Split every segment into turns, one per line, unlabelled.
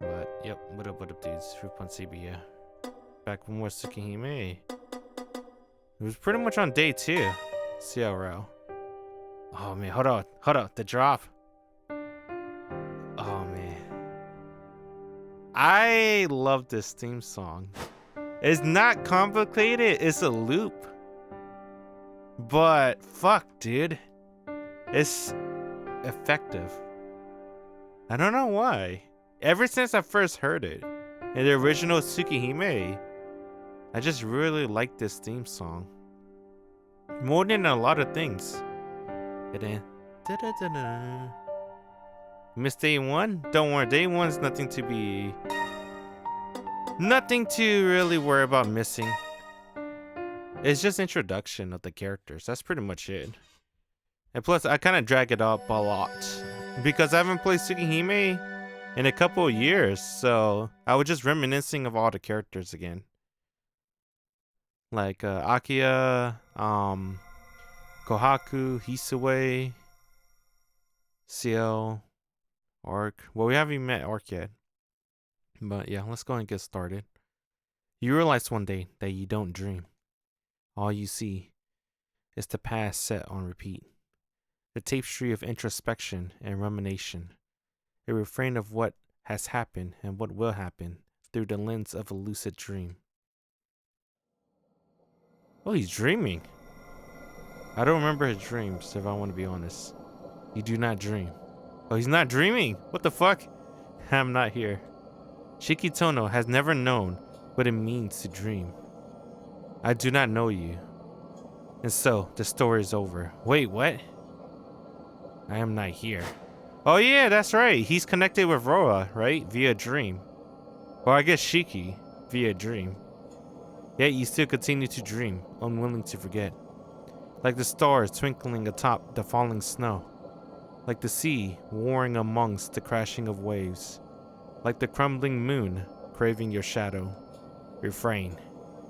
But yep, what up, dudes? Rupon CB here. Back with more Tsukihime A. It was pretty much on day 2. Ciel Route. Oh man, hold on, the drop. Oh man. I love this theme song. It's not complicated, it's a loop. But fuck, dude. It's effective. I don't know why. Ever since I first heard it, in the original Tsukihime, I just really like this theme song. More than a lot of things. And then, Miss Day 1? Don't worry, Day 1's nothing to really worry about missing. It's just introduction of the characters. That's pretty much it. And plus, I kind of drag it up a lot. Because I haven't played Tsukihime in a couple of years, so I was just reminiscing of all the characters again. Like Akia, Kohaku, Hisue, Ciel, Arc. Well, we haven't even met Arc yet. But yeah, let's go and get started. You realize one day that you don't dream. All you see is the past set on repeat. The tapestry of introspection and rumination. A refrain of what has happened and what will happen through the lens of a lucid dream. Oh, he's dreaming. I don't remember his dreams, if I want to be honest. You do not dream. Oh, he's not dreaming. What the fuck? I'm not here. Shikitono has never known what it means to dream. I do not know you. And so, the story is over. Wait, what? I am not here. Oh yeah, that's right. He's connected with Roa, right? Via dream. Or I guess Shiki, via dream. Yet you still continue to dream, unwilling to forget. Like the stars twinkling atop the falling snow. Like the sea warring amongst the crashing of waves. Like the crumbling moon craving your shadow. Refrain,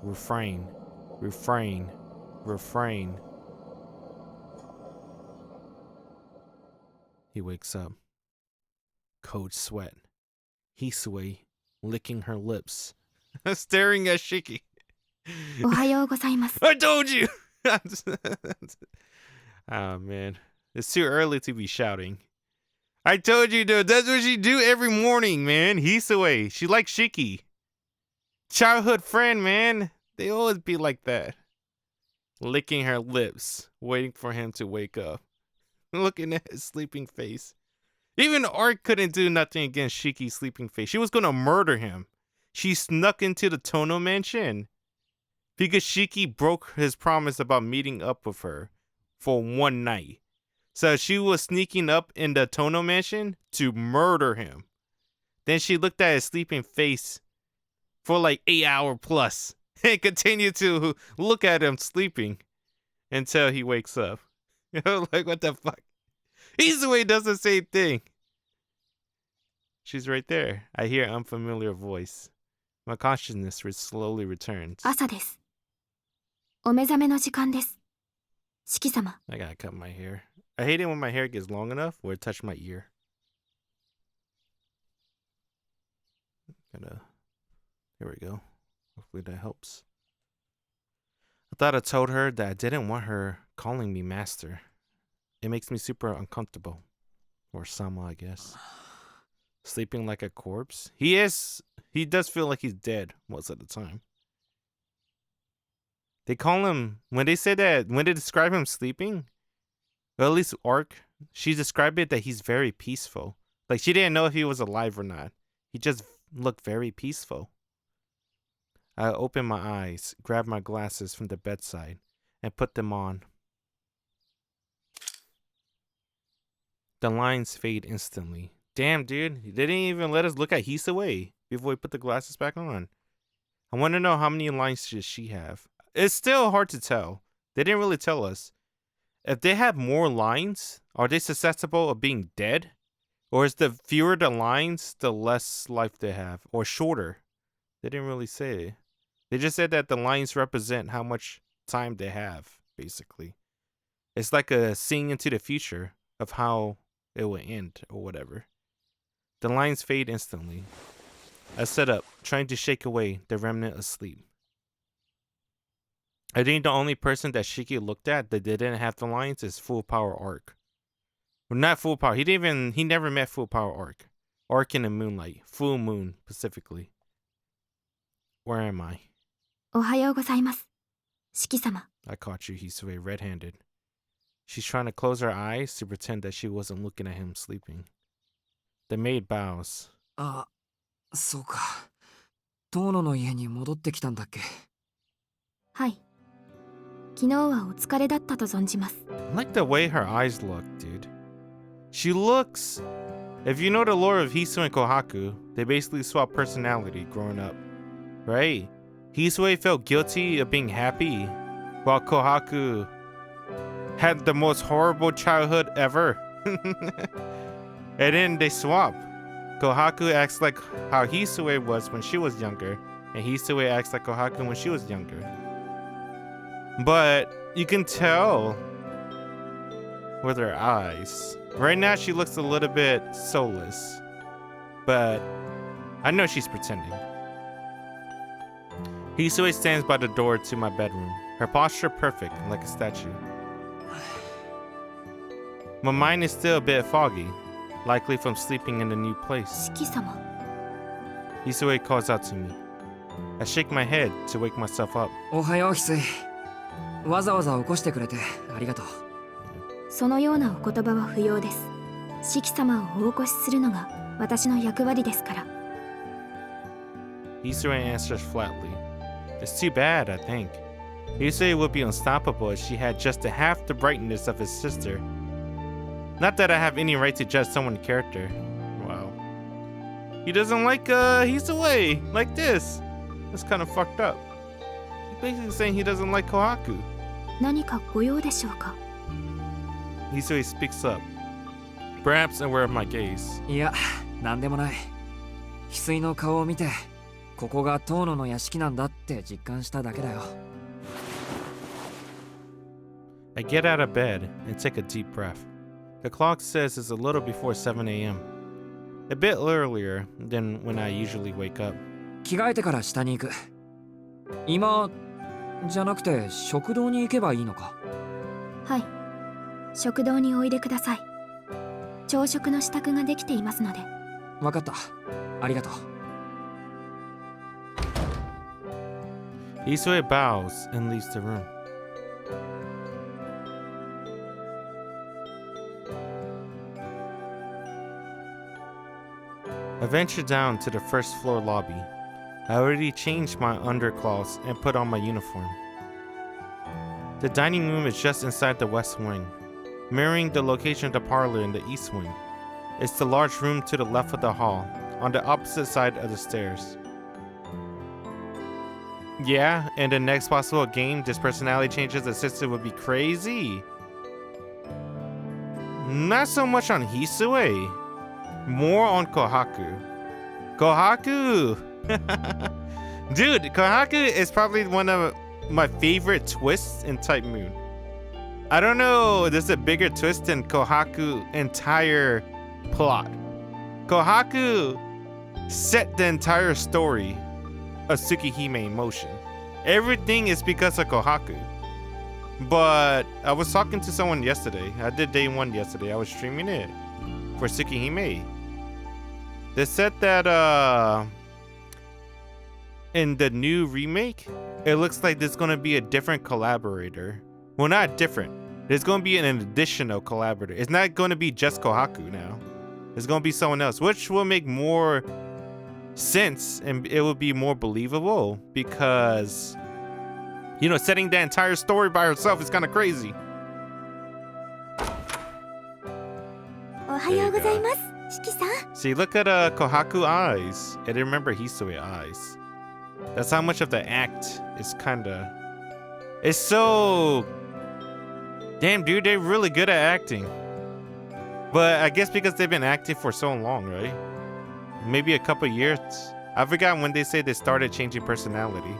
refrain, refrain, refrain. He wakes up. Cold sweat. Hisue licking her lips. Staring at Shiki. I told you! Oh man. It's too early to be shouting. I told you, dude. That's what she do every morning, man. Hisue. She likes Shiki. Childhood friend, man. They always be like that. Licking her lips. Waiting for him to wake up. Looking at his sleeping face. Even Arc couldn't do nothing against Shiki's sleeping face. She was gonna murder him. She snuck into the Tono mansion because Shiki broke his promise about meeting up with her for one night. So she was sneaking up in the Tono mansion to murder him. Then she looked at his sleeping face for like 8 hours plus and continued to look at him sleeping until he wakes up. Like, what the fuck? Izue does the same thing. She's right there. I hear an unfamiliar voice. My consciousness slowly returns.
朝です。お目覚めの時間です。四季様。
I gotta cut my hair. I hate it when my hair gets long enough where it touches my ear. There we go. Hopefully that helps. I thought I told her that I didn't want her calling me master. It makes me super uncomfortable. Or Sama, I guess. Sleeping like a corpse. He does feel like he's dead most of the time. They call him, when they describe him sleeping, or at least Arc, she described it that he's very peaceful. Like she didn't know if he was alive or not. He just looked very peaceful. I opened my eyes, grabbed my glasses from the bedside, and put them on. The lines fade instantly. Damn, dude. They didn't even let us look at Hisue before we put the glasses back on. I want to know how many lines does she have. It's still hard to tell. They didn't really tell us. If they have more lines, are they susceptible of being dead? Or is the fewer the lines, the less life they have? Or shorter? They didn't really say. They just said that the lines represent how much time they have, basically. It's like a seeing into the future of how it will end or whatever. The lines fade instantly. I sat up, trying to shake away the remnant of sleep. I think the only person that Shiki looked at that didn't have the lines is Full Power Arc. Well, not Full Power. He never met Full Power Arc. Arc in the moonlight. Full moon, specifically. Where am I?
おはようございます。四季様。
I caught you, Hisue, red-handed. She's trying to close her eyes to pretend that she wasn't looking at him sleeping. The maid bows.
あ、そうか。遠野の家に戻ってきたんだっけ。
はい。昨日はお疲れだったと存じます。
I like the way her eyes look, dude. She looks... If you know the lore of Hisue and Kohaku, they basically swap personality growing up, right? Hisue felt guilty of being happy, while Kohaku had the most horrible childhood ever. And then they swap. Kohaku acts like how Hisue was when she was younger, and Hisue acts like Kohaku when she was younger. But you can tell with her eyes. Right now she looks a little bit soulless, but I know she's pretending. Hisue stands by the door to my bedroom, her posture perfect, like a statue. My mind is still a bit foggy, likely from sleeping in a new place.
四季様。
Hisue calls out to me. I shake my head to wake myself up.
おはよう、翡翠。わざわざ起こしてくれてありがとう。
そのようなお言葉は不要です。四季様をお起こしするのが私の役割ですから。
Hisue answers flatly. It's too bad, I think. Hisue would be unstoppable if she had just half the brightness of his sister. Not that I have any right to judge someone's character. Wow. He doesn't like Hisue like this. That's kind of fucked up. He's basically saying he doesn't like Kohaku.
何かご用でしょうか。
Hisue speaks up, perhaps aware of my gaze.
いや、なんでもない。翡翠の顔を見て、ここが遠野の屋敷なんだって実感しただけだよ。
I get out of bed and take a deep breath. The clock says it's a little before 7 a.m. A bit earlier than when I usually wake up.
着替えてから下に行く。今じゃなくて食堂に行けばいいのか。
はい。食堂においでください。朝食の支度ができていますので。
わかった。ありがとう。
Hisue bows and leaves the room. I venture down to the first floor lobby. I already changed my underclothes and put on my uniform. The dining room is just inside the west wing, mirroring the location of the parlor in the east wing. It's the large room to the left of the hall, on the opposite side of the stairs. Yeah, in the next possible game, this personality changes assistant would be crazy. Not so much on Hisue, more on Kohaku. Kohaku! Dude, Kohaku is probably one of my favorite twists in Type Moon. I don't know, there's a bigger twist than Kohaku's entire plot. Kohaku set the entire story of Tsukihime in motion. Everything is because of Kohaku. But I was talking to someone yesterday. I did day one yesterday. I was streaming it for Tsukihime. They said that in the new remake, it looks like there's gonna be a different collaborator. Well, not different. There's gonna be an additional collaborator. It's not gonna be just Kohaku now. It's gonna be someone else, which will make more sense and it will be more believable because, you know, setting the entire story by herself is kind of crazy.
おはようございます。四季さん。
See, look at Kohaku eyes. And remember Hisue eyes. That's how much of the act is kinda... It's so... Damn, dude, they're really good at acting. But I guess because they've been acting for so long, right? Maybe a couple years. I forgot when they say they started changing personality.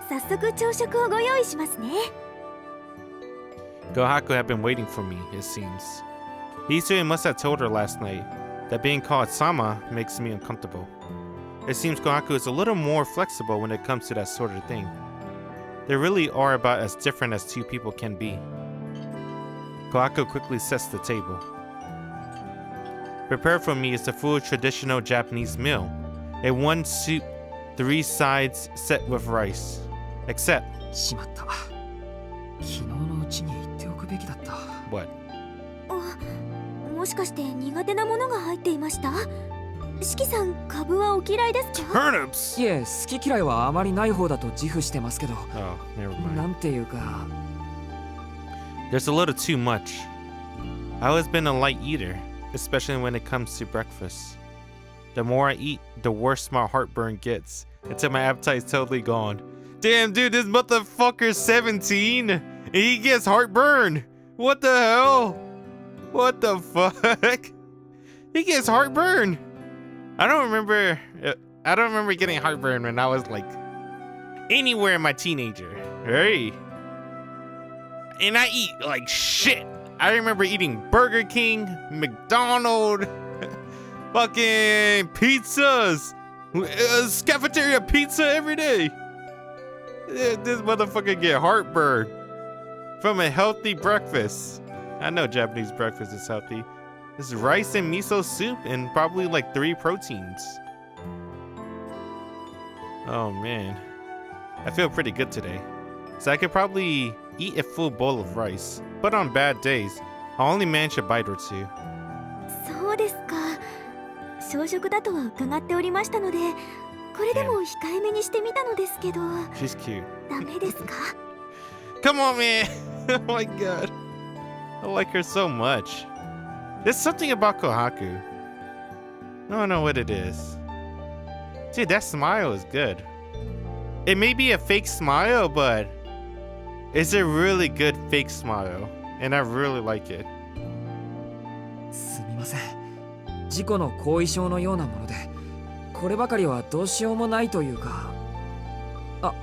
早速朝食をご用意しますね。
Kohaku had been waiting for me, it seems. Hisue must have told her last night, that being called Sama makes me uncomfortable. It seems Kohaku is a little more flexible when it comes to that sort of thing. They really are about as different as two people can be. Kohaku quickly sets the table. Prepared for me is the full traditional Japanese meal. A one soup, 3 sides set with rice. Except,
しまった。昨日のうちに言っておくべきだった。
what?
もしかして苦手なものが入っていました？四季さん、カブはお嫌いですか？
Turnips!
いえ、好き嫌いはあまりない方だと自負してますけど。
Oh, never mind.
なんていうか。
There's a little too much. I've always been a light eater, especially when it comes to breakfast. The more I eat, the worse my heartburn gets, until my appetite's totally gone. Damn, dude, this motherfucker's 17, and he gets heartburn. What the hell? What the fuck? He gets heartburn. I don't remember getting heartburn when I was like anywhere in my teenager, right? And I eat like shit. I remember eating Burger King, McDonald's, fucking pizzas, cafeteria pizza every day. This motherfucker get heartburn from a healthy breakfast. I know Japanese breakfast is healthy. It's rice and miso soup and probably like 3 proteins. Oh man, I feel pretty good today. So I could probably eat a full bowl of rice, but on bad days, I'll only manage a bite or 2.
そうですか。小食だとは伺っておりましたので、これでも控えめにしてみたのですけど。
She's cute.
ダメですか？
Come on, man. Oh my god. I like her so much. There's something about Kohaku. I don't know what it is. Dude, that smile is good. It may be a fake smile, but it's a really good fake smile. And I really like it.
すみません。事故の後遺症のようなもので、こればかりはどうしようもないというか。あ、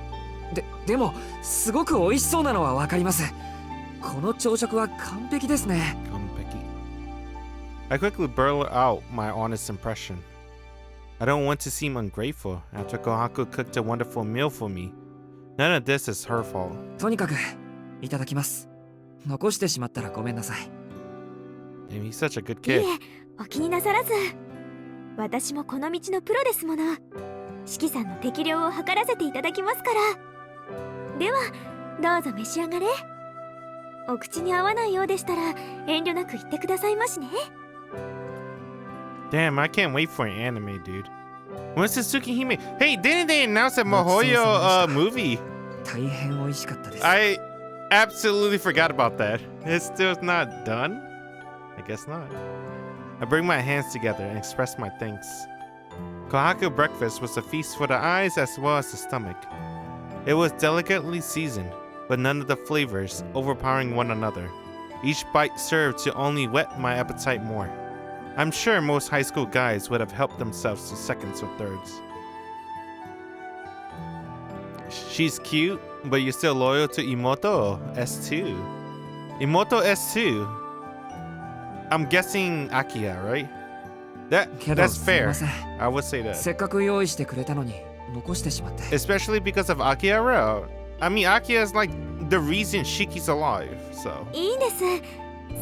でもすごく美味しそうなのはわかります。この朝食は完璧ですね。
I quickly blurt out my honest impression. I don't want to seem ungrateful after Kohaku cooked a wonderful meal for me. None of this is her fault.
とにかくいただきます。残してしまったらごめんなさい。
Damn, he's such a good
い
kid.
え、お気になさらず。私もこの道のプロですもの。四季さんの適量を測らせていただきますから。では、どうぞ召し上がれ。お口に合わないようでしたら遠慮なく言ってくださいましね。
Damn, I can't wait for an anime, dude. When's the Tsukihime? Hey, didn't they announce a Mihoyo movie?
大変美味しかったです。
I absolutely forgot about that. It's still not done? I guess not. I bring my hands together and express my thanks. Kohaku breakfast was a feast for the eyes as well as the stomach. It was delicately seasoned, but none of the flavors overpowering one another. Each bite served to only whet my appetite more. I'm sure most high school guys would have helped themselves to seconds or thirds. She's cute, but you're still loyal to Imoto S2. Imoto S2? I'm guessing Akiya, right? That's fair. I would say that.
せっかく用意してくれたのに残してしまって。
Especially because of Akiya Route. I mean, Akiya is like the reason Shiki's alive, so.
いいんです。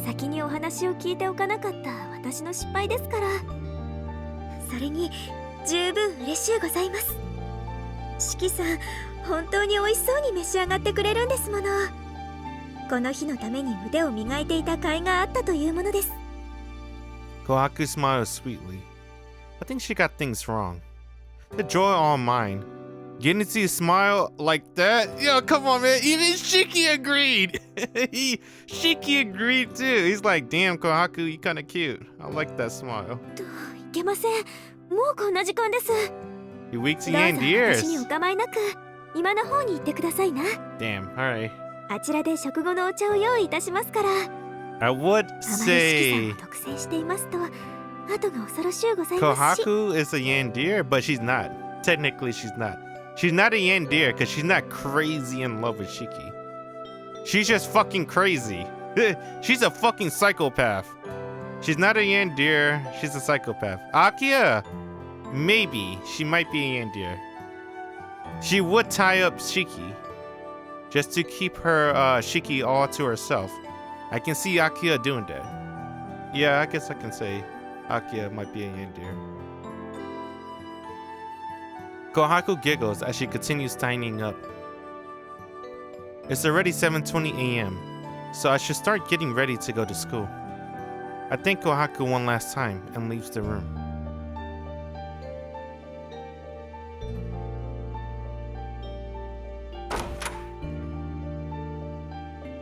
先にお話を聞いておかなかった私の失敗ですから。それに十分嬉しゅうございます。四季さん、本当に美味しそうに召し上がってくれるんですもの。この日のために腕を磨いていた甲斐があったというものです。
Kohaku smiles sweetly. I think she got things wrong. The joy all mine. Getting to see a smile like that? Yo, come on, man. Even Shiki agreed. Shiki agreed too. He's like, damn, Kohaku, you kind of cute. I like that smile.
いけません。もうこんな時間です。
You weak to
どう
your
ぞ
ears.
私にお構いなく今の方に行ってくださいな。
Damn, alright.
あちらで食後のお茶を用意いたしますから。
I would
あまり四季
say
さんを独占していますと後が恐ろしゅうございますし。
Kohaku is a Yandere, but she's not. Technically, she's not. She's not a Yandere because she's not crazy in love with Shiki. She's just fucking crazy. She's a fucking psychopath. She's not a yandere, she's a psychopath. Akia! Maybe. She might be a yandere. She would tie up Shiki. Just to keep her Shiki all to herself. I can see Akia doing that. Yeah, I guess I can say Akia might be a yandere. Kohaku giggles as she continues tidying up. It's already 7:20 a.m., so I should start getting ready to go to school. I thank Kohaku one last time and leaves the room.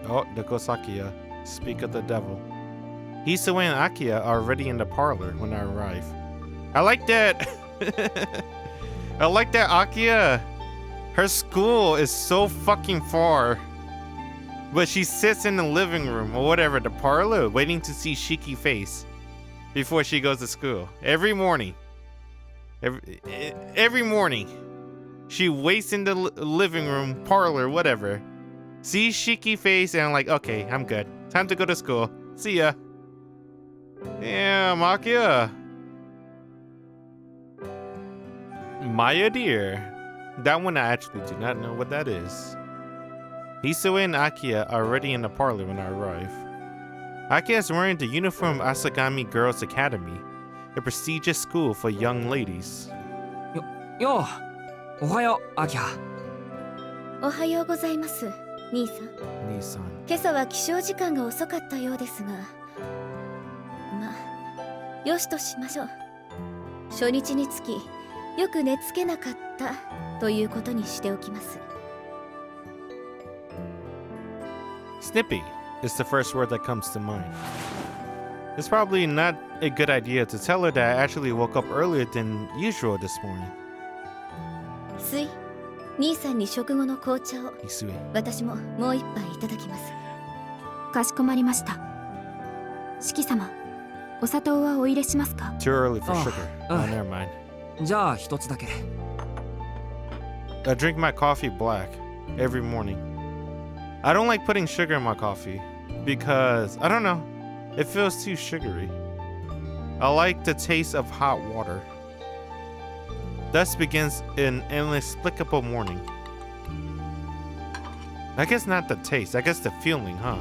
Oh, there goes Akia. Speak of the devil. Hisoe and Akia are already in the parlor when I arrive. I like that. I like that Akia. Her school is so fucking far. But she sits in the living room or whatever, the parlor, waiting to see Shiki face before she goes to school. Every morning. Every morning. She waits in the living room, parlor, whatever. Sees Shiki face and I'm like, okay, I'm good. Time to go to school. See ya. Damn, Akia. Maya dear. That one I actually do not know what that is. Hisoe and Akia are already in the parlor when I arrive. Akia is wearing the uniform of Asagami Girls Academy, a prestigious school for young ladies.
Yo, ohayo, Akia.
おはようございます、兄さん。
Nissan.
今朝は起床時間が遅かったようですが、まあ、よしとしましょう。初日につき、よく寝つけなかったということにしておきます。
Snippy is the first word that comes to mind. It's probably not a good idea to tell her that I actually woke up earlier than usual this morning.
すい、兄さんに食後の紅茶を。
Hisue.
私ももう一杯いただきます。
かしこまりました。四季様、お砂糖はお入れしますか？
Too early for
Oh,
sugar. Oh, never mind.
じゃあ一つだけ。
I drink my coffee black every morning. I don't like putting sugar in my coffee because, I don't know, it feels too sugary. I like the taste of hot water. Thus begins an inexplicable morning. I guess not the taste, I guess the feeling, huh?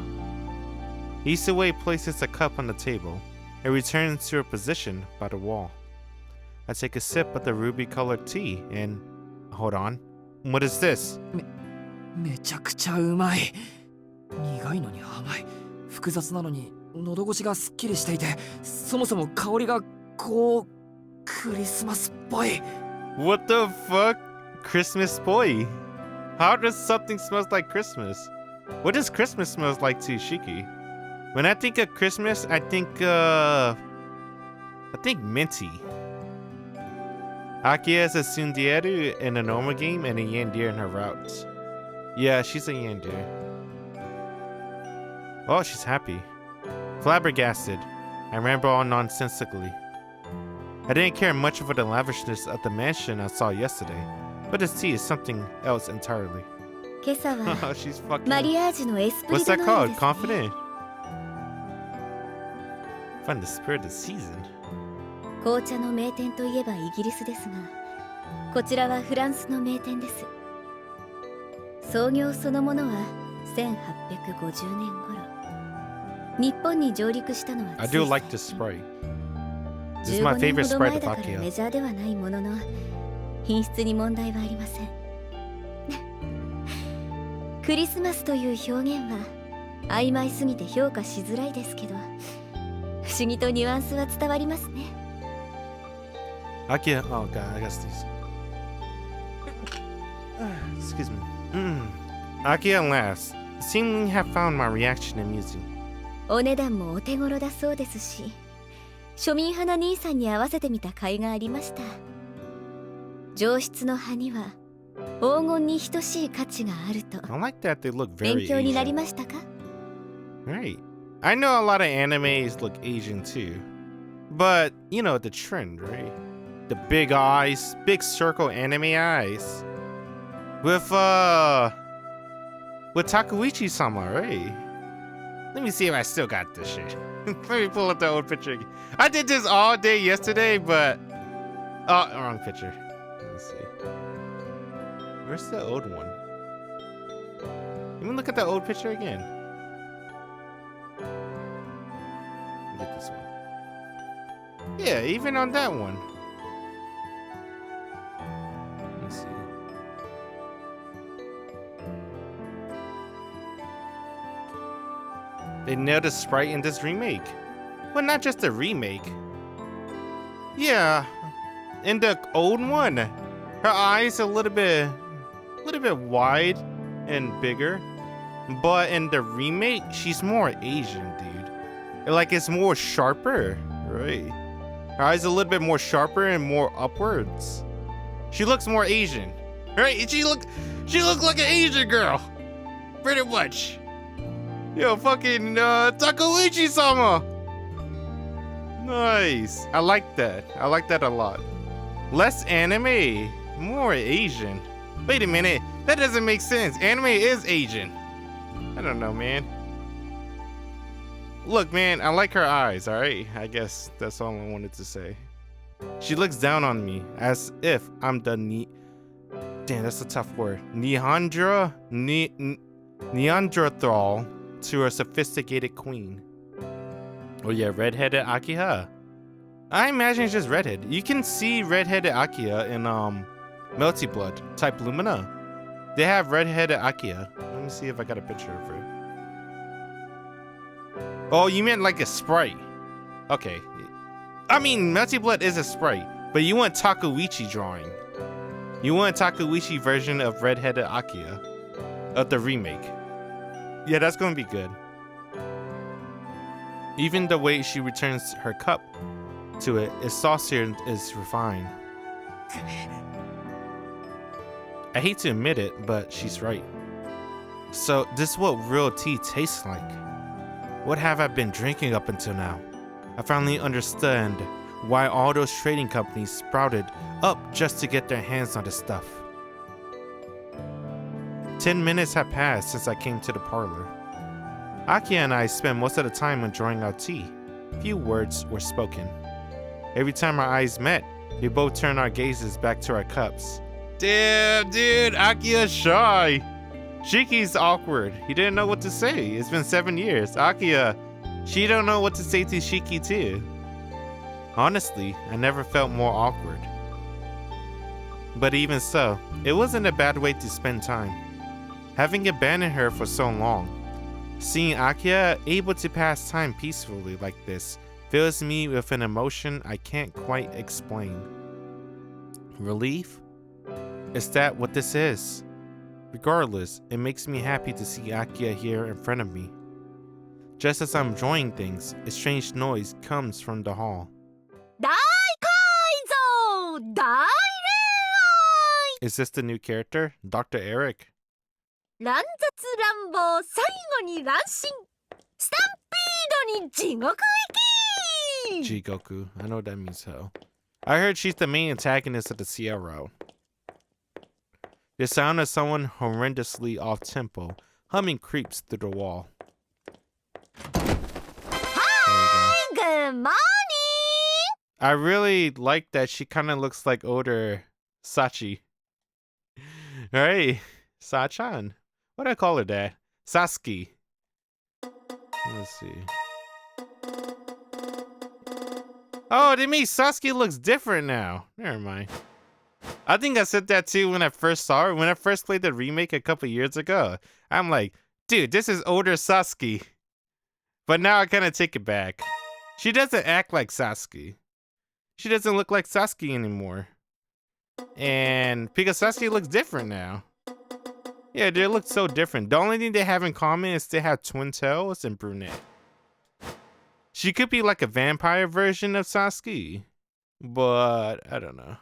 Hisoe places the cup on the table and returns to her position by the wall. I take a sip of the ruby-colored tea and... Hold on. What is this?
めちゃくちゃうまい。苦いのに甘い。複雑なのに喉越しがすっきりしていて、そもそも香りがこうクリスマスっぽい。
What the fuck? Christmas boy? How does something smell like Christmas? What does Christmas smell like to Shiki? When I think of Christmas, I think minty. Akia is a tsundere in a normal game and a yandere in her routes. Yeah, she's a yandere. Oh, she's happy. Flabbergasted. I ramble on nonsensically. I didn't care much for the lavishness of the mansion I saw yesterday, but this tea is something else entirely.
今朝は
She's fucking...
マリアージュのエスプリ
What's
ド
that
の
called?
ですね。
Confident? Find the spirit of the season.
紅茶の名店といえばイギリスですが、こちらはフランスの名店です。創業そのものは1850年頃。日本に上陸したのは
I
つい
do
最
like
近。
this sprite. This is my
15年
favorite
ほど
sprite
前
of
だからメ
Akia.
ジャーではないものの、品質に問題はありません。クリスマスという表現は曖昧すぎて評価しづらいですけど、不思議とニュアンスは伝わりますね。
Akia, oh god, I got these. Excuse me. Akia laughs, seemingly have found my reaction amusing.
お値段もお手頃だそうですし、庶民派な兄さんに合わせてみた甲斐がありました。上質の葉には黄金に等しい価値があると
I like that they look
勉
very
強になり
Asian.
ましたか？
Right. I know a lot of animes look Asian too. But, you know, the trend, right? The big eyes, big circle anime eyes. With Takuichi-sama, right? Let me see if I still got this shit. Let me pull up the old picture again. I did this all day yesterday, but oh, wrong picture. Let's see. Where's the old one? Let me look at the old picture again. Get this one. Yeah, even on that one. Let's see. They nailed a sprite in this remake. Well, not just a remake. Yeah, in the old one, her eyes a little bit wide and bigger, but in the remake, she's more Asian, dude. Like it's more sharper, right? Her eyes a little bit more sharper and more upwards. She looks more Asian, right? She looked like an Asian girl, pretty much. Yo, fucking Takeuchi-sama. Nice. I like that. I like that a lot. Less anime, more Asian. Wait a minute. That doesn't make sense. Anime is Asian. I don't know, man. Look, man, I like her eyes, alright? I guess that's all I wanted to say. She looks down on me as if I'm the damn, that's a tough word. Neanderthal to a sophisticated queen. Oh yeah, redheaded Akiha. I imagine it's just redhead. You can see redheaded Akiha in Melty Blood type Lumina. They have redheaded Akiha. Let me see if I got a picture of her. Oh, you meant like a sprite. Okay. I mean, Melty Blood is a sprite, but you want Takeuchi drawing. You want a Takeuchi version of redheaded Akiha of the remake. Yeah, that's gonna be good. Even the way she returns her cup to it is saucier and is refined. I hate to admit it, but she's right. So this is what real tea tastes like. What have I been drinking up until now? I finally understand why all those trading companies sprouted up just to get their hands on the stuff. 10 minutes have passed since I came to the parlor. Aki and I spent most of the time enjoying our tea. Few words were spoken. Every time our eyes met, we both turned our gazes back to our cups. Damn, dude, Aki's shy. Shiki's awkward. He didn't know what to say. It's been 7 years. Akiya, she don't know what to say to Shiki too. Honestly, I never felt more awkward. But even so, it wasn't a bad way to spend time. Having abandoned her for so long, seeing Akiya able to pass time peacefully like this fills me with an emotion I can't quite explain. Relief? Is that what this is? Regardless, it makes me happy to see Akiya here in front of me. Just as I'm enjoying things, a strange noise comes from the hall. Is this the new character? Dr. Eric? Jigoku. I know what that means, hell. I heard she's the main antagonist of the Ciel Route. The sound of someone horrendously off-tempo humming creeps through the wall.
Hi, good morning.
I really like that she kind of looks like older Sachi. Alright, Sachan. What do I call her, Dad? Sasuke. Let's see. Oh, they made Sasuke looks different now. Never mind. I think I said that too when I first saw her. When I first played the remake a couple years ago. I'm like, dude, this is older Sasuke. But now I kind of take it back. She doesn't act like Sasuke. She doesn't look like Sasuke anymore. And because Sasuke looks different now. Yeah, they look so different. The only thing they have in common is they have twin tails and brunette. She could be like a vampire version of Sasuke. But I don't know.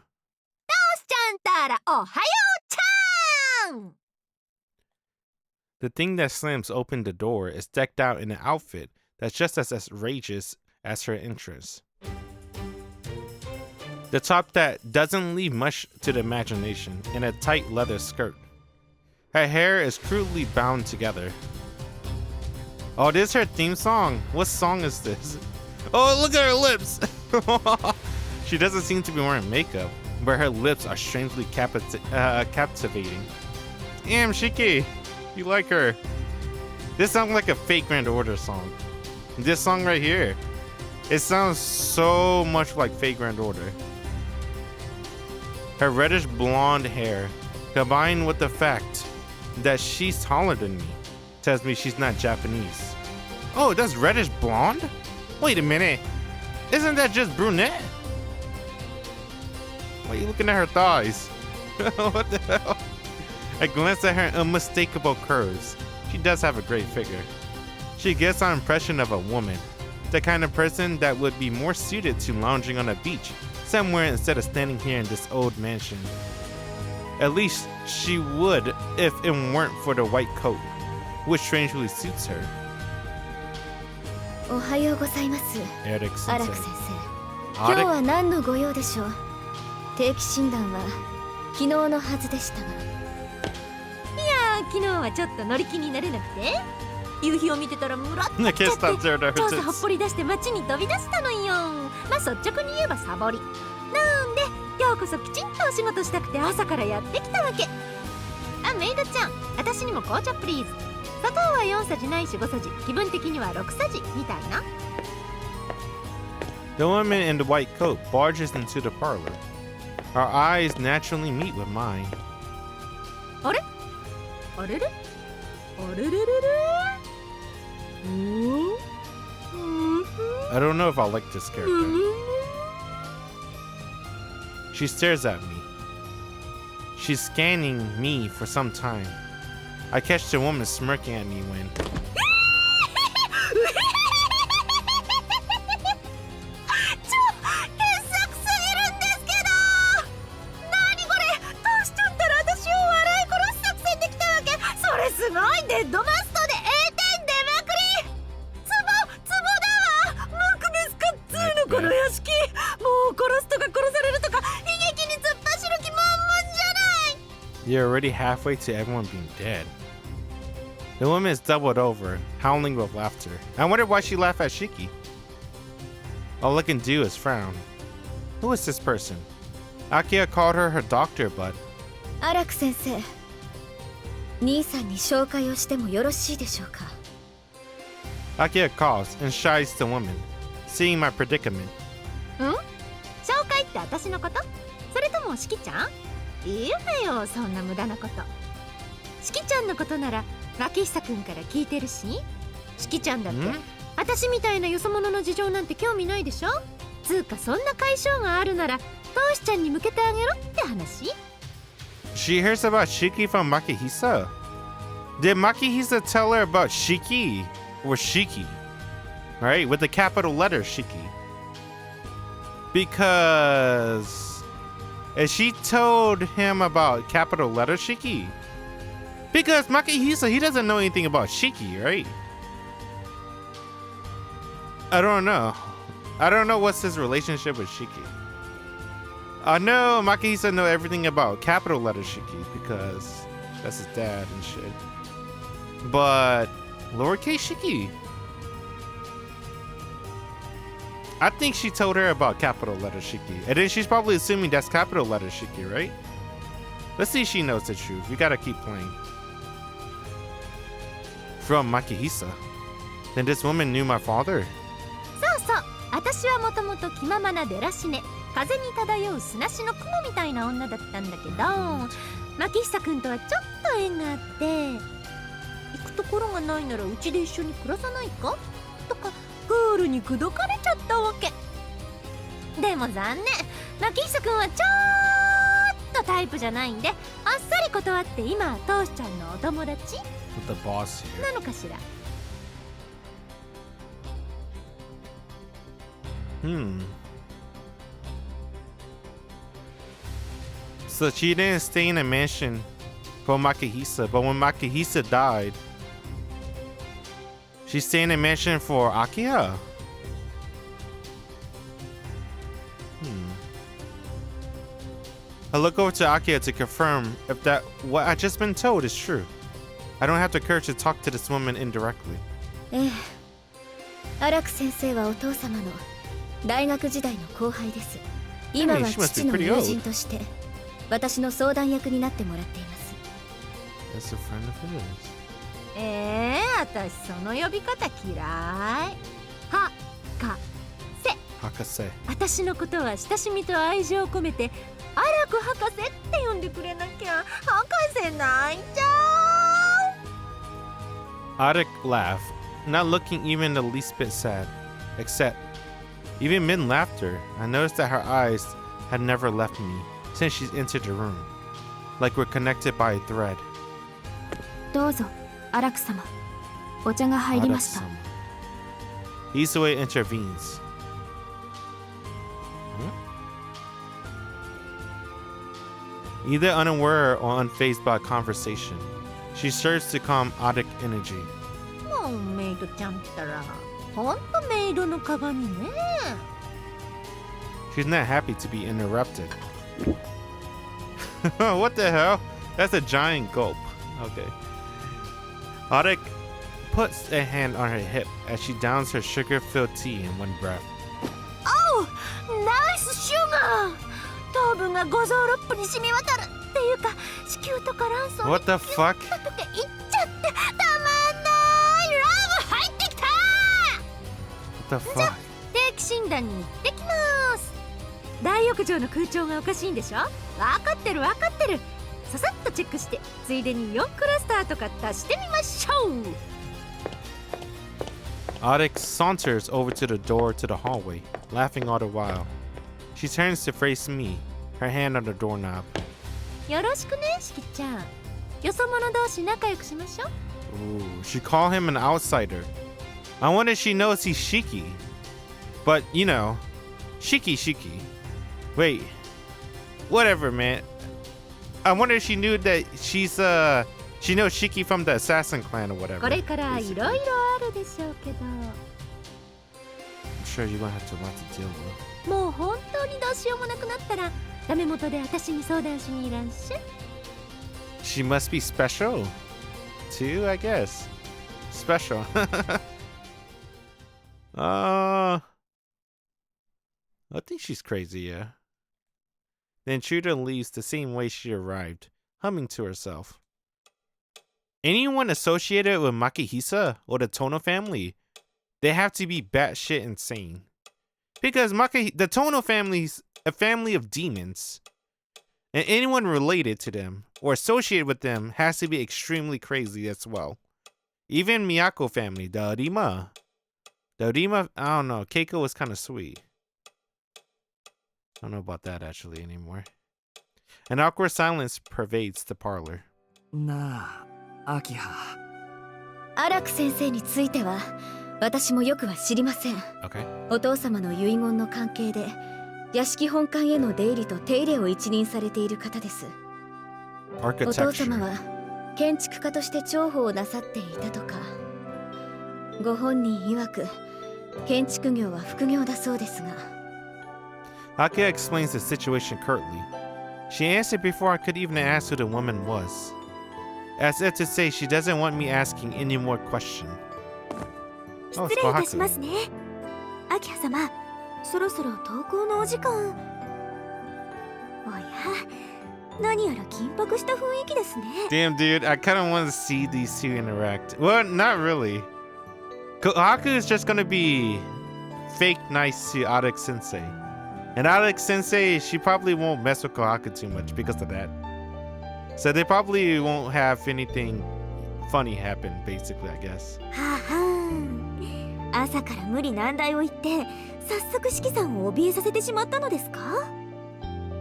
The thing that slams open the door is decked out in an outfit that's just as outrageous as her entrance. The top that doesn't leave much to the imagination, in a tight leather skirt. Her hair is crudely bound together. Oh, this is her theme song. What song is this? Oh, look at her lips. She doesn't seem to be wearing makeup, but her lips are strangely captivating. Damn, Shiki, you like her. This sounds like a fake Grand Order song. This song right here, it sounds so much like fake Grand Order. Her reddish blonde hair, combined with the fact that she's taller than me, tells me she's not Japanese. Oh, that's reddish blonde? Wait a minute. Isn't that just brunette? Why are you looking at her thighs? What the hell? I glance at her unmistakable curves. She does have a great figure. She gives an impression of a woman, the kind of person that would be more suited to lounging on a beach somewhere instead of standing here in this old mansion. At least she would if it weren't for the white coat, which strangely suits her.
おはようございます。
Eric
アラ
sensei.
ク先生。今日は何のご用でしょう。定期診断は昨日のはずでしたが。いやー、昨日はちょっと乗り気になれなくて、夕日を見てたらムラっとしちゃって、調査ほっぽり出して街に飛び出したのよ。まあ率直に言えばサボり。なんで今日こそきちんとお仕事したくて朝からやってきたわけ。あ、メイドちゃん、私にも紅茶プリーズ。砂糖は4さじないし5さじ、気分的には6さじみたいな。
The woman in the white coat barges into the parlor. Our eyes naturally meet with mine.
あれあれれあれれれれ
I don't know if I like this character. She stares at me. She's scanning me for some time. I catch the woman smirking at me when...
この屋敷、もう殺すとか殺されるとか悲劇に突っ走る気満々じゃない。
You're already halfway to everyone being dead. The woman is doubled over, howling with laughter. I wonder why she laughed at Shiki. All I can do is frown. Who is this person? Akia called her her doctor, but...
アラク先生、兄さんに紹介をしてもよろしいでしょうか。
Akia calls and shies the woman, seeing my predicament.
ん？紹介って私のこと？それともしきちゃん？いいわよ、そんな無駄なこと。しきちゃんのことなら脇久くんから聞いてるし、しきちゃんだって私みたいなよそ者の事情なんて興味ないでしょ。つうかそんな解消があるならトウシちゃんに向けてあげろって話。
She hears about Shiki from Makihisa. Did Makihisa tell her about Shiki or Shiki? Right? With the capital letter Shiki. Because if she told him about capital letter Shiki. Because Makihisa, he doesn't know anything about Shiki, right? I don't know. I don't know what's his relationship with Shiki. I know Makihisa know everything about capital letter Shiki because that's his dad and shit. But lowercase Shiki, I think she told her about capital letter Shiki, and then she's probably assuming that's capital letter Shiki, right? Let's see if she knows the truth. We gotta keep playing. From Makihisa. Then this woman knew my father.
そうそう、私はもともと気ままなデラシネ、風に漂う砂しの雲みたいな女だったんだけど、牧久くんとはちょっと縁があって、行くところがないならうちで一緒に暮らさないかとかクールに口説かれちゃったわけ。でも残念、牧久くんはちょっとタイプじゃないんで、あっさり断って今はトウシちゃんのお友達
With the boss here.
なのかしら。
So she didn't stay in a mansion for Makihisa, but when Makihisa died, she stayed in a mansion for Akia. I look over to Akia to confirm if that what I just been told is true. I don't have the courage to talk to this woman indirectly.
ええ、荒木先生はお父様の大学時代の後輩です。今は父の友人として私の相談役になってもらっています。
That's a friend of his.
私その呼び方嫌い。はかせ。
博士。
私のことは親しみと愛情を込めて荒く博士って呼んでくれなきゃ。博士泣いちゃう。
Arc laughed, not looking even the least bit sad. Except, even mid laughter, I noticed that her eyes had never left me since she entered the room, like we're connected by a thread.
どうぞ、荒木様。お茶が入りました。
Isue intervenes. Either unaware or unfazed by conversation, she serves to calm Arctic energy.
もうメイドちゃんったらほんとメイドの鏡ね。
She's not happy to be interrupted. What the hell? That's a giant gulp. Okay. Arctic puts a hand on her hip as she downs her sugar-filled tea in one breath.
おう、ナイスシュガー。糖分が五臓六腑に染み渡るっていうか、子宮とか卵巣に
What the fuck?
溶けいっちゃってたまんない。ラブ入ってきた。
What the
じゃ
fuck?
あ定期診断に行ってきます。大浴場の空調がおかしいんでしょ。分かってる分かってる。ささっとチェックしてついでに4クラスターとか足してみましょう。
Arctic saunters over to the door to the hallway, laughing all the while. She turns to face me, her hand on the doorknob.
よろしくね、しきちゃん。よそ者同士仲良くしましょう。
Ooh, she called him an outsider. I wonder if she knows he's Shiki. But, you know, Shiki. Wait. Whatever, man. I wonder if she knew that she knows Shiki from the assassin clan or whatever.
これからい
basically.
ろいろあるでしょうけど、
I'm sure you're gonna have to lot to deal with.
もう本当にどうしようもなくなったらダメ元で私に相談しにいらっしゃい。
She must be special. Too, I guess. Special. I think she's crazy, yeah. The intruder leaves the same way she arrived, humming to herself. Anyone associated with Makihisa or the Tono family, they have to be batshit insane. Because the Tono family's a family of demons. And anyone related to them or associated with them has to be extremely crazy as well. Even Miyako family, the Arima. The Arima, I don't know, Keiko was kind of sweet. I don't know about that actually anymore. An awkward silence pervades the parlor.
なあ、アキハ。
荒木先生については私もよくは知りません。
Okay.
お父様の遺言の関係で屋敷本館への出入りと手入れを一任されている方です。お父様
Architecture.
は建築家として重宝をなさっていたとか。ご本人曰く建築業は副業だそうですが。
Akia explains the situation curtly. She answered before I could even ask who the woman was. As if to say she doesn't want me asking any more question.
失礼いたしますね。アキハ様、そろそろ登校のお時間。おや、何やら緊迫した雰囲気ですね。
Damn, dude, I kind of want to see these two interact. Well, not really. Kohaku is just gonna be fake nice to Arctic Sensei. And Arctic Sensei, she probably won't mess with Kohaku too much because of that. So they probably won't have anything funny happen, basically, I guess.
はあはあ、朝から無理難題を言って早速四季さんを怯えさせてしまったのですか。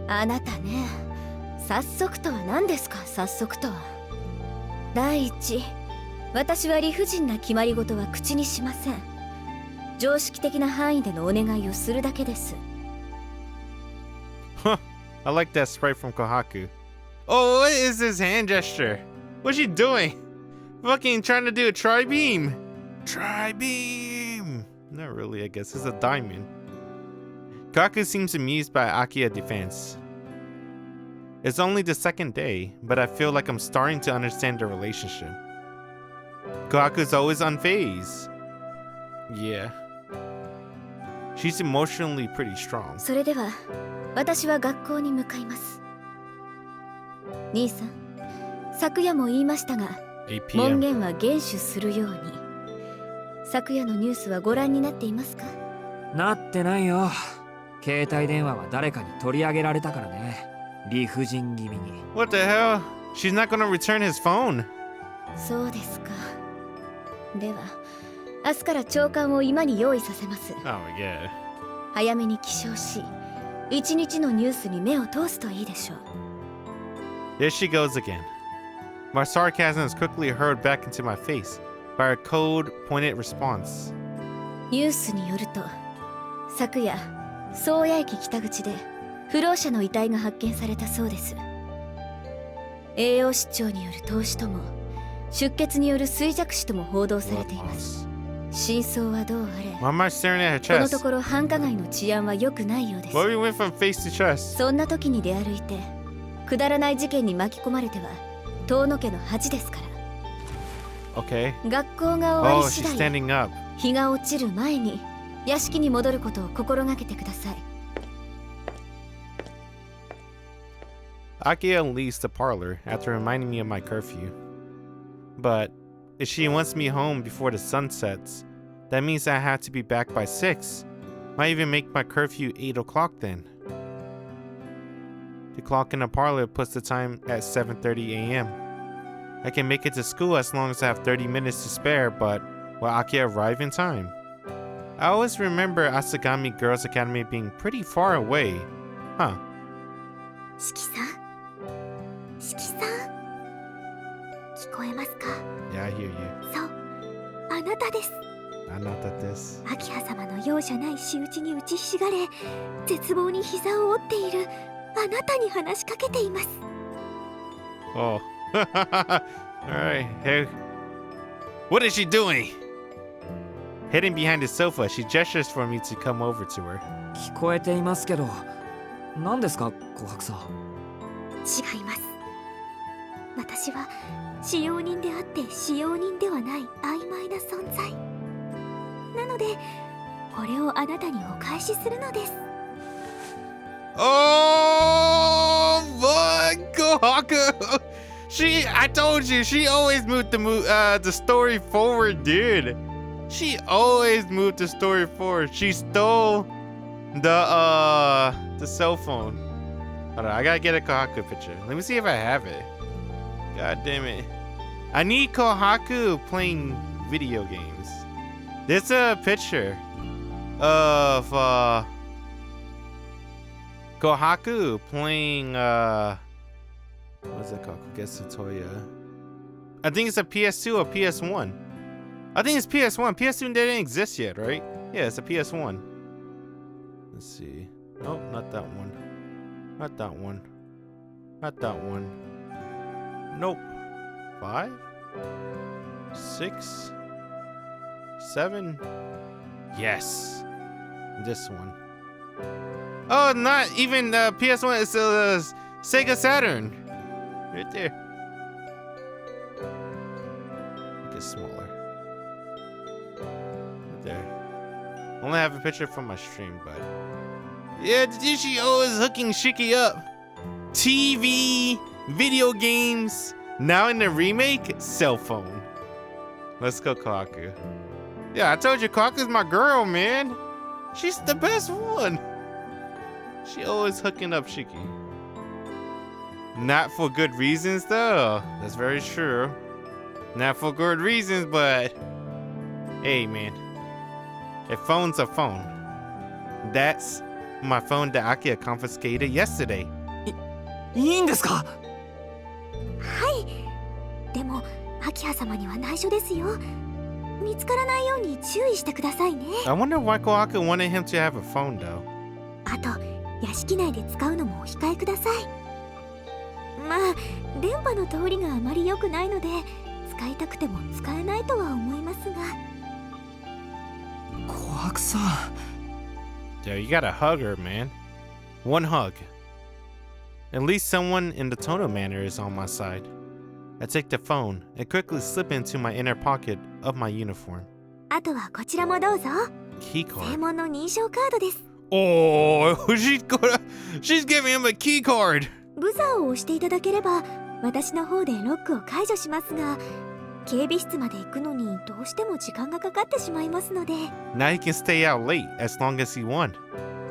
あなたね、早速とは何ですか。早速とは第一、私は理不尽な決まり事は口にしません。常識的な範囲でのお願いをするだけです。
Huh, I like that sprite from Kohaku. Oh, what is this hand gesture? What's she doing? Fucking trying to do a tri-beam. Tri-beam. Not really, I guess. It's a diamond. Kohaku seems amused by Akia's defense. It's only the second day, but I feel like I'm starting to understand the relationship. Kohaku's always unfazed, Yeah. She's emotionally pretty strong.
それでは私は学校に向かいます。兄さん、昨夜も言いましたが、
8
門
p.m.
限は厳守するように。昨夜のニュースはご覧になっていますか？
なってないよ。携帯電話は誰かに取り上げられたからね。理不尽気味に。
What the hell? She's not gonna return his phone.
そうですか。では明日から朝刊を今に用意させます。
Oh my god.
早めに起床し、一日のニュースに目を通すといいでしょう。
There she goes again. My sarcasm is quickly hurled back into my face by her cold-pointed response.
ニュースによると、昨夜宗谷駅北口で不老者の遺体が発見されたそうです。栄養失調による凍死とも出血による衰弱死とも報道されています。真相はどうあれ、
Why am I staring at her
このと
chest?
ころ繁華街の治安は良くないようです。
Why we went from face to chest?
そんな時に出歩いてくだらない事件に巻き込まれては遠野家の恥ですから。
Okay.
学校が終わ
Oh,
り次
she's
第、
standing up.
日が落ちる前に屋敷に戻ることを心がけてください。
Akia leaves the parlor after reminding me of my curfew. But if she wants me home before the sun sets, that means I have to be back by 6. Might even make my curfew 8 o'clock then. The clock in the parlor puts the time at 7:30 a.m. I can make it to school as long as I have 30 minutes to spare, but will Akia arrive in time? I always remember Asagami Girls Academy being pretty far away. Huh.
四季さん、四季さん、聞こえますか？
Yeah, I hear you.
そう、あなたです。
I know that this.
秋葉様の容赦ない仕打ちに打ちひしがれ、絶望に膝を折っているあなたに話しかけています。
Oh. Alright. Hey. What is she doing? Hidden behind the sofa, she gestures for me to come over to her.
聞こえていますけど、何ですか、琥珀さん。
違います。私は使用人であって使用人ではない曖昧な存在なので、これをあなたにお返しするのです。
Oh, fuck, Kohaku! I told you, she always moved the story forward, dude. She always moved the story forward. She stole the cell phone. Hold on, I gotta get a Kohaku picture. Let me see if I have it. God damn it. I need Kohaku playing video games. There's a picture of Kohaku playing what's it called? Getsutoya. I think it's a PS2 or PS1. I think it's PS1. PS2 didn't exist yet, right? Yeah, it's a PS1. Let's see. Nope, not that one. Not that one. Not that one. Nope. 5? 6? 7? Yes. This one. Oh, not even PS1. It's a Sega Saturn. Right there. Make it smaller. Right there. Only have a picture from my stream, but yeah, she always hooking Shiki up. TV, video games. Now in the remake, cell phone. Let's go, Kohaku. Yeah, I told you, Kohaku's my girl, man. She's the best one. She always hooking up Shiki. Not for good reasons, though. That's very true. Not for good reasons, but hey, man. A phone's a phone. That's my phone that Akia confiscated yesterday.
いいんですか？
はい。でも、秋葉様には内緒ですよ。見つからないように注意してくださいね。
I wonder why Kohaku wanted him to have a phone, though.
あと、屋敷内で使うのもお控えください。まあ、電波の通りがあまり良くないので、使いたくても使えないとは思いますが。
琥珀さん。
Yo, you gotta hug her, man. One hug. At least someone in the Tono manor is on my side. I take the phone and quickly slip into my inner pocket of my uniform.
あとはこちらもどうぞ。
Key
正
card.
門の認証カードです。
Oh, she's giving him a key card.
ブザーを押していただければ私の方でロックを解除しますが、警備室まで行くのにどうしても時間がかかってしまいますので。
Now he can stay out late as long as he won.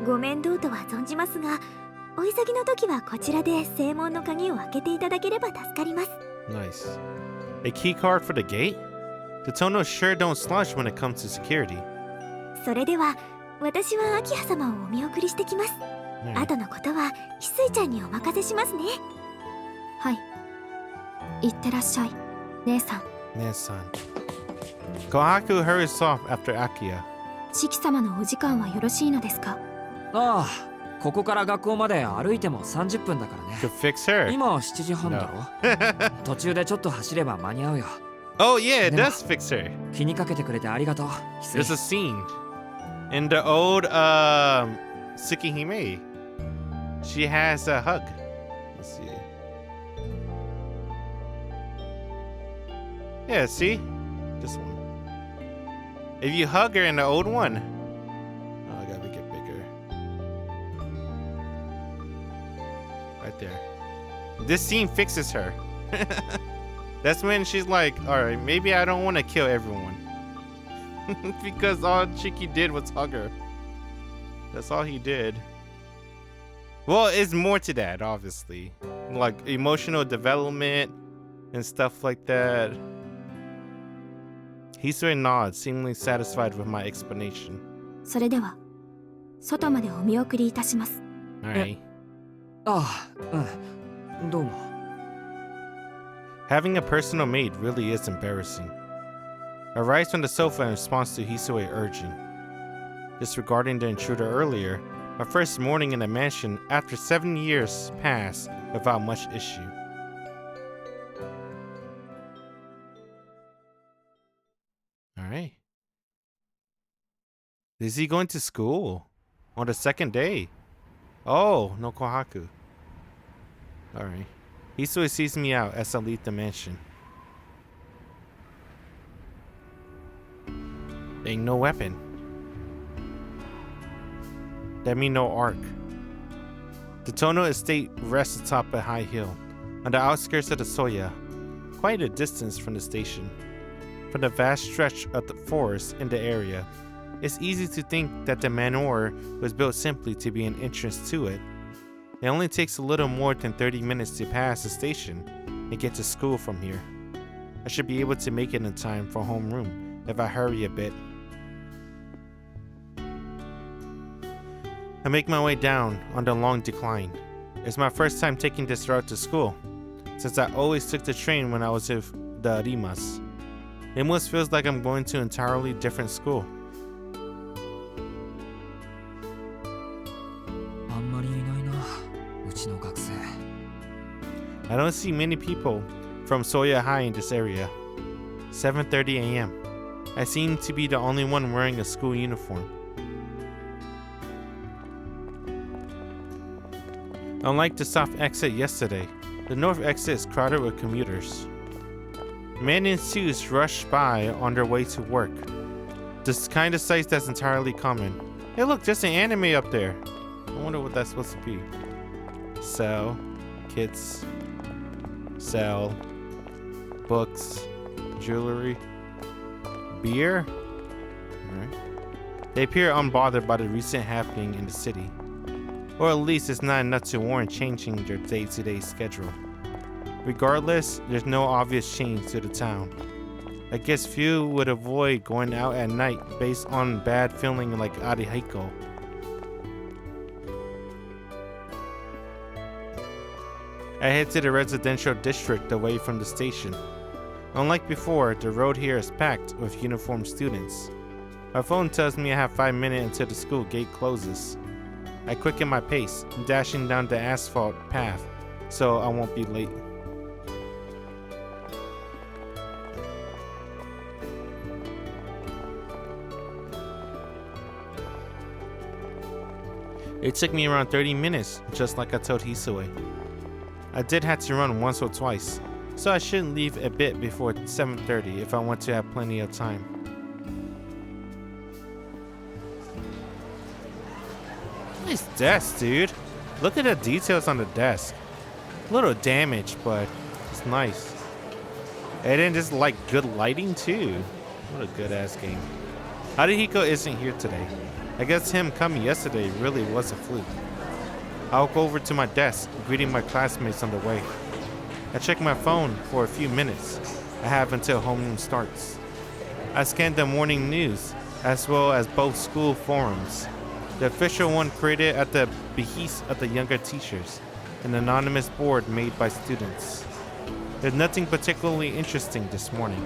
ご面倒とは存じますが、お急ぎの時はこちらで正門の鍵を開けていただければ助かります。
Nice. A key card for the gate? The Tonos sure don't slouch when it comes to security.
それでは私は明葉様をお見送りしてきます。
Alright.
後のことは翡翠ちゃんにお任せしますね。
はい。いってらっしゃい、姉さん。
Near-Side. Kohaku hurries off after Akia.
四季様のお時間はよろしいのですか？
ああ、ここから学校まで歩いても30分だからね。
Could fix her.
今は7時半だろ。途中でちょっと走れば間に合うよ。
Oh yeah, it
Nema.
does fix her.
気にかけてくれてありがとう。翡
There's
翠
a scene in the old Tsukihime. She has a hug. Let's see. Yeah, see? This one. If you hug her in the old one. Oh, I gotta make it bigger. Right there. This scene fixes her. That's when she's like, alright, maybe I don't want to kill everyone. Because all Chiki did was hug her. That's all he did. Well, it's more to that, obviously. Like emotional development and stuff like that. Hisui nods, seemingly satisfied with my explanation.
それでは外までお見送りいたします。
Alright.
ああ、うん。どうも。
Having a personal maid really is embarrassing. I rise from the sofa in response to Hisui urging. Disregarding the intruder earlier, my first morning in the mansion after 7 years passed without much issue. Alright. Is he going to school? On the second day? Oh, no Kohaku. Alright. Hisui sees me out as I leave the mansion. Ain't no weapon. That mean no arc. The Tono estate rests atop a high hill, on the outskirts of the Soya, quite a distance from the station. From the vast stretch of the forest in the area, it's easy to think that the manor was built simply to be an entrance to it. It only takes a little more than 30 minutes to pass the station and get to school from here. I should be able to make it in time for homeroom if I hurry a bit. I make my way down on the long decline. It's my first time taking this route to school, since I always took the train when I was with the Rimas. It almost feels like I'm going to an entirely different school.
あんまりいないな、うちの学生。
I don't see many people from Soya High in this area. 7:30 a.m. I seem to be the only one wearing a school uniform. Unlike the south exit yesterday, the north exit is crowded with commuters. Men in suits rush by on their way to work. This kind of sight that's entirely common. Hey look, there's an anime up there. I wonder what that's supposed to be. Sell, kits, sell, books, jewelry, beer? Alright. They appear unbothered by the recent happening in the city. Or at least it's not enough to warrant changing their day-to-day schedule. Regardless, there's no obvious change to the town. I guess few would avoid going out at night based on bad feeling like Arihiko. I head to the residential district away from the station. Unlike before, the road here is packed with uniformed students. My phone tells me I have 5 minutes until the school gate closes. I quicken my pace, dashing down the asphalt path so I won't be late. It took me around 30 minutes, just like I told Hisui. I did have to run once or twice, so I shouldn't leave a bit before 7:30 if I want to have plenty of time. Nice desk, dude. Look at the details on the desk. A little damaged, but it's nice. And then just like good lighting too. What a good ass game. Haruhiko isn't here today. I guess him coming yesterday really was a fluke. I'll go over to my desk, greeting my classmates on the way. I check my phone for a few minutes. I have until homeroom starts. I scan the morning news, as well as both school forums. The official one created at the behest of the younger teachers, an anonymous board made by students. There's nothing particularly interesting this morning.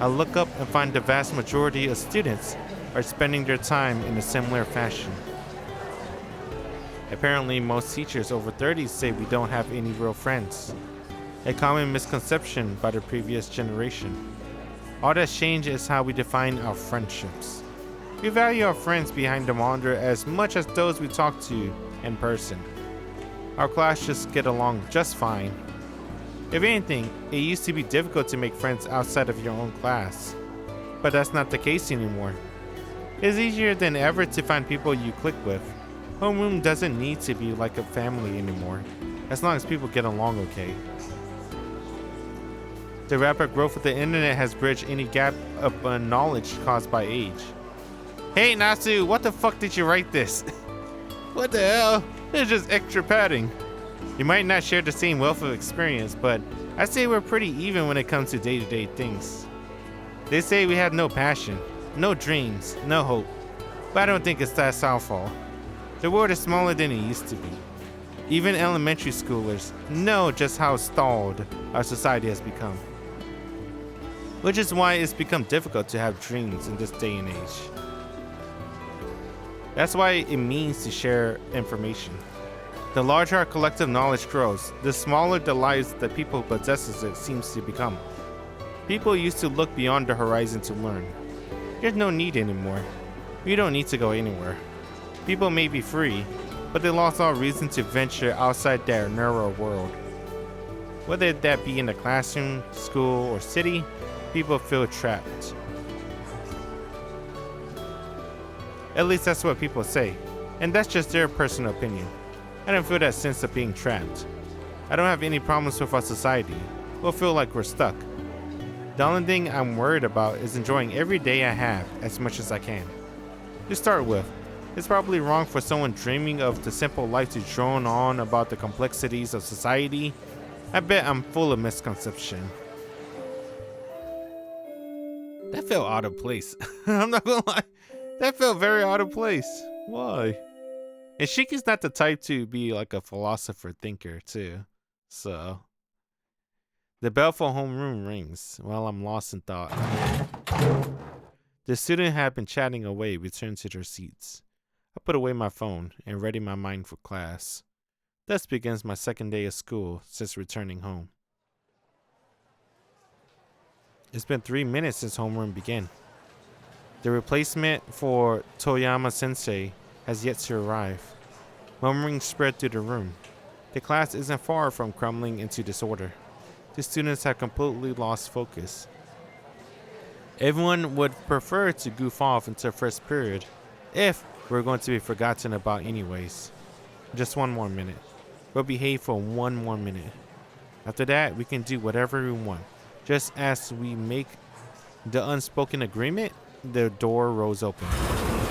I look up and find the vast majority of students are spending their time in a similar fashion. Apparently, most teachers over 30 say we don't have any real friends. A common misconception by the previous generation. All that's changed is how we define our friendships. We value our friends behind the monitor as much as those we talk to in person. Our class just get along just fine. If anything, it used to be difficult to make friends outside of your own class. But that's not the case anymore. It's easier than ever to find people you click with. Homeroom doesn't need to be like a family anymore, as long as people get along okay. The rapid growth of the internet has bridged any gap of knowledge caused by age. Hey Natsu, what the fuck did you write this? What the hell? It's just extra padding. You might not share the same wealth of experience, but I say we're pretty even when it comes to day-to-day things. They say we have no passion, no dreams, no hope, but I don't think it's that our fault. The world is smaller than it used to be. Even elementary schoolers know just how stalled our society has become. Which is why it's become difficult to have dreams in this day and age. That's why it means to share information. The larger our collective knowledge grows, the smaller the lives that people who possesses it seems to become. People used to look beyond the horizon to learn. There's no need anymore. You don't need to go anywhere. People may be free, but they lost all reason to venture outside their narrow world. Whether that be in the classroom, school, or city, people feel trapped. At least that's what people say, and that's just their personal opinion. I don't feel that sense of being trapped. I don't have any problems with our society. We'll feel like we're stuck. The only thing I'm worried about is enjoying every day I have as much as I can. To start with, it's probably wrong for someone dreaming of the simple life to drone on about the complexities of society. I bet I'm full of misconception. That felt out of place. I'm not gonna lie. That felt very out of place. Why? And Shiki's not the type to be like a philosopher thinker too. So the bell for homeroom rings while I'm lost in thought. The students had been chatting away, returned to their seats. I put away my phone and ready my mind for class. Thus begins my second day of school since returning home. It's been 3 minutes since homeroom began. The replacement for Toyama-sensei has yet to arrive. Murmuring spread through the room. The class isn't far from crumbling into disorder. The students have completely lost focus. Everyone would prefer to goof off until first period, if we're going to be forgotten about anyways. Just 1 more minute. We'll behave for 1 more minute. After that, we can do whatever we want. Just as we make the unspoken agreement, the door rolls open.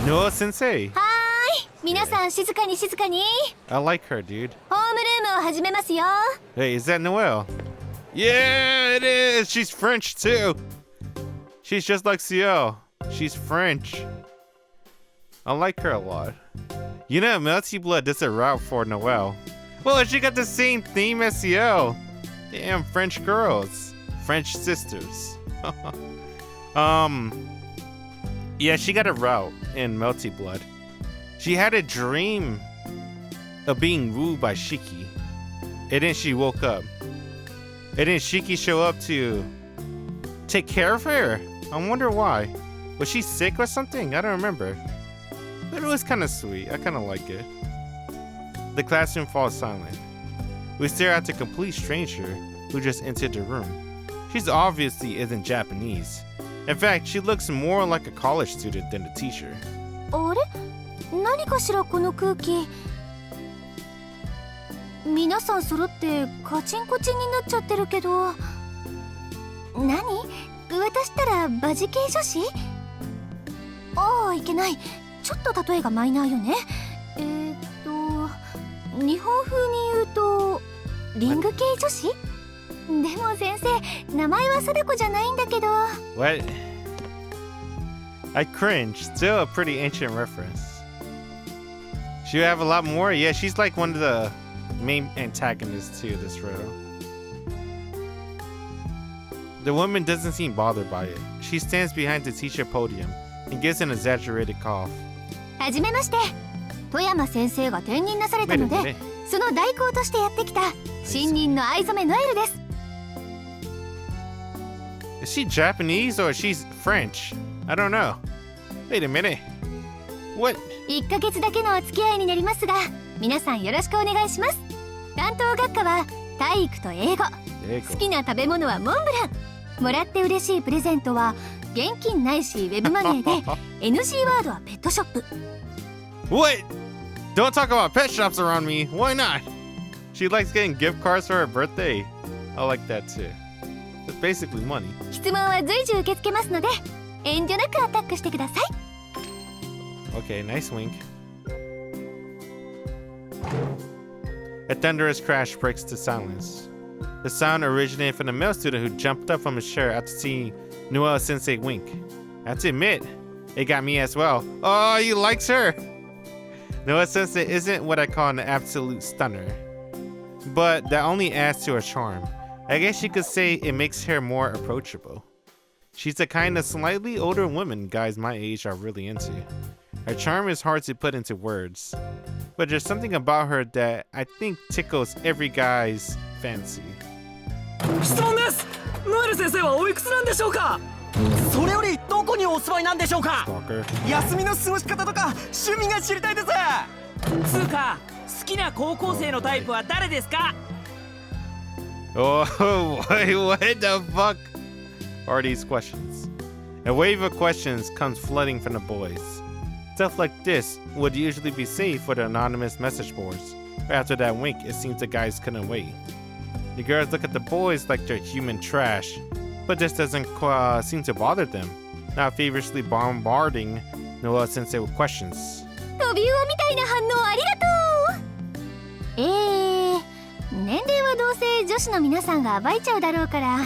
Noah Sensei!
Hi! 皆さん静かに静かに
I like her, dude.
ホームルームを始めますよ
Hey, is that Noelle? Yeah, it is! She's French, too! She's just like Ciel. She's French. I like her a lot. You know, Melty Blood does a route for Noelle. Well, she got the same theme as Ciel. Damn, French girls. French sisters. Yeah, she got a route in Melty Blood. She had a dream of being wooed by Shiki. And then she woke up. And then Shiki showed up to take care of her. I wonder why. Was she sick or something? I don't remember. But it was kind of sweet. I kind of like it. The classroom falls silent. We stare at the complete stranger who just entered the room. She's obviously isn't Japanese. In fact, she looks more like a college student than a teacher.
あれ何何かしらこの空気。皆さん揃ってカチンコチンになっちゃってるけど。何？私ったらバジ系女子？ああ、いけない。ちょっと例えがマイナーよね。日本風に言うとリング系女子？でも先生、名前は貞子じゃないんだけど。
What? I cringe. Still a pretty ancient reference. Should you have a lot more? Yeah, she's like one of the main antagonists to this riddle. The woman doesn't seem bothered by it. She stands behind the teacher podium and gives an exaggerated cough.
はじめまして。富山先生が転任なされたので、その代行としてやってきた新任の藍染ノエルです。
Is she Japanese or she's French? I don't know. Wait a minute. What?
1ヶ月だけのお付き合いになりますが、皆さんよろしくお願いします。担当学科は体育と英語。好きな食べ物はモンブラン。もらって嬉しいプレゼントは現金ないしウェブマネーで、NG ワードはペットショップ。
What? Don't talk about pet shops around me. Why not? She likes getting gift cards for her birthday. I like that too. It's basically money.
質問は随時受け付けますので、遠慮なくアタックしてください。
Okay, nice wink. A thunderous crash breaks the silence. The sound originated from the male student who jumped up from his chair after seeing Noelle Sensei wink. I have to admit, it got me as well. Oh, he likes her! Noelle Sensei isn't what I call an absolute stunner, but that only adds to her charm. I guess you could say it makes her more approachable. She's the kind of slightly older woman guys my age are really into. Her charm is hard to put into words, but there's something about her that I think tickles every guy's fancy.
質問です。ノエル先生はおいくつなんでしょうか？
それよりどこにお住まいなんでしょうか？
Stalker.
休みの過ごし方とか趣味が知りたいです。
つうか、好きな高校生のタイプは誰ですか？
Oh, what the fuck are these questions? A wave of questions comes flooding from the boys. Stuff like this would usually be saved for the anonymous message boards, but after that wink, it seems the guys couldn't wait. The girls look at the boys like they're human trash, but this doesn't seem to bother them, not feverishly bombarding Noelle Sensei with questions.
トビウオみたいな反応ありがとう。年齢はどうせ女子の皆さんが暴いちゃうだろうから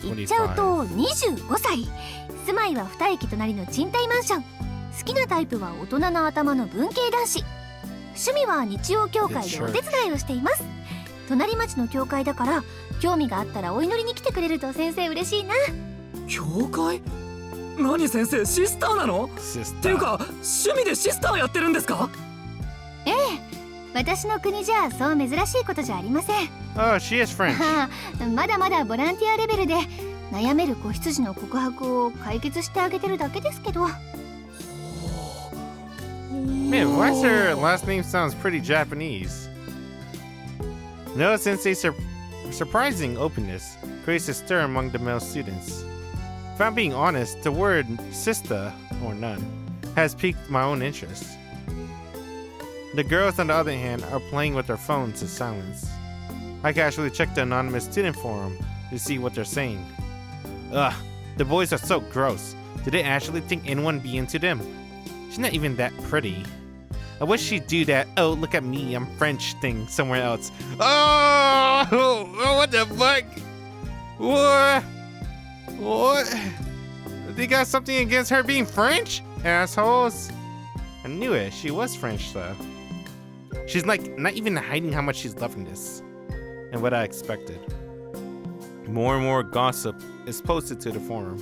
言っちゃうと25歳。住まいは2駅隣の賃貸マンション。好きなタイプは大人の頭の文系男子。趣味は日曜教会でお手伝いをしています。隣町の教会だから興味があったらお祈りに来てくれると先生嬉しいな。
教会？何先生、シスターなの？っていうか趣味でシスターやってるんですか？
ええ、私の国じゃそう珍しいことじゃありません。
Oh, she is French.
まだまだボランティアレベルで悩める子羊の告白を解決してあげてるだけですけど。
Man, why does her last name sounds pretty Japanese? Noelle Sensei's surprising openness creates a stir among the male students. If I'm being honest, the word sister, or nun, has piqued my own interest. The girls, on the other hand, are playing with their phones in silence. I casually check the anonymous student forum to see what they're saying. Ugh, the boys are so gross. Do they actually think anyone be into them? She's not even that pretty. I wish she'd do that, oh, look at me, I'm French thing somewhere else. Oh, what the fuck? What? What? They got something against her being French? Assholes. I knew it, she was French though. She's like, not even hiding how much she's loving this. And what I expected. More and more gossip is posted to the forum.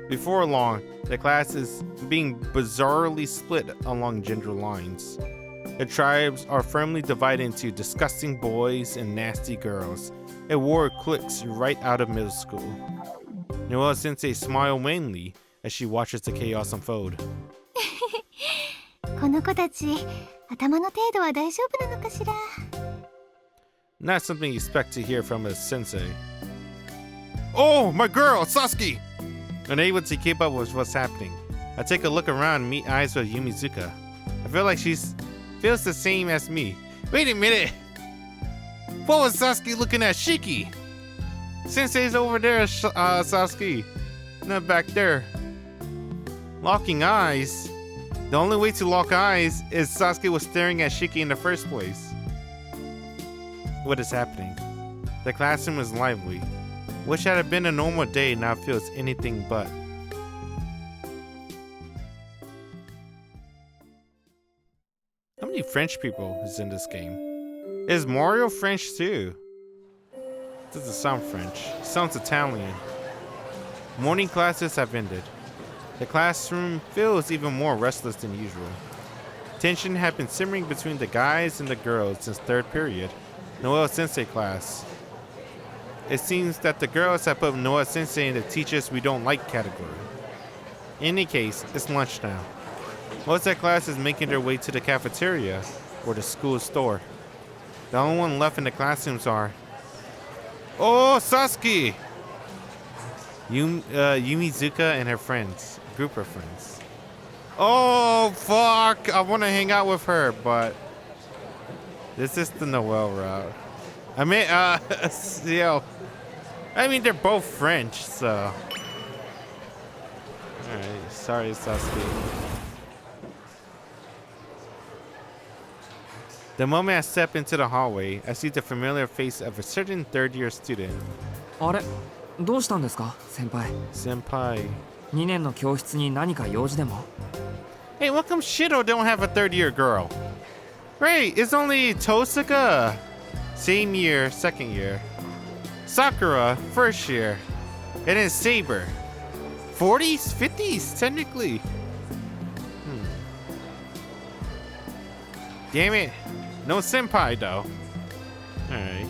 Before long, the class is being bizarrely split along gender lines. The tribes are firmly divided into disgusting boys and nasty girls. A war clicks right out of middle school. Noelle Sensei smiles wanly as she watches the chaos unfold.
この子たち、頭の程度は大丈夫なのかしら。
Not something you expect to hear from a sensei. Oh, my girl, Sasuke! Unable to keep up with what's happening, I take a look around and meet eyes with Yumizuka. I feel like she's feels the same as me. Wait a minute. What was Sasuke looking at Shiki? Sensei's over there, Sasuke. Not back there. Locking eyes? The only way to lock eyes is Sasuke was staring at Shiki in the first place. What is happening? The classroom is lively. Which had been a normal day now feels anything but. How many French people is in this game? Is Mario French too? Doesn't sound French. It sounds Italian. Morning classes have ended. The classroom feels even more restless than usual. Tension had been simmering between the guys and the girls since third period, Noelle Sensei class. It seems that the girls have put Noelle Sensei in the teachers we don't like category. In any case, it's lunch now. Most of the class is making their way to the cafeteria or the school store. The only one left in the classrooms are... Oh, Sasuke! Yumizuka and her friends. Group of friends. Oh, fuck! I want to hang out with her, but... This is the Noelle route. I mean, Ciel. I mean, they're both French, so... Alright, sorry, Sasuke. The moment I step into the hallway, I see the familiar face of a certain third-year student.
あれ、どうしたんですか、先輩。
Senpai.
2年の教室に何か用事でも？
Hey, how come Shido don't have a third-year girl? Right, it's only Tosuka. Same year, second year. Sakura, first year. And then Saber. 40s, 50s, technically. Damn it. No senpai, though. Alright.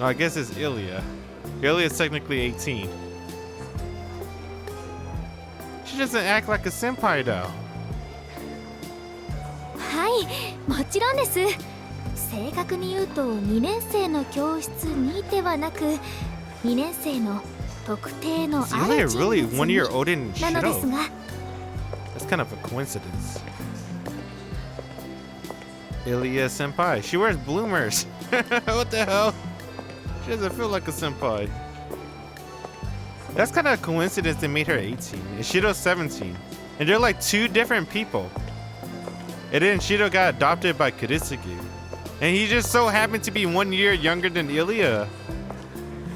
Oh, I guess it's Ilya. Ilya's technically 18. She doesn't act like a senpai, though.
はい、もちろんです。正確に言うと2年生の教室にではなく2年生の特定のある人物になのですが。
That's kind of a coincidence. Ilya senpai. She wears bloomers. What the hell? She doesn't feel like a senpai. That's kind of a coincidence that made her 18. And Shido's 17. And they're like two different people. And then Shido got adopted by Kuritsugu. And he just so happened to be 1 year younger than Ilya.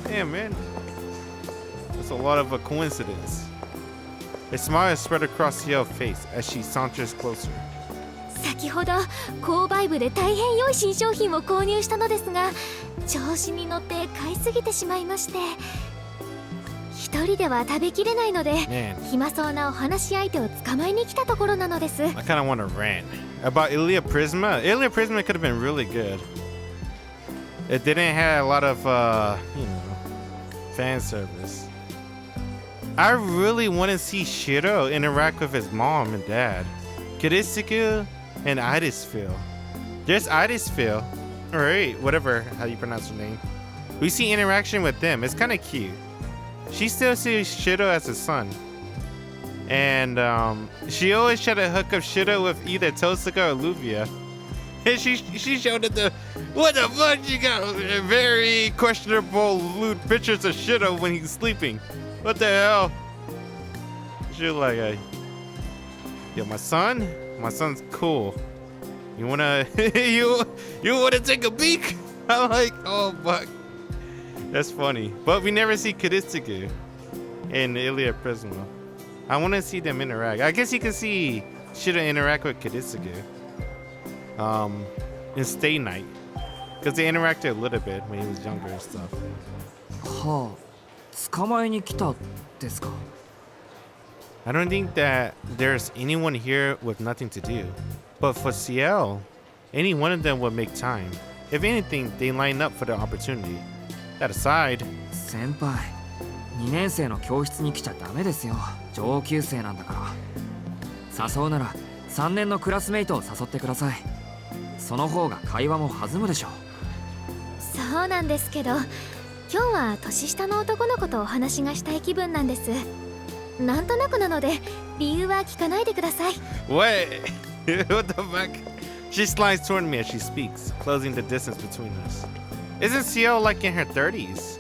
Damn, man. That's a lot of a coincidence. A smile is spread across Ciel's face as she saunters closer.
先ほど購買部で大変良い新商品を購入したのですが調子に乗って買いすぎてしまいまして一人では食べきれないので暇そうなお話し相手を捕まえに来たところなのです。
I kind of want to rant about Ilya Prisma. Ilya Prisma could have been really good. It didn't have a lot of fan service. I really want to see Shiro interact with his mom and dad. Kuritsugu and Idisfil. There's Idisfil, alright, whatever how you pronounce her name. We see interaction with them. It's kind of cute. She still sees Shiro as a son. And she always tried to hook up Shiro with either Tosuka or Luvia. And she showed it what the fuck? She got very questionable lewd pictures of Shiro when he's sleeping. What the hell? She was like, yo, my son's cool. You wanna you wanna take a peek? I'm like, oh fuck. That's funny. But we never see Kuritsugu and Ilya Prisma. I wanna see them interact. I guess you can see Shiro interact with Kuritsugu. In Stay Night. Because they interacted a little bit when he was younger and stuff.
はあ、捕まえに来たですか。
I don't think that there's anyone here with nothing to do. But for Ciel, any one of them would make time. If anything, they line up for the opportunity. That aside,
先輩、2年生の教室に来ちゃダメですよ。上級生なんだから。誘うなら3年のクラスメイトを誘ってください。その方が会話も弾むでしょう。
そうなんですけど今日は年下の男の子とお話がしたい気分なんです。なんとなくなので理由は聞かないでください。
What? What the fuck? She slides toward me as she speaks, closing the distance between us. Isn't Ciel like in her 30s?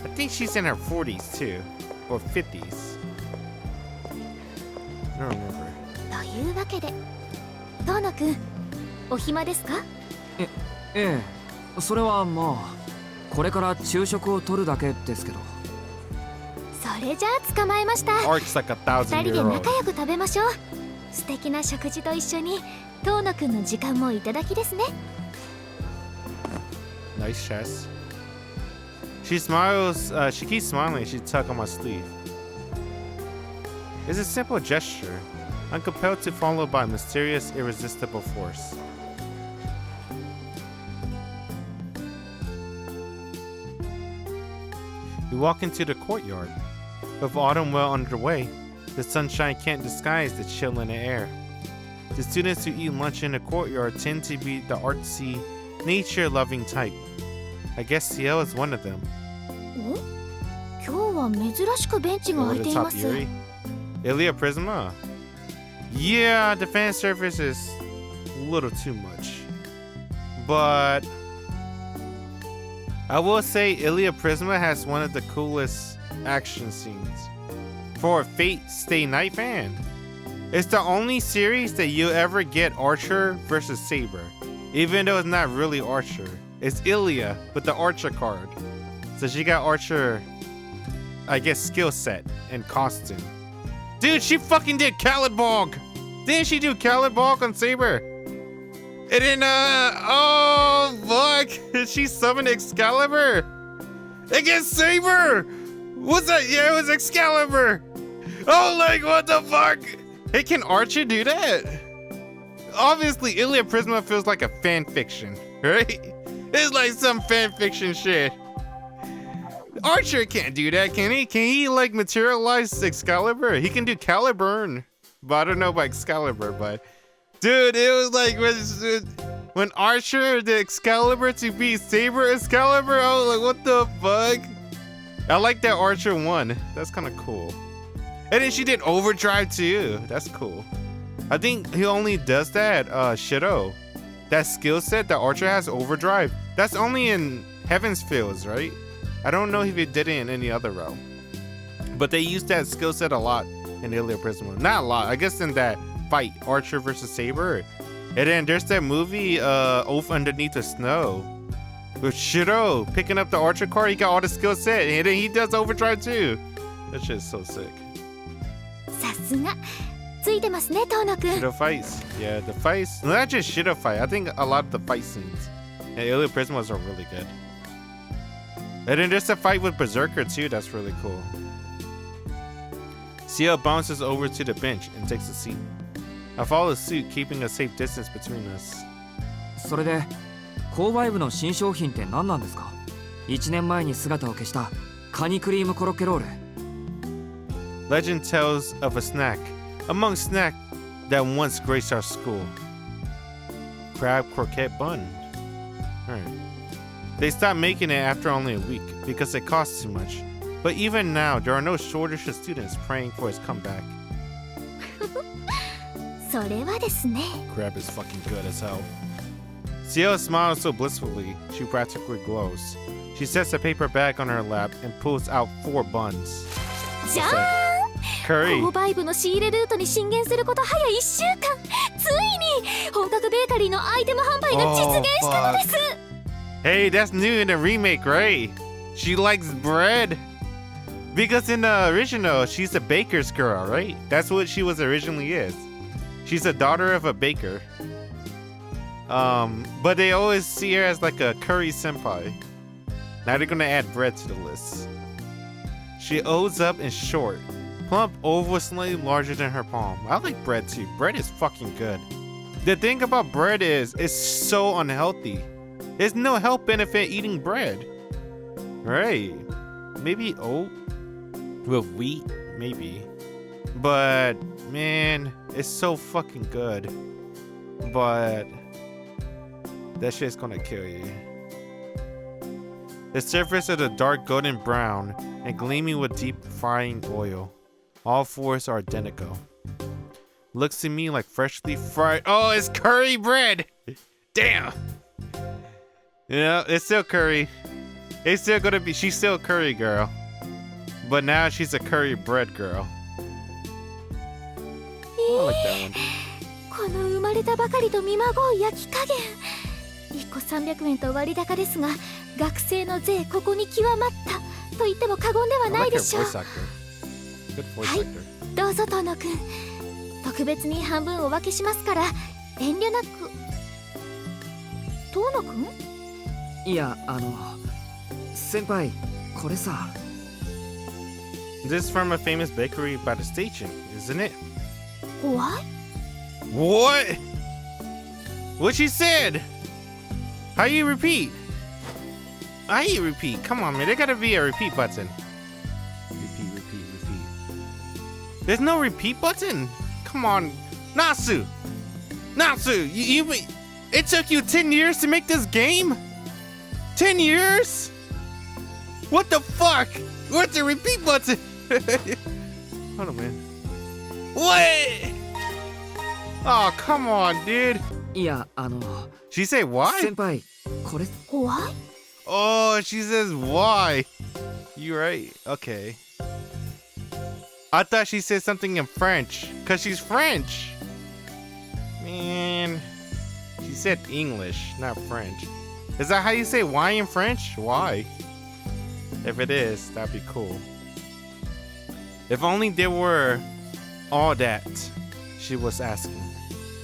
I think she's in her 40s too. Or 50s. I don't remember.
というわけで遠野くんお暇ですか？
ええ、それはまあこれから昼食を取るだけですけど。
それじゃあ捕まえました。
Arc's like a
二人で
1,000-year-old.
仲良く食べましょう。素敵な食事と一緒に遠野くんの時間もいただきですね。
Nice chest. She smiles, she keeps smiling as she tugs on my sleeve. It's a simple gesture. I'm compelled to follow by a mysterious, irresistible force. We walk into the courtyard. With autumn well underway, the sunshine can't disguise the chill in the air. The students who eat lunch in the courtyard tend to be the artsy, nature-loving type. I guess Ciel is one of them.
お、今日は珍しくベンチが
Over
空い
the
ていま
top
す。
Yuri. Ilia Prisma. Yeah, the fan service is a little too much. But I will say Ilia Prisma has one of the coolest action scenes. For a Fate Stay Night fan, it's the only series that you'll ever get Archer versus Saber. Even though it's not really Archer. It's Ilia with the Archer card. So she got Archer, I guess, skill set and costume. Dude, she fucking did Calibog! Didn't she do Calibog on Saber? And then, oh, fuck! She summoned Excalibur! Against Saber! What's that? Yeah, it was Excalibur! Oh, like, what the fuck? Hey, can Archer do that? Obviously, Ilia Prisma feels like a fan fiction, right? It's like some fan fiction shit. Archer can't do that, can he? Can he like materialize Excalibur? He can do Caliburn, but I don't know about Excalibur. But dude, it was like when Archer did Excalibur to beat Saber Excalibur. I was like, what the fuck? I like that Archer won. That's kind of cool. And then she did Overdrive too. That's cool. I think he only does that Shido. That skill set that Archer has, Overdrive. That's only in Heaven's Fields, right? I don't know if he did it in any other realm. But they used that skill set a lot in Ilia Prisma. Not a lot. I guess in that fight, Archer versus Saber. And then there's that movie, Oath Underneath the Snow. With Shido picking up the Archer card. He got all the skill set. And then he does Overdrive too. That shit's so sick.
さすがついてますね遠野くん。
Shido fights. Yeah, the fights. Not just Shido fight. I think a lot of the fight scenes in Ilia Prismas are really good. And then there's a fight with Berserker too. That's really cool. Ciel bounces over to the bench and takes a seat. I follow suit, keeping a safe distance between us.
それで購買部の新商品って何なんですか？1年前に姿を消したカニクリームコロッケロール。
Legend tells of a snack, among snack that once graced our school. Crab croquette bun. Alright. They stopped making it after only a week because it costs too much. But even now, there are no shortage of students praying for his comeback.
それはですね。
Crab is fucking good as hell. Ciel smiles so blissfully, she practically glows. She sets the paper bag on her lap and pulls out 4 buns.
じゃーん。
Curry.
購買部の仕入れルートに進言すること早1週間。ついに本格ベーカリーのアイテム販売が実現したのです。
Hey, that's new in the remake, right? She likes bread. Because in the original, she's a baker's girl, right? That's what she was originally is. She's a daughter of a baker. But they always see her as like a curry senpai. Now they're gonna add bread to the list. She owes up and short. Plump, oval, slightly larger than her palm. I like bread too. Bread is fucking good. The thing about bread is, it's so unhealthy. There's no health benefit eating bread. Right. Maybe oat with wheat, maybe. But, man, it's so fucking good. But that shit's gonna kill you. The surface is a dark golden brown and gleaming with deep frying oil. All fours are identical. Looks to me like freshly fried. Oh, it's curry bread. Damn. Yeah, it's still curry. It's still gonna be. She's still a curry girl, but now she's a curry bread girl. I like that one.
この生まれたばかりと見まごう焼き加減。1個300円と割高ですが、学生の税ここに極まったと言っても過言では
I
ない
like
で
her
しょう。
voice actor. Good voice
はい
actor.
どうぞ遠野くん。特別に半分お分けしますから遠慮なく。遠野くん？
いや先輩これさ。
This is from a famous bakery by the station, isn't it?
What?
What? What she said? How you repeat? How you repeat? Come on, man. There gotta be a repeat button. Repeat. There's no repeat button. Come on, Nasu. You it took you 10 years to make this game? 10 years? What the fuck? What's the repeat button? Hold on, man. What? Oh, come on, dude.
いや
She say why?
先輩これ
What?
Oh, she says why. You right. Okay. I thought she said something in French. Cause she's French. Man. She said English, not French. Is that how you say why in French? Why? If it is, that'd be cool. If only there were all that she was asking.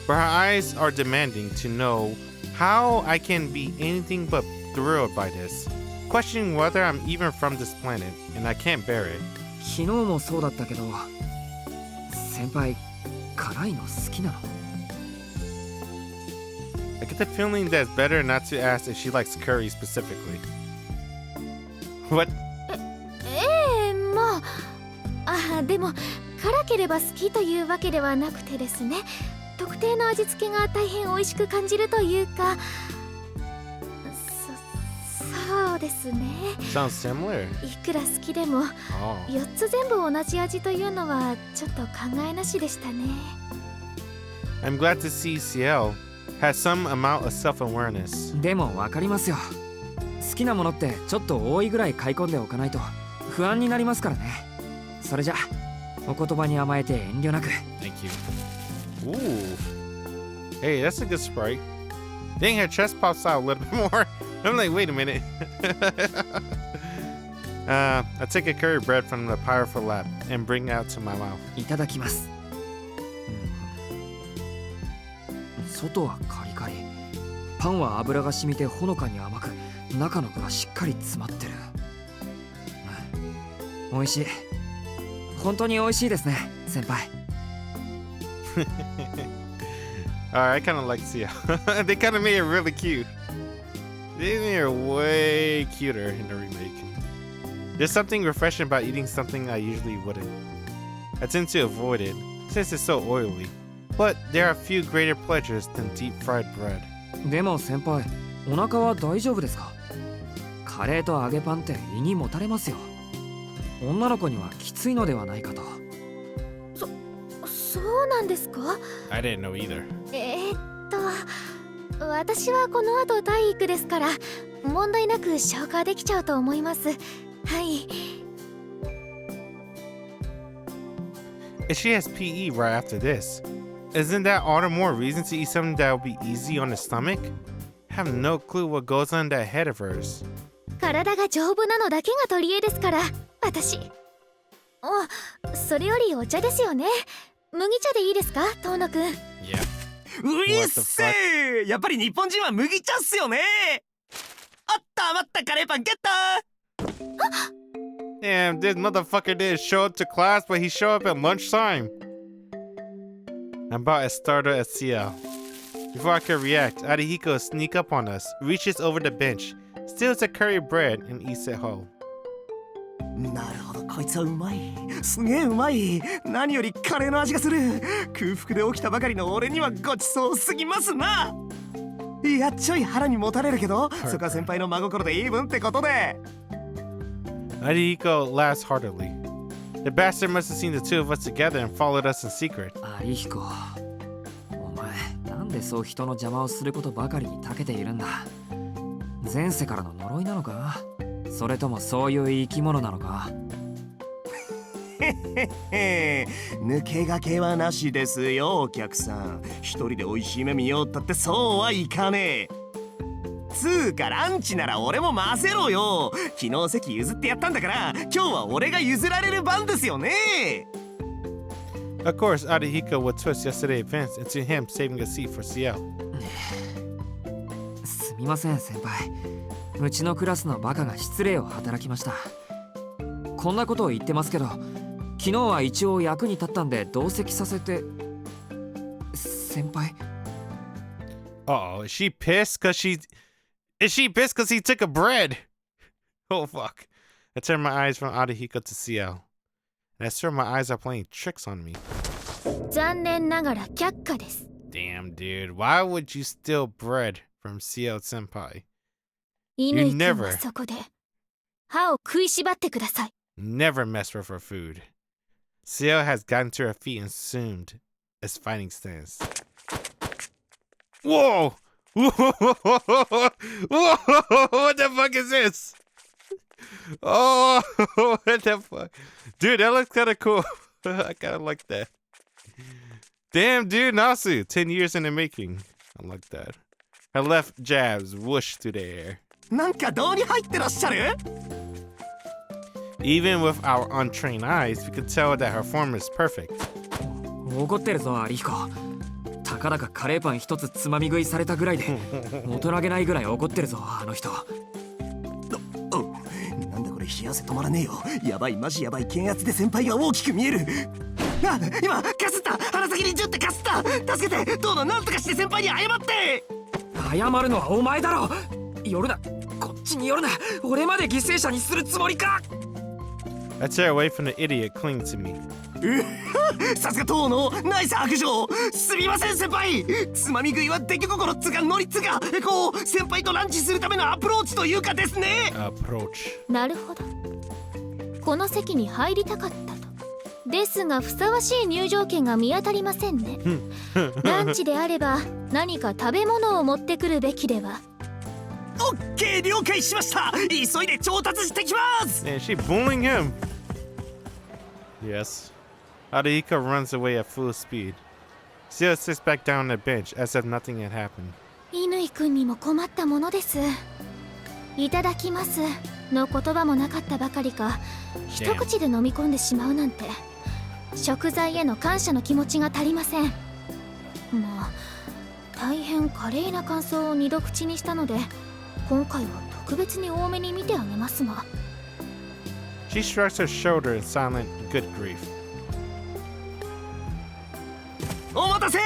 But her eyes are demanding to know how I can be anything but thrilled by this. Questioning whether I'm even from this planet, and I can't bear it.
昨日もそうだったけど先輩辛いの好きなの？
I get the feeling that it's better not to ask if she likes curry specifically. What?
まあでも辛ければ好きというわけではなくてですね、特定の味付けが大変美味しく感じるというか、そうですね。
Sounds similar.
いくら好きでも
Oh.
4つ全部同じ味というのはちょっと考えなしでしたね。
I'm glad to see Ciel has some amount of self-awareness.
でも分かりますよ。好きなものってちょっと多いぐらい買い込んでおかないと不安になりますからね。それじゃお言葉に甘えて遠慮なく。
Thank you. Ooh. Hey, that's a good sprite. Dang, her chest pops out a little bit more. I'm like, wait a minute. I take a curry bread from the powerful lap and bring it out to my mouth.
いただきます。外はカリカリ、パンは油が染みてほのかに甘く、中の具はしっかり詰まってる。美味しい。本当に美味しいですね、先輩。
Alright, I kind of like Ciel. They kind of made it really cute. They made her way cuter in the remake. There's something refreshing about eating something I usually wouldn't. I tend to avoid it since it's so oily. But there are few greater pleasures than deep fried bread.
でも先輩、お腹は大丈夫ですか？カレーと揚げパンって胃にもたれますよ。女の子にはきついのではないかと。
そうなんですか？
I didn't know either.
私はこの後体育ですから問題なく消化できちゃうと思います。はい。
And she has PE right after this. Isn't that all the more reason to eat something that will be easy on the stomach? I have no clue what goes on in that head of hers.
体が丈夫なのだけが取り柄ですから私。それよりお茶ですよね。麦茶でいいですか、遠野くん。
Yeah.
ういっせー、やっぱり日本人は麦茶っすよね。あった余ったカレーパンゲット。
Damn, this motherfucker didn't show up to class, but he showed up at lunchtime. I'm about as startled as Ciel. Before I could react, Arihiko sneaks up on us, reaches over the bench, steals a curry bread, and eats it whole.
なるほど、こいつはうまい。すげえうまい。何よりカレーの味がする。空腹で起きたばかりの俺にはごちそうすぎますな。いや、ちょい腹にもたれるけど、そこは先輩の真心でイーブンってことで。
Arihiko laughs heartily. The bastard must have seen the two of us together and followed us in secret.
有彦、お前なんでそう人の邪魔をすることばかりに長けているんだ。前世からの呪いなのか、それともそういう生き物なのか。
抜け駆けはなしですよお客さん。一人で美味しい目見ようったってそうはいかねえ。つうかランチなら俺も混ぜろよ。昨日席譲ってやったんだから今日は俺が譲られる番ですよね。
Of course, Arihiko would twist yesterday's events into him saving a seat for Ciel.
すみません先輩、うちのクラスのバカが失礼を働きました。こんなことを言ってますけど、昨日は一応役に立ったんで同席させて。先輩。
Oh, is she pissed because he took a bread? Oh fuck. I turned my eyes from Arihiko to Ciel. And I swear my eyes are playing tricks on me.
残念ながら却下です。
Damn, dude. Why would you steal bread from Ciel senpai?
乾君
never-
はそこで歯を食いしばってください。
Never mess with her food. Ciel has gotten to her feet and assumed its fighting stance. Whoa! Whoa! What the fuck is this? Oh, what the fuck? Dude, that looks kind of cool. I kind of like that. Damn, dude, Nasu, 10 years in the making. I like that. Her left jabs whoosh through the air.
なんかどうに入ってらっしゃる？
Even with our untrained eyes, we could tell that her form is perfect.
怒ってるぞ有彦。たかだかカレーパン一つつまみ食いされたぐらいで大人げないぐらい怒ってるぞあの人。
なんだこれ冷や汗止まらねえよ。やばいマジやばい。検圧で先輩が大きく見える。あ、今かすった。鼻先にジュってかすった。助けて。どうぞなんとかして先輩に謝って。
謝るのはお前だろ。寄るな、こっちに寄るな。俺まで犠牲者にするつもりか。
I tear away from the idiot clinging to me.
さすが当のナイス白状。すみません先輩。つまみ食いは出来心っつかノリっつか、こう先輩とランチするためのアプローチというかですね。
Approach.
なるほど。この席に入りたかったと。ですがふさわしい入場券が見当たりませんね。ランチであれば何か食べ物を持ってくるべきでは。
オッケー了解しました。急いで調達してきます。
Man, she bullying him. Yes. Arihiko runs away at full speed. Ciel sits back down on the bench as if nothing had happened.
乾君にも困ったものです。いただきますの言葉もなかったばかりか、一口で飲み込んでしまうなんて、食材への感謝の気持ちが足りません。もう大変華麗な感想を二度口にしたので、今回は特別に多めに見てあげますが。
She shrugs her shoulder in silent good grief.
お待たせ。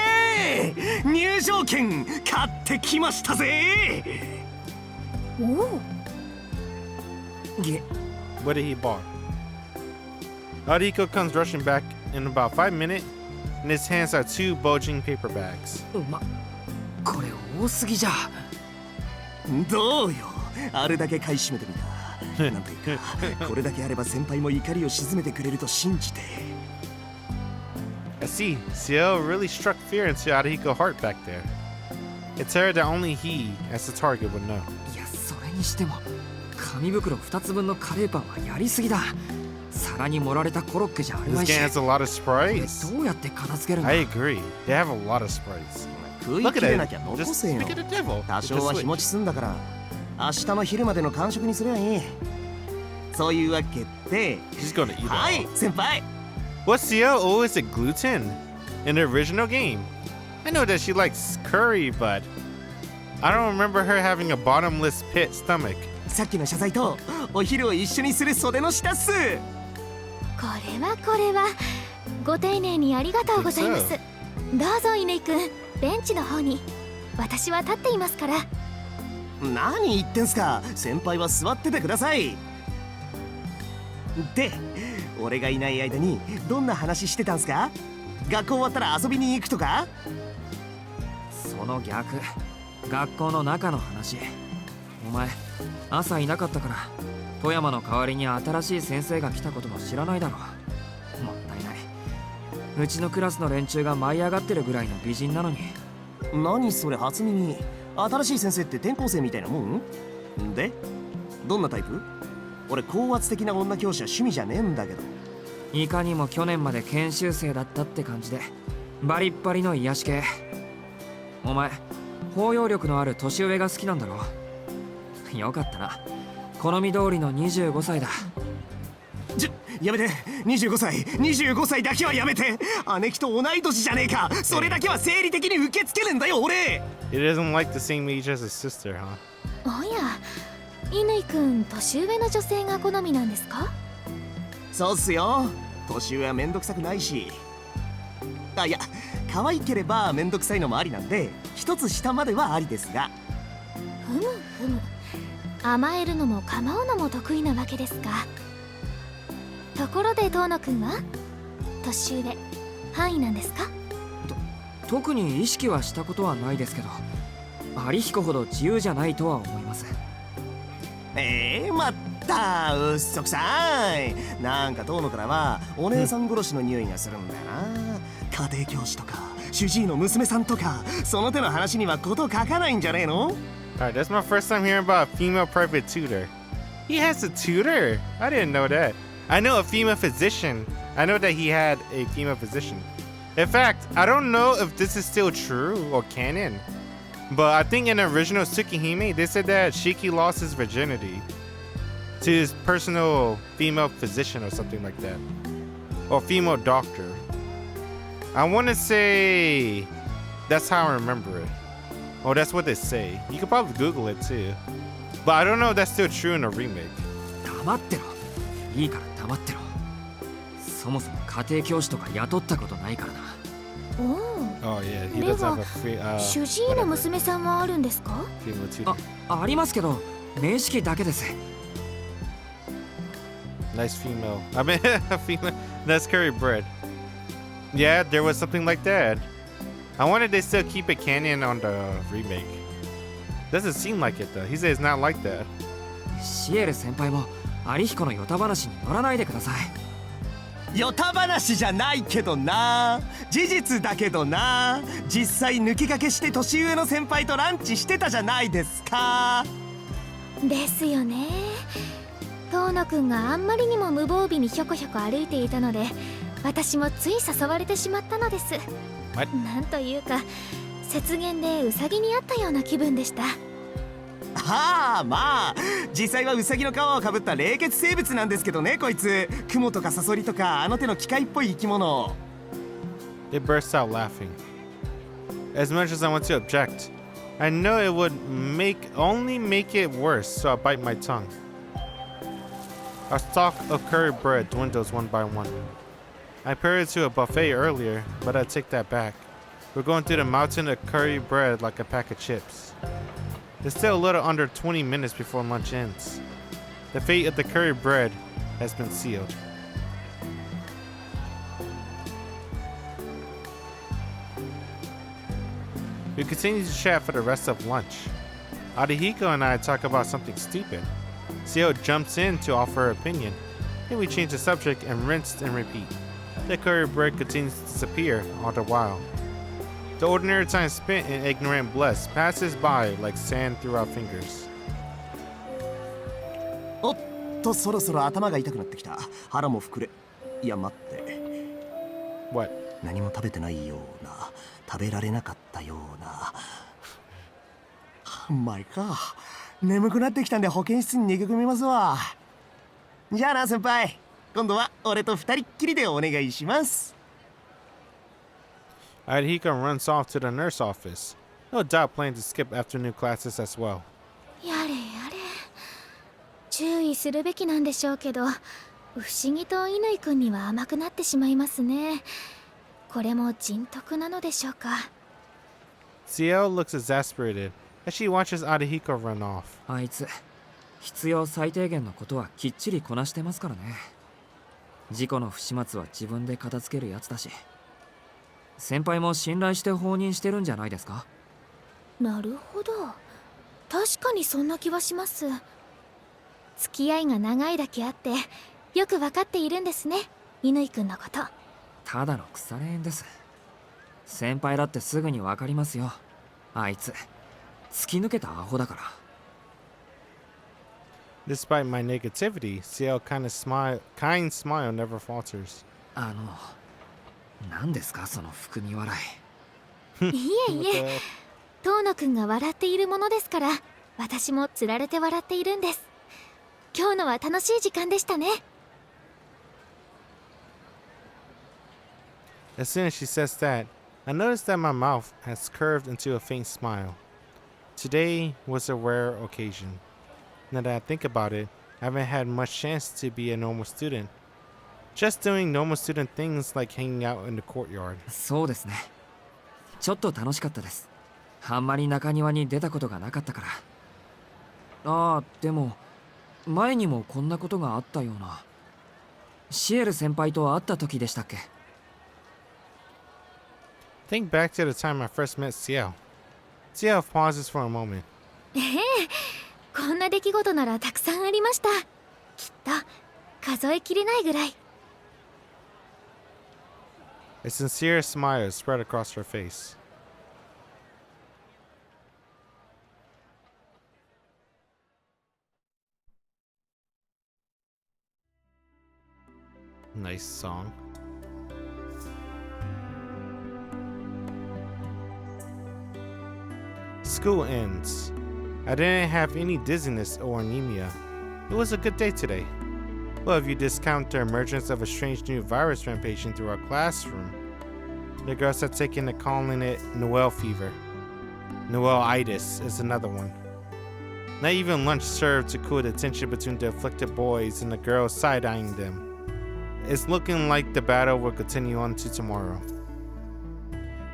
入場券買ってきましたぜ。
おお。
What did he bought? Arihiko comes rushing back in about 5 minutes, and his hands are 2 bulging paper bags.
これ多すぎじゃ。
どうよ。あれだけ買い占めてみた。なんというか、これだけあれば先輩も怒りを鎮めてくれると信じて。
I see. Ciel really struck fear into Arihiko's heart back there. It's her that only he, as the target, would know.
いやそれにしても紙袋2つ分のカレーパンはやりすぎだ。皿に盛られたコロッケじゃあるま
This
いし。
game has a lot of
これ
sprites.
どうやって片付けるんだ。
I agree. They have a lot of sprites.
食い
Look
切
at
れな
that.
きゃ残
Just
せよ。
speak of the devil.
多
Just
少は日持
switch.
ちすんだから明日の昼までの完食にすりゃいい。そういうわけで。
She's gonna eat it
はい
all.
先輩。
What's Ciel always at gluten in the original game? I know that she likes curry, but I don't remember her having a bottomless pit stomach.
さっきの謝罪とお昼を一緒にする袖の下っす。
これはご丁寧にありがとうございます。どうぞ乾君、ベンチの方に。私は立っていますから。
何言ってんすか。先輩は座っててください。で、俺がいない間にどんな話してたんすか。学校終わったら遊びに行くとか。
その逆、学校の中の話。お前朝いなかったから富山の代わりに新しい先生が来たことも知らないだろ。うちのクラスの連中が舞い上がってるぐらいの美人なのに。
何それ初耳。新しい先生って転校生みたいなもんで、どんなタイプ？俺高圧的な女教師は趣味じゃねえんだけど。
いかにも去年まで研修生だったって感じでバリッバリの癒し系。お前包容力のある年上が好きなんだろ。よかったな、好み通りの25歳だ。
やめて。25歳だけはやめて。姉貴と同い年じゃねえか。それだけは生理的に受け付けるんだよ俺。
He doesn't like the same age as his sister, huh?
おや、乾くん年上の女性が好みなんですか？
そうっすよ。年上はめんどくさくないし、いや可愛ければめんどくさいのもありなんで、一つ下まではありですが。
ふむふむ、甘えるのも構うのも得意なわけですか。ところで遠野くんは年上範囲なんですか？
特に意識はしたことはないですけど、有彦ほど自由じゃないとは思います。
まったうっそくさい。なんか遠野からはお姉さん殺しの匂いがするんだよな。家庭教師とか主治医の娘さんとか、その手の話にはこと書かないんじゃねえの？
Alright, that's my first time hearing about a female private tutor. He has a tutor? I didn't know that. I know a female physician. I know that he had a female physician. In fact, I don't know if this is still true or canon, but I think in the original Tsukihime, they said that Shiki lost his virginity to his personal female physician or something like that. Or female doctor. I want to say that's how I remember it. Oh, that's what they say. You could probably Google it too. But I don't know if that's still true in the remake.
黙ってろ。いいから黙ってろ。そもそも家庭教師とか雇ったことないからな。
おお。
Oh yeah, he
で
does
は
have a free
主治医の娘さんはあるんですか？
female tutor.
ありますけど、面識だけです。
Nice female. I mean, a female. That's curry bread. Yeah, there was something like that. I wonder if they still keep it canon on the remake. Doesn't seem like it though. He said it's not like that.
シエル先輩も有彦のヨタ話に乗らないでください。
ヨタ話じゃないけどな。事実だけどな。実際抜け駆けして年上の先輩とランチしてたじゃないですか。
ですよね。遠野くんがあんまりにも無防備にひょこひょこ歩いていたので、私もつい誘われてしまったのです。なんというか雪原でウサギに会ったような気分でした。
はあ、まあ実際はウサギの皮をかぶった冷血生物なんですけどね、こいつ。クモとかサソリとかあの手の機械っぽい生き物。
They burst out laughing. As much as I want to object, I know it would only make it worse, so I bite my tongue. Our stock of curry bread dwindles one by one. I pared to a buffet earlier, but I take that back. We're going through the mountain of curry bread like a pack of chips. It's still a little under 20 minutes before lunch ends. The fate of the curry bread has been sealed. We continue to chat for the rest of lunch. Adahiko and I talk about something stupid. Ciel jumps in to offer her opinion. Then we change the subject and rinse and repeat. The curry bread continues to disappear all the while. The ordinary time spent in ignorant bliss passes by like sand through our fingers.
おっと、そろそろ頭が痛くなってきた。腹も膨れ。いや待って。
What?
何も食べてないような、食べられなかったような。まあいいか。眠くなってきたんで保健室に逃げ込みますわ。じゃあな先輩。今度は俺と二人っきりでお願いします。
Adahiko runs off to the nurse office. No doubt planning to skip afternoon classes as well.
やれやれ、注意するべきなんでしょうけど、不思議と乾くんには甘くなってしまいますね。これも人徳なのでしょうか。
Ciel looks exasperated as she watches Adahiko run off.
あいつ必要最低限のことはきっちりこなしてますからね。事故の不始末は自分で片付けるやつだし、先輩も信頼して放任してるんじゃないですか。
なるほど、確かにそんな気はします。付き合いが長いだけあってよく分かっているんですね、乾くんのこと。
ただの腐れ縁です。先輩だってすぐに分かりますよ。あいつ突き抜けたアホだから。
Despite my negativity, Ciel kind smile never falters.
何ですかその含み笑
いえいえ、遠野くんが笑っているものですから、私もつられて笑っているんです。今日のは楽しい時間でしたね。
As soon as she says that, I notice that my mouth has curved into a faint smile. Today was a rare occasion. Now that I think about it, I haven't had much chance to be a normal student. Just doing normal student things like hanging out in the courtyard.
い。そうですね。ちょっと楽しかったです。あんまり中庭に出たことがなかったから。ああ、でも前にもこんなことがあったような。シエル先輩と会った時でしたっけ？
Think back to the time I first met Ciel. Ciel pauses for a moment.
こんな出来事ならたくさんありました。きっと数えきれないぐらい。
A sincere smile spread across her face. Nice song. School ends. I didn't have any dizziness or anemia. It was a good day today. Well, if you discount the emergence of a strange new virus rampaging through our classroom. The girls have taken to calling it Noel fever. Noel-itis is another one. Not even lunch served to cool the tension between the afflicted boys and the girls side-eyeing them. It's looking like the battle will continue on to tomorrow.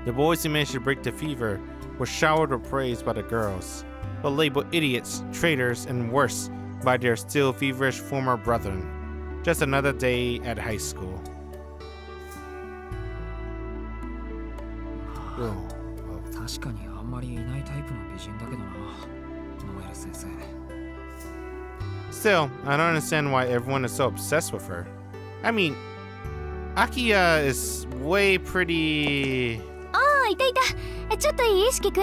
The boys who managed to break the fever were showered with praise by the girls, but labeled idiots, traitors, and worse by their still feverish former brethren. Just another day at high school. Oh.
確かにあんまりいないタイプの美人だけどな、ノエル先生。
Still, I don't understand why everyone is so obsessed with her. I mean, Akiya is way pretty.
ああ、いたいた。ちょっといい、意識くん。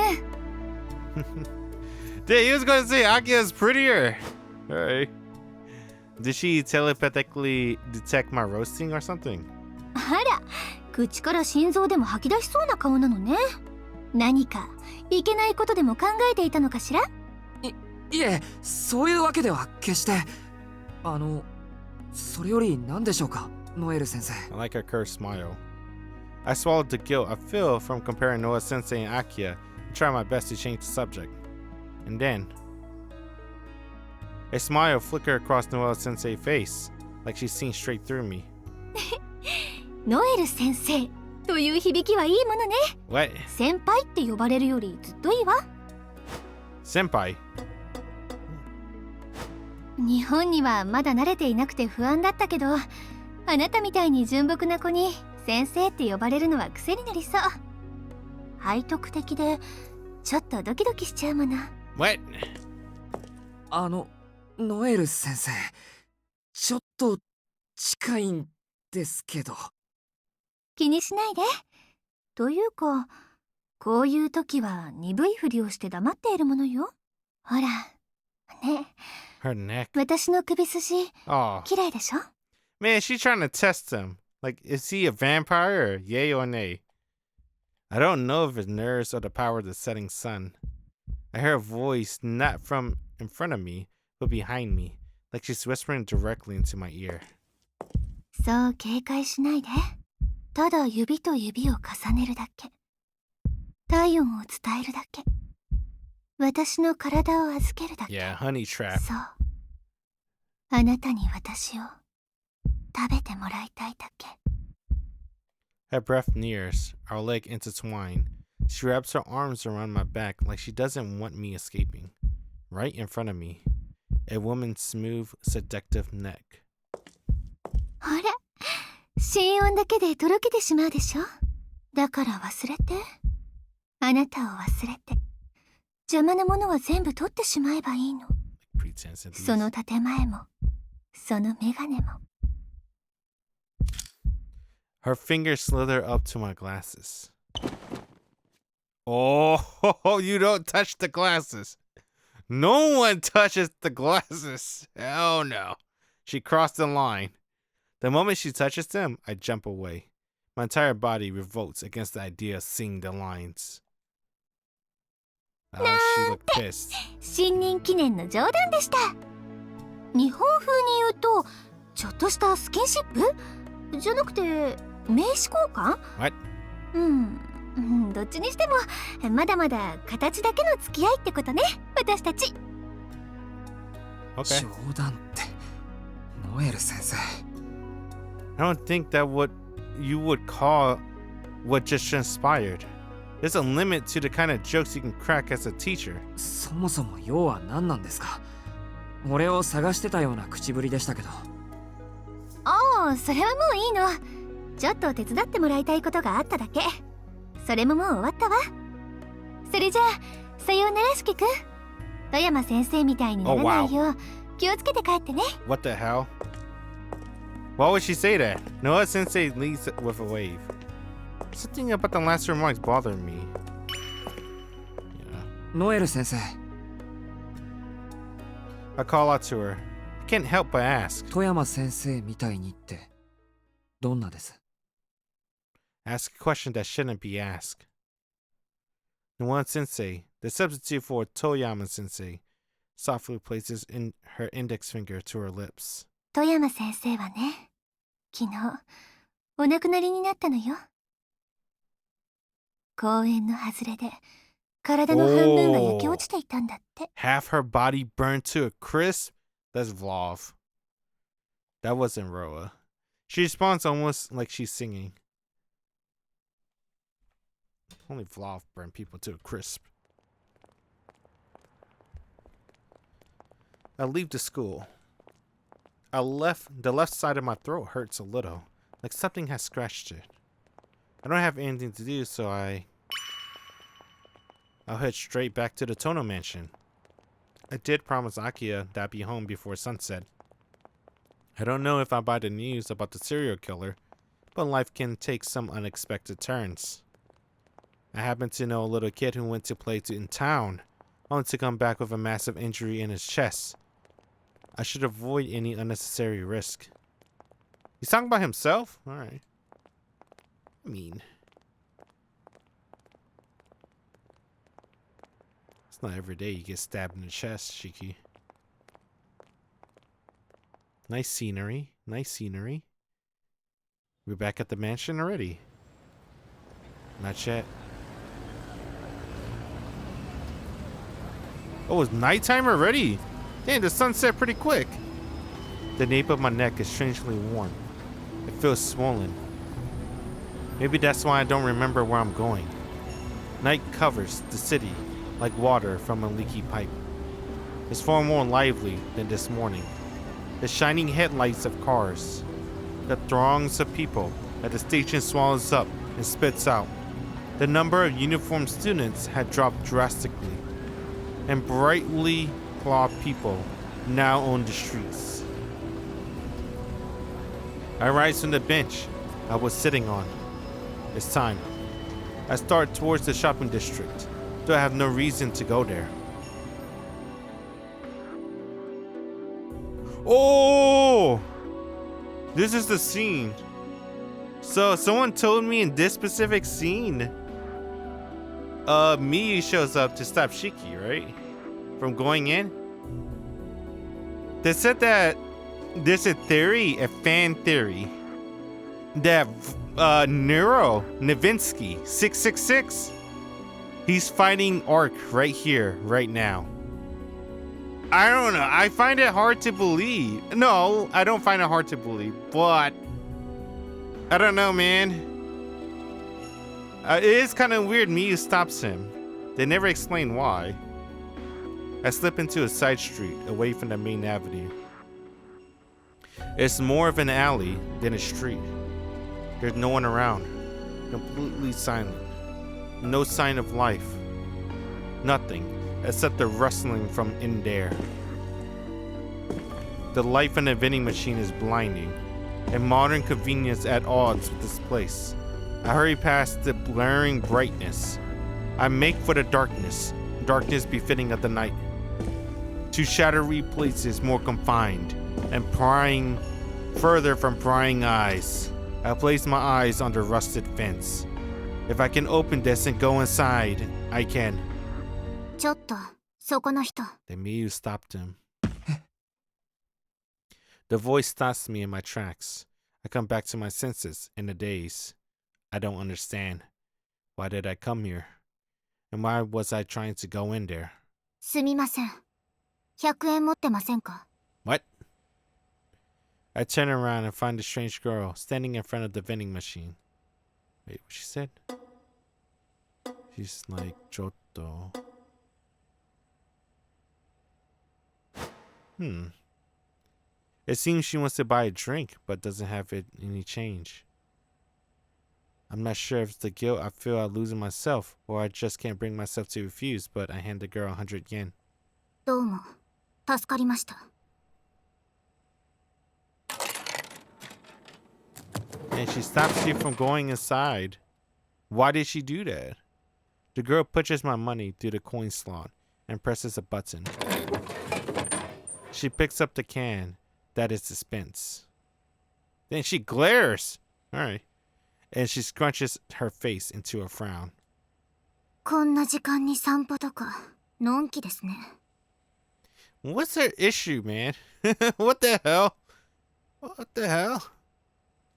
Dude, he was going to say Akiya is prettier. Alright. Did she telepathically detect my roasting or something?
あら、口から心臓でも吐き出しそうな顔なのね。何かいけないことでも考えていたのかしら？
いえ、そういうわけでは決して。それより何でしょうか、ノエル先生。
I like her cursed smile. I swallowed the guilt I feel from comparing Noah Sensei and Akiya and try my best to change the subject. And then, a smile flickered across Noah Sensei's face, like she's seen straight through me.
ノエル先生という響きはいいものね。
What?
先輩って呼ばれるよりずっといいわ。
Senpai?
日本にはまだ慣れていなくて不安だったけど、あなたみたいに純朴な子に先生って呼ばれるのは癖になりそう。背徳的でちょっとドキドキしちゃうもの。
What?
ノエル先生、ちょっと近いんですけど。
気にしないで。というか、こういう時は鈍いふりをして黙っているものよ。ほら、ね。
Her neck.
私の首筋、
Oh.
綺麗でしょ？
Man, she's trying to test him. Like, is he a vampire or yay or nay? I don't know if it's nerves or the power of the setting sun. I hear a voice not from in front of me, but behind me, like she's whispering directly into my ear.
そう警戒しないで。ただ指と指を重ねるだけ。体温を伝えるだけ。私の体を預けるだけ。
Yeah, honey trap.
そう。あなたに私を食べてもらいたいだけ。
Her breath nears, our leg intertwined. She wraps her arms around my back like she doesn't want me escaping. Right in front of me, a woman's smooth, seductive neck.
ほら、心音だけでとろけてしまうでしょ。だから忘れて。あなたを忘れて。邪魔なものは全部取ってしまえばいいの。
Pretense at
その
least.
建前も、そのメガネも。
Her fingers slither up to my glasses. Oh, you don't touch the glasses. No one touches the glasses. Hell no. She crossed the line. The moment she touches them, I jump away. My entire body revolts against the idea of seeing the lines. She looked pissed.
新任記念の冗談でした。日本風に言うとちょっとしたスキンシップじゃなくて名刺交換
What?
どっちにしてもまだまだ形だけの付き合いってことね、私たち。
Okay.
冗談ってノエル先生。
I don't think that what you would call what just transpired. There's a limit to the kind of jokes you can crack as a teacher.
そもそも要は何なんですか。俺を探してたような口ぶりでしたけど。
ああ、それはもういいの。ちょっと手伝ってもらいたいことがあっただけ。それももう終わったわ。それじゃあさようならしきくん。富山先生みたいにならないよう気をつけて帰ってね。
What the hell? Why would she say that? Noah Sensei leads with a wave. Something about the last remarks bothered me. Yeah.
ノエル先生。
I call out to her. I can't help but ask.
富山先生みたいにってどんなです？
Ask a question that shouldn't be asked. Noah Sensei, the substitute for Toyama Sensei, softly places in her index finger to her lips.
富山先生はね、昨日お亡くなりになったのよ。公園の外れで体の半分が焼け落ちていたんだって。
Half her body burned to a crisp? That's Vlov. That wasn't Roa. She responds almost like she's singing. Only Vlov burned people to a crisp. I leave the school. The left side of my throat hurts a little, like something has scratched it. I don't have anything to do, so I'll head straight back to the Tono mansion. I did promise Akia that I'd be home before sunset. I don't know if I buy the news about the serial killer, but life can take some unexpected turns. I happen to know a little kid who went to play in town, only to come back with a massive injury in his chest. I should avoid any unnecessary risk. He's talking about himself? Alright. I mean, it's not every day you get stabbed in the chest, Shiki. Nice scenery. Nice scenery. We're back at the mansion already. Not yet. Oh, it's nighttime already? Damn, the sun set pretty quick. The nape of my neck is strangely warm. It feels swollen. Maybe that's why I don't remember where I'm going. Night covers the city like water from a leaky pipe. It's far more lively than this morning. The shining headlights of cars, the throngs of people that the station swallows up and spits out. The number of uniformed students had dropped drastically, and brightly clawed people now on the streets. I rise from the bench I was sitting on. It's time. I start towards the shopping district, though I have no reason to go there. Oh! This is the scene. So someone told me in this specific scene, Miyu shows up to stop Shiki, right? From going in. They said that there's a theory, a fan theory, that Nero Novinsky 666, he's fighting Arc right here, right now. I don't know. I find it hard to believe. No, I don't find it hard to believe, but I don't know, man. It is kind of weird Miyu stops him. They never explain why. I slip into a side street away from the main avenue. It's more of an alley than a street. There's no one around. Completely silent. No sign of life. Nothing except the rustling from in there. The light from the vending machine is blinding. a modern convenience at odds with this place. I hurry past the blaring brightness. I make for the darkness befitting of the night. To shadowy places more confined, and prying further from prying eyes. I place my eyes on the rusted fence. If I can open this and go inside, I can.
ちょっとそこの人。
The Miyu stopped him. The voice stops me in my tracks. I come back to my senses in a daze. I don't understand. Why did I come here? And why was I trying to go in there?
すみません。100円持ってませんか？
What? I turn around and find a strange girl standing in front of the vending machine. Wait, what she said? She's like, Chotto. It seems she wants to buy a drink, but doesn't have any change. I'm not sure if it's the guilt I feel at losing myself, or I just can't bring myself to refuse, but I hand the girl 100 yen.
どうも、助かりました。
And she stops you from going inside. Why did she do that? The girl pushes my money through the coin slot and presses a button. She picks up the can that is dispensed. Then she glares. Alright. And she scrunches her face into a frown.
こんな時間に散歩とか、のんきですね。
What's her issue, man? What the hell? What the hell?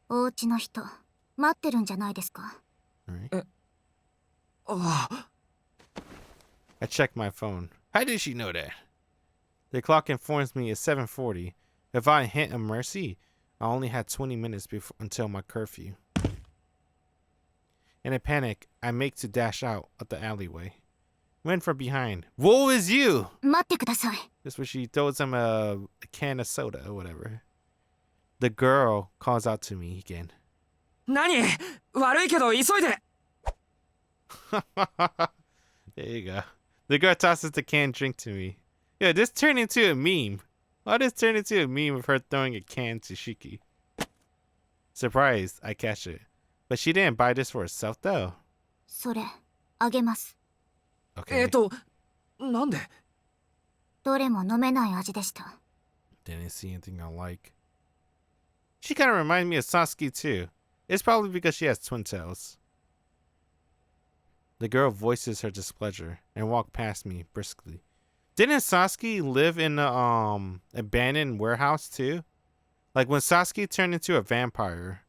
お家の人、待ってるんじゃないですか？
Alright.
あ
I check my phone. How did she know that? The clock informs me it's 7:40. If I hint a mercy, I only had 20 minutes until my curfew. In a panic, I make to dash out of the alleyway. When from behind, woe is you!
待ってください。
That's where she throws him a can of soda or whatever. The girl calls out to me again.
何悪いけど急いで
There you go. The girl tosses the canned drink to me. Yeah, this turned into a meme. Why this turned into a meme of her throwing a can to Shiki? Surprised, I catch it. But she didn't buy this for herself though.
それ、あげます。
Okay.
なんで
どれも飲めない味でした。
Didn't see anything I like. She kind of reminds me of Sasuke too. It's probably because she has twin tails. The girl voices her displeasure and walks past me briskly. Didn't Sasuke live in the abandoned warehouse too? Like when Sasuke turned into a vampire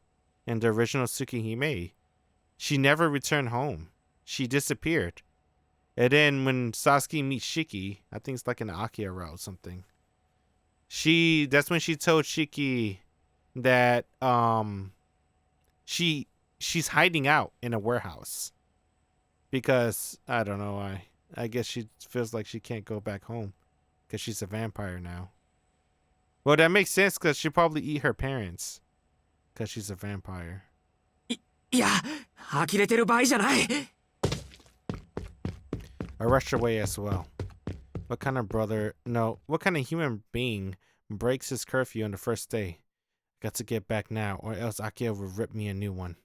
in the original Tsukihime, she never returned home. She disappeared. And then when Sasuke meets Shiki, I think it's like in the Arcueid Route or something. That's when she told Shiki that she's hiding out in a warehouse. Because I don't know why. I guess she feels like she can't go back home because she's a vampire now. Well, that makes sense because she'll probably eat her parents because she's a vampire.
いや呆れてる場合じゃない
I rushed away as well. What kind of human being breaks his curfew on the first day? Got to get back now or else Akio will rip me a new one.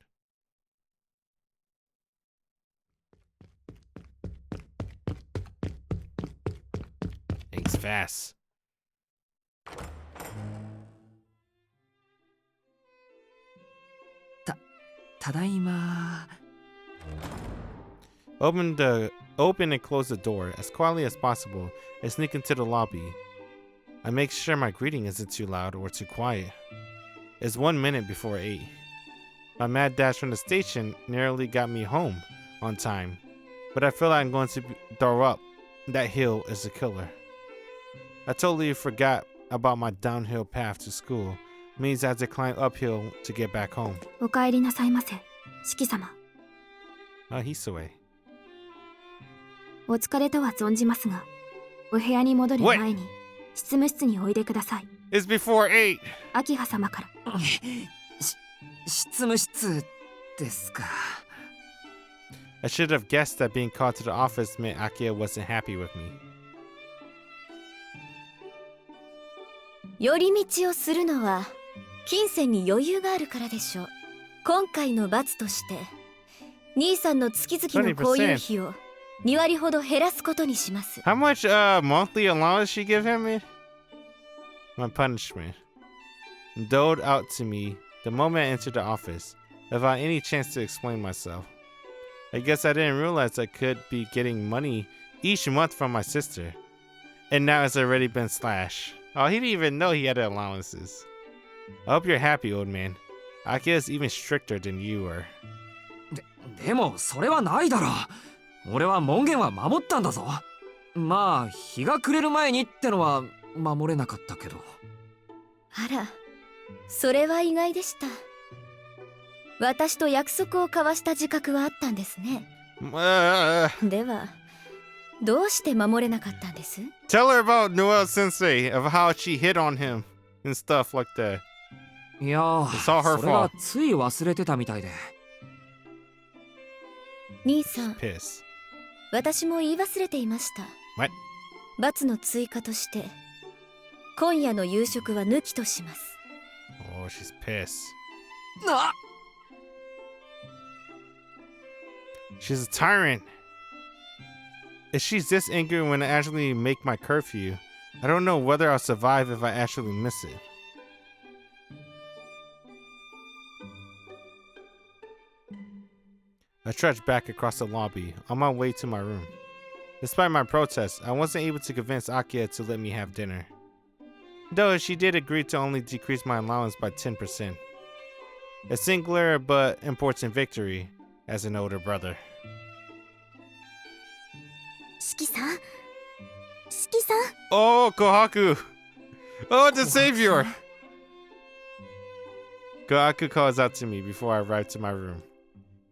He's fast.
Tadaima.
Open and close the door as quietly as possible and sneak into the lobby. I make sure my greeting isn't too loud or too quiet. It's 1 minute before 8. My mad dash from the station nearly got me home on time, but I feel like I'm going to throw up. That hill is a killer. I totally forgot about my downhill path to school. It means I have to climb uphill to get back home.
お帰りなさいませ、四季様。
Oh, he's away.
お疲れとは存じますが、お部屋に戻る前に執務室においでください。
It's before 8.
秋葉様から。
執務室ですか
I should have guessed that being called to the office meant Akio wasn't happy with me.
寄り道をするのは金銭に余裕があるからでしょう。今回の罰として兄さんの月々の交友費を2割ほど減らすことにします。
How much monthly allowance she give him? My punishment. Doled out to me the moment I entered the office, without any chance to explain myself. I guess I didn't realize I could be getting money each month from my sister. And now it's already been slashed. Oh, he didn't even know he had allowances. I hope you're happy, old man. Akia is even stricter than you were.
でもそれはないだろう。俺は門限は守ったんだぞ。まあ日が暮れる前にってのは守れなかったけど。
あら、それは意外でした。私と約束を交わした自覚はあったんですね。ではどうして守れなかったんです？
Tell her about Noel Sensei, of how she hit on him and stuff like that.
いやー、
It's all her
それは
fault.
つい忘れてたみたいで。
兄さん、
Piss.
私も言い忘れていました。
What?
罰の追加として今夜の夕食は抜きとします。
Oh, she's pissed.
あ、
She's a tyrant. If she's this angry when I actually make my curfew, I don't know whether I'll survive if I actually miss it. I trudged back across the lobby, on my way to my room. Despite my protests, I wasn't able to convince Akia to let me have dinner. Though she did agree to only decrease my allowance by 10%. A singular but important victory as an older brother.
四季さん、四季さん。
Oh, Kohaku! Oh, the savior! Kohaku calls out to me before I arrive to my room.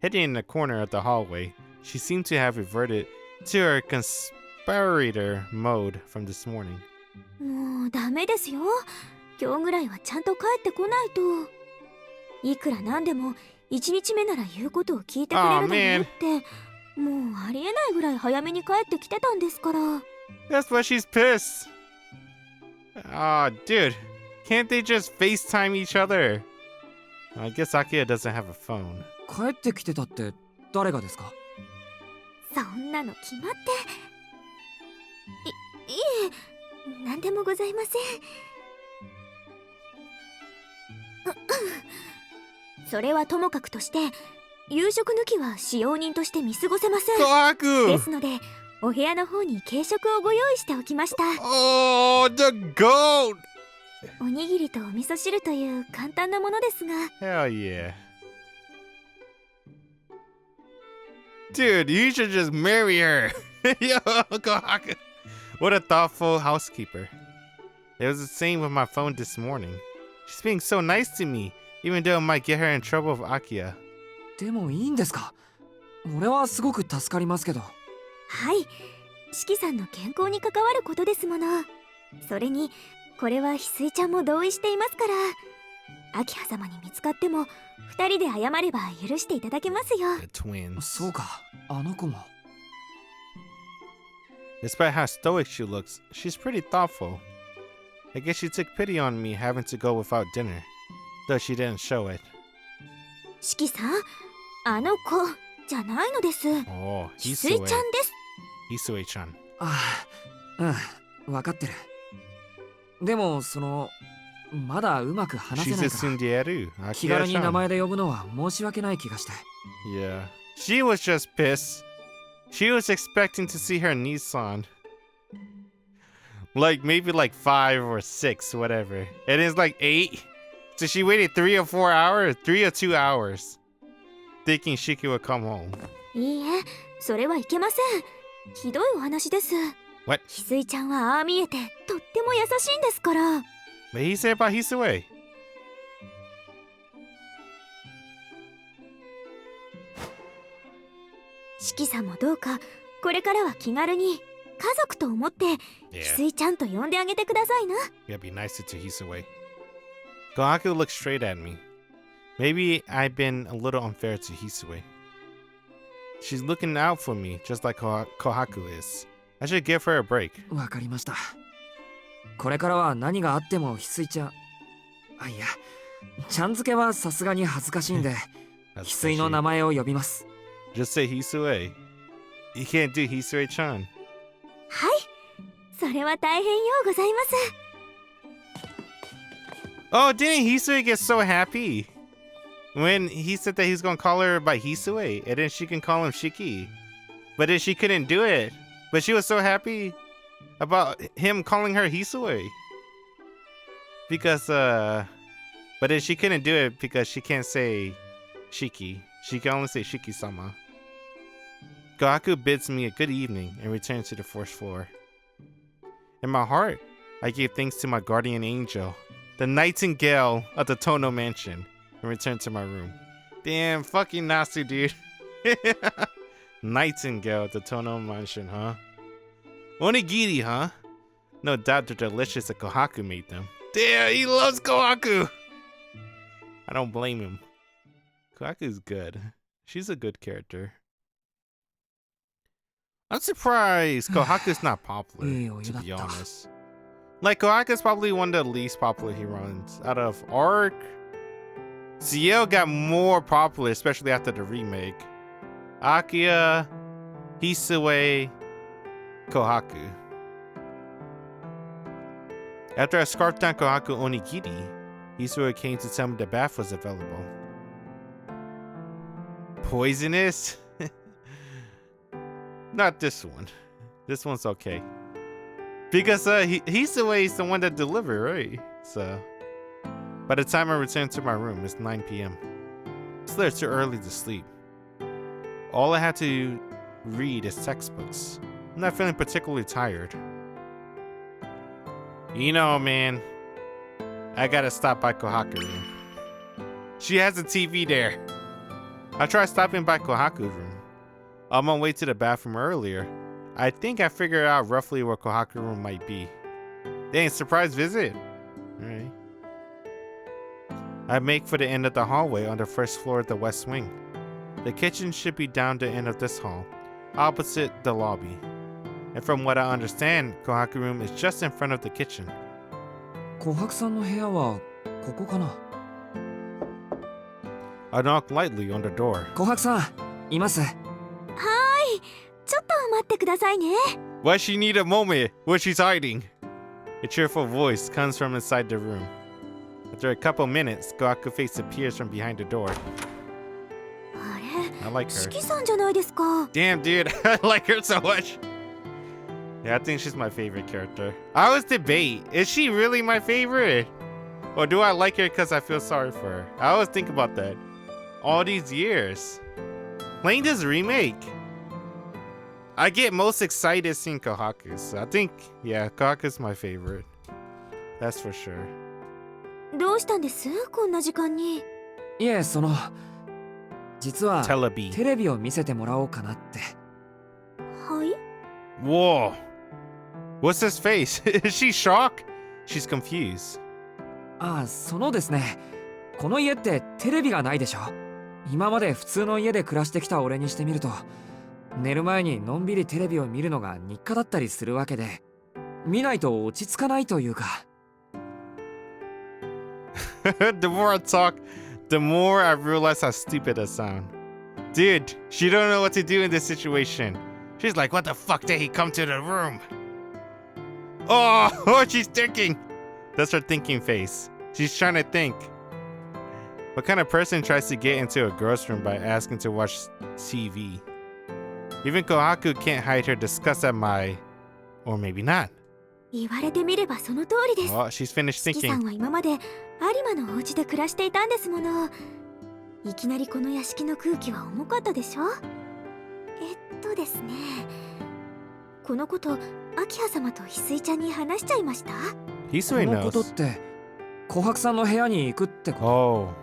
Hidden in the corner of the hallway, she seemed to have reverted to her conspirator mode from this morning.
もうダメですよ。今日ぐらいはちゃんと帰ってこないと。いくらなんでも1日目なら言うことを聞いてくれるだろうって、もうありえないぐらい早めに帰ってきてたんですから。
That's why she's pissed. Aw, dude, can't they just FaceTime each other? I guess Akia doesn't have a phone.
帰ってきてたって誰がですか？
そんなの決まって。いえ、なんでもございません。それはともかくとして、夕食抜きは使用人として見過ごせません。で
Kohaku!
すので、お部屋の方に軽食をご用意しておきました。
Oh, the goat!
おにぎりとお味噌汁という簡単なものですが。
Hell yeah. Dude, you should just marry her. Yo, Kohaku. What a thoughtful housekeeper. It was the same with my phone this morning. She's being so nice to me, even though it might get her in trouble with Akia.
でもいいんですか？俺はすごく助かりますけど。
はい、四季さんの健康に関わることですもの。それにこれは翡翠ちゃんも同意していますから、明葉様に見つかっても2人で謝れば許していただけますよ。
The twins.
そうか、あの子も。
Despite how stoic she looks, she's pretty thoughtful. I guess she took pity on me having to go without dinner, though she didn't show it.
四季さん、あの子じゃないのです。
Oh,
翡翠ちゃん
Hisue.
です。
Hisue-chan.
ああ、うん、分かってる。でもまだうまく話せ
She's
ない
a
から
tsundere.
気軽に名
Akira-chan.
前で呼ぶのは申し訳ない気がして。
Yeah. She was just pissed. She was expecting to see her Nissan. Like maybe like 5 or 6, whatever. And it's like 8. So she waited 3 or 4 hours, 3 or 2 hours, thinking Shiki would come home.
いいえ、それはいけません。ひどいお話です。
What?
翡翠ちゃんはああ見えてとっても優しいんですから。
But he said about Hisue.
四季さんもどうかこれからは気軽に家族と思って翡
Yeah.
翠ちゃんと呼んであげてくださいな。
You gotta be nicer to Hisue. Kohaku looked straight at me. Maybe I've been a little unfair to Hisue. She's looking out for me, just like Kohaku is. I should give her a break.
わかりました。これからは何があっても翡翠ちゃん、あ、いや、ちゃん付けはさすがに恥ずかしいんで、翡翠の名前を呼びます。
Just say Hisue. You can't do Hisue-chan.
はい、それは大変ようございます。
Oh, didn't Hisue get so happy when he said that he's gonna call her by Hisue, and then she can call him Shiki, but then she couldn't do it. But she was so happy about him calling her Hisue because but then she couldn't do it because she can't say Shiki. She can only say Shiki-sama. Kohaku bids me a good evening and returns to the first floor. In my heart, I give thanks to my guardian angel, the Nightingale of the Tono Mansion, and return to my room. Damn, fucking Nasu, dude. Nightingale of the Tono Mansion, huh? Onigiri, huh? No doubt they're delicious that Kohaku made them. Damn, he loves Kohaku! I don't blame him. Kohaku's good. She's a good character. I'm surprised Kohaku's not popular, to be honest. Like, Kohaku's probably one of the least popular heroines. Out of Arc, Ciel got more popular, especially after the remake. Akia, Hisue, Kohaku. After I scarfed down Kohaku Onigiri, Hisue came to tell me the bath was available. Poisonous? Not this one. This one's okay. Because Hisue is the one that delivered, right? So, by the time I return to my room, it's 9 p.m. It's a little too early to sleep. All I had to read is textbooks. I'm not feeling particularly tired. You know, man, I gotta stop by Kohaku room. She has a TV there. I tried stopping by Kohaku room. On my way to the bathroom earlier, I think I figured out roughly where Kohaku room might be. Dang, surprise visit. Alright. I make for the end of the hallway on the first floor of the west wing. The kitchen should be down the end of this hall, opposite the lobby. And from what I understand, Kohaku room is just in front of the kitchen.
琥珀さんの部屋はここかな。
I knock lightly on the door.
琥珀さん、います。
はーい、ちょっと待ってくださいね。
Why she need a moment where she's hiding? A cheerful voice comes from inside the room. After a couple minutes, Kohaku face appears from behind the door.
あれ、
I like
四
her.
季さんじゃないですか。
Damn, dude, I like her so much. Yeah, I think she's my favorite character. I always debate, is she really my favorite? Or do I like her because I feel sorry for her? I always think about that. All these years. Playing this remake, I get most excited seeing Kohaku. So I think, yeah, Kohaku's my favorite. That's for sure.
どうしたんです？こんな時間に。
いえ、実は
Telebi.
テレビを見せてもらおうかなって。
はい。
Whoa. What's this face? Is she shocked? She's confused.
ああ、そのですね。この家ってテレビがないでしょ。今まで普通の家で暮らしてきた俺にしてみると、寝る前にのんびりテレビを見るのが日課だったりするわけで、見ないと落ち着かないというか。
The more I talk, the more I realize how stupid I sound. Dude, she don't know what to do in this situation. She's like, what the fuck did he come to the room? Oh, she's thinking. That's her thinking face. She's trying to think. What kind of person tries to get into a girl's room by asking to watch TV? Even Kohaku can't hide her disgust at my... Or maybe not.
言われてみればその通りです。
Oh, she's finished
四季さん
thinking.
は今まで有馬のお家で暮らしていたんですもの。いきなりこの屋敷の空気は重かったでしょ。ですね。このこと明葉様と翡翠ちゃんに話しちゃいました？
Hisui
このことっ
knows.
て琥珀さんの部屋に行くってこと。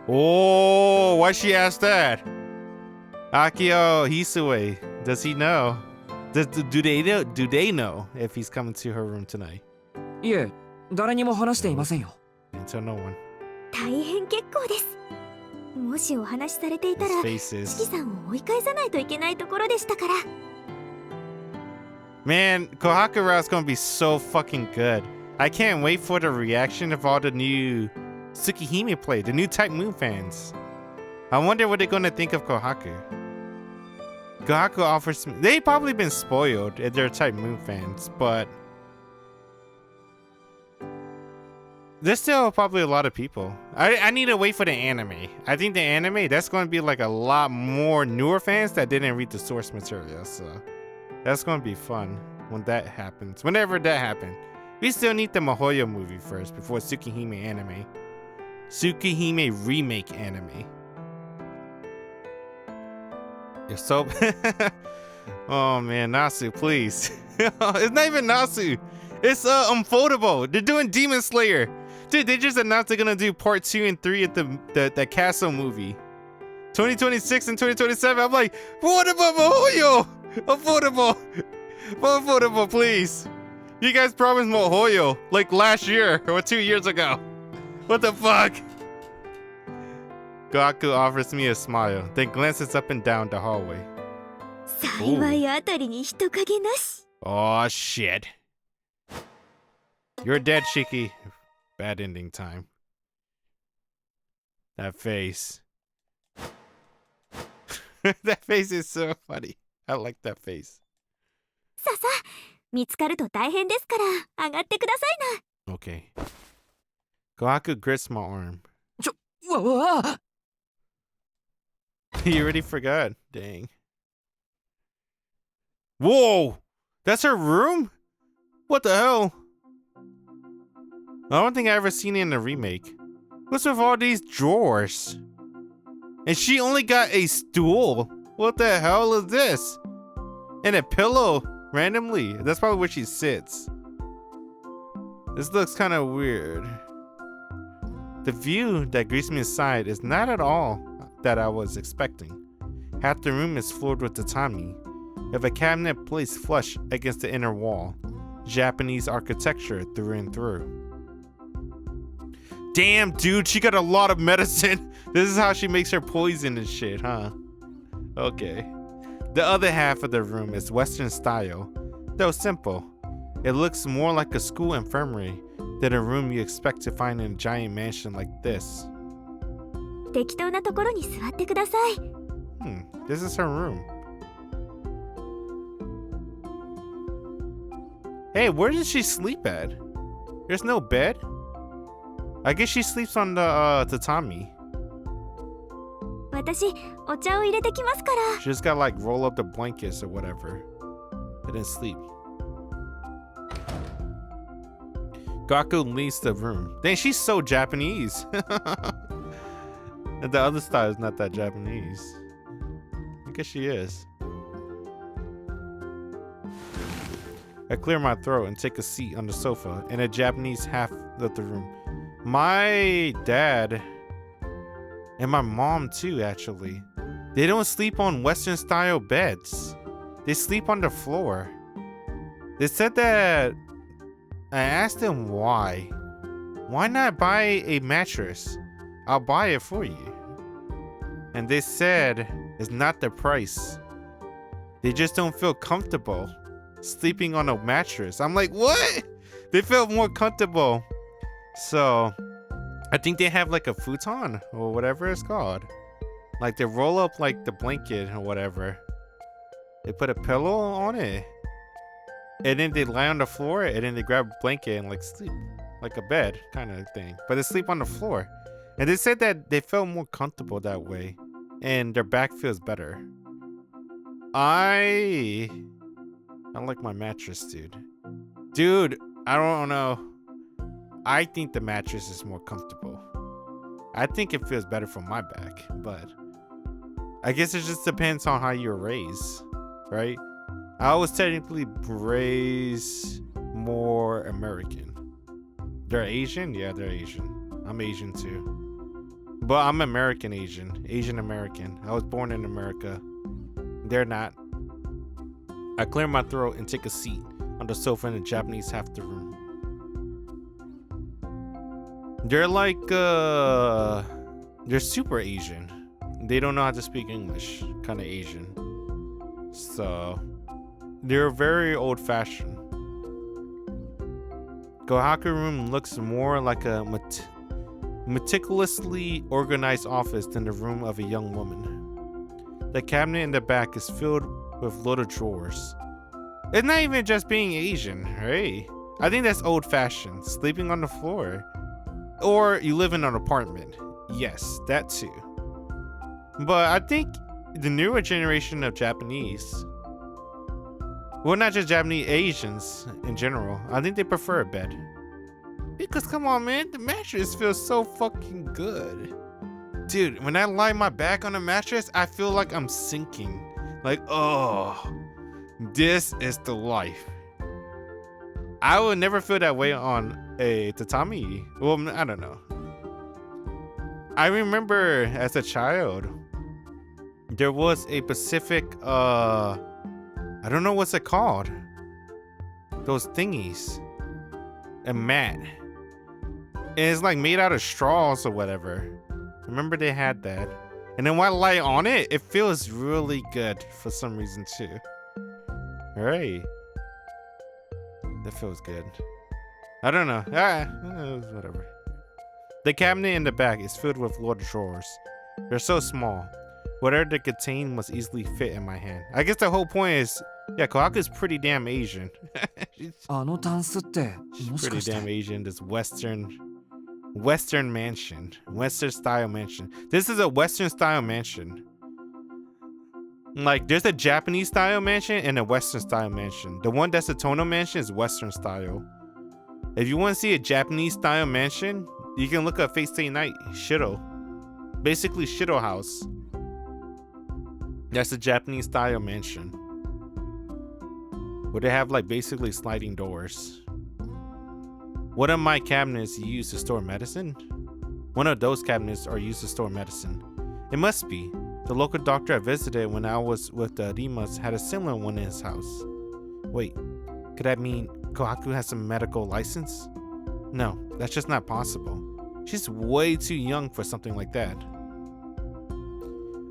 Oh, why she asked that? Akio Hisue, does he know? Do they know if he's coming to her room tonight?
いえ、誰にも話していませんよ。
Until no one.
大変結構です。もしお話しされていたら
His face
四季
is...
さんを追い返さないといけないところでしたから。
Man, Kohakura is gonna be so fucking good. I can't wait for the reaction of all the new Tsukihime play, the new Type Moon fans. I wonder what they're gonna think of Kohaku. Kohaku offers me, they've probably been spoiled if they're Type Moon fans, but there's still probably a lot of people. I need to wait for the anime. I think the anime, that's going to be like a lot more newer fans that didn't read the source material. So that's going to be fun when that happens. Whenever that happens. We still need the Mihoyo movie first before Tsukihime anime. Tsukihime Remake anime. You're so... Oh man, Nasu, please. It's not even Nasu. It's unfoldable. They're doing Demon Slayer. Dude, they just announced they're gonna do part 2 and 3 at the Castle movie. 2026 and 2027. I'm like, what about Mihoyo? Affordable. Affordable, please. You guys promised Mihoyo like last year or 2 years ago. What the fuck? Gaku offers me a smile, then glances up and down the hallway.
幸いあたりに人影なし。
Oh shit. You're dead, Shiki. Bad ending time. That face. That face is so funny. I like that face.
さあさあ、見つかると大変ですから上がってくださいな。
Okay. Gaku grits my arm. You already forgot. Dang. Whoa! That's her room? What the hell? I don't think I ever seen it in the remake. What's with all these drawers? And she only got a stool. What the hell is this? And a pillow randomly. That's probably where she sits. This looks kind of weird. The view that greets me inside is not at all that I was expecting. Half the room is floored with tatami, with a cabinet placed flush against the inner wall. Japanese architecture through and through. Damn, dude, she got a lot of medicine. This is how she makes her poison and shit, huh? Okay. The other half of the room is Western style, though simple. It looks more like a school infirmary than a room you expect to find in a giant mansion like this.
適当なところに座ってください。
This is her room. Hey, where does she sleep at? There's no bed? I guess she sleeps on the tatami.
私、お茶を入れてきますから。
She just got like roll up the blankets or whatever. And then sleep. Gaku leaves the room. Dang, she's so Japanese. And the other style is not that Japanese. I guess she is. I clear my throat and take a seat on the sofa in a Japanese half of the room. My dad and my mom too, actually. They don't sleep on Western style beds. They sleep on the floor. They said that I asked them why. Why not buy a mattress? I'll buy it for you. And they said it's not the price. They just don't feel comfortable sleeping on a mattress. I'm like, what? They felt more comfortable. So I think they have like a futon or whatever it's called. Like they roll up like the blanket or whatever. They put a pillow on it. And then they lie on the floor and then they grab a blanket and like sleep. Like a bed kind of thing. But they sleep on the floor. And they said that they felt more comfortable that way. And their back feels better. I like my mattress, dude. Dude, I don't know. I think the mattress is more comfortable. I think it feels better for my back, but I guess it just depends on how you're raised, right? I was technically raised more American. They're Asian? Yeah, they're Asian. I'm Asian too. But I'm American Asian. Asian American. I was born in America. They're not. I clear my throat and take a seat on the sofa in the Japanese half the room. They're like, they're super Asian. They don't know how to speak English. Kind of Asian. So, they're very old-fashioned. Kohaku room looks more like a meticulously organized office than the room of a young woman. The cabinet in the back is filled with loaded drawers. It's not even just being Asian, right? I think that's old-fashioned, sleeping on the floor. Or you live in an apartment. Yes, that too. But I think the newer generation of Japanese, well, not just Japanese, Asians in general, I think they prefer a bed. Because come on, man, the mattress feels so fucking good. Dude, when I lie my back on a mattress, I feel like I'm sinking. Like, oh, this is the life. I would never feel that way on a tatami. Well, I don't know. I remember as a child, there was a Pacific, I don't know what's it called. Those thingies. A mat. And it's like made out of straws or whatever. Remember they had that. And then when I lie on it, it feels really good for some reason too. Alright. That feels good. I don't know. Whatever. The cabinet in the back is filled with loaded drawers. They're so small. Whatever they contain must easily fit in my hand. I guess the whole point is, yeah, Kohaku's pretty damn Asian. She's
あのタンスってもし
pretty
かして
damn Asian. This Western mansion. Western style mansion. This is a Western style mansion. Like, there's a Japanese style mansion and a Western style mansion. The one that's a Tono mansion is Western style. If you want to see a Japanese style mansion, you can look up Fate Stay Night Shiro. Basically, Shiro House. That's a Japanese style mansion. Where they have like basically sliding doors. One of my cabinets you use to store medicine? One of those cabinets are used to store medicine. It must be. The local doctor I visited when I was with the Rimas had a similar one in his house. Wait, could that mean Kohaku has a medical license? No, that's just not possible. She's way too young for something like that.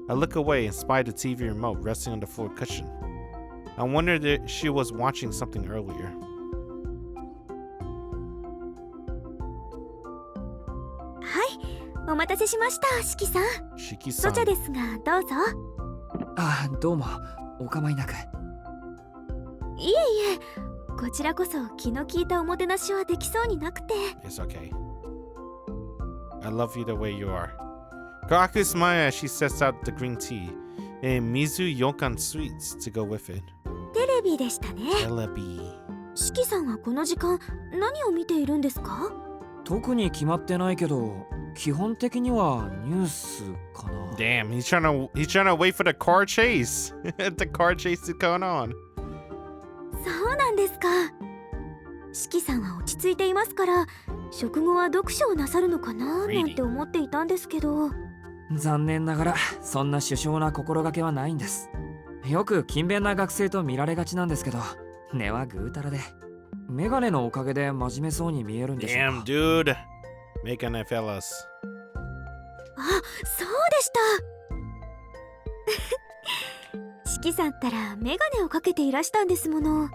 I look away and spy the TV remote resting on the floor cushion. I wondered if she was watching something earlier.
Hi, お待たせしました、四季さん。
Shiki-san.
お茶ですが、どうぞ。
あどうもお構いなく。
いえいえ、こちらこそ気の利いたおもてなしはできそうになくて。
It's okay. I love you the way you are. Kohaku smiles as she sets out the green tea and Mizu Yokan sweets to go with it.
テレビでしたね。
Telebi.
四季さんはこの時間、何を見ているんですか？
特に決まってないけど、基本的にはニュースかな。
Damn, he's trying to wait for the car chase. The car chase is going on.
そうなんですか。四季さんは落ち着いていますから、食後は読書をなさるのかななんて思っていたんですけど。
残念ながらそんな殊勝な心がけはないんです。よく勤勉な学生と見られがちなんですけど、根はぐうたらで、メガネのおかげで真面目そうに見えるんでしょう
Damn, dude. Making it fellas.
あ、そうでした。四季さんったらメガネをかけていらしたんですもの。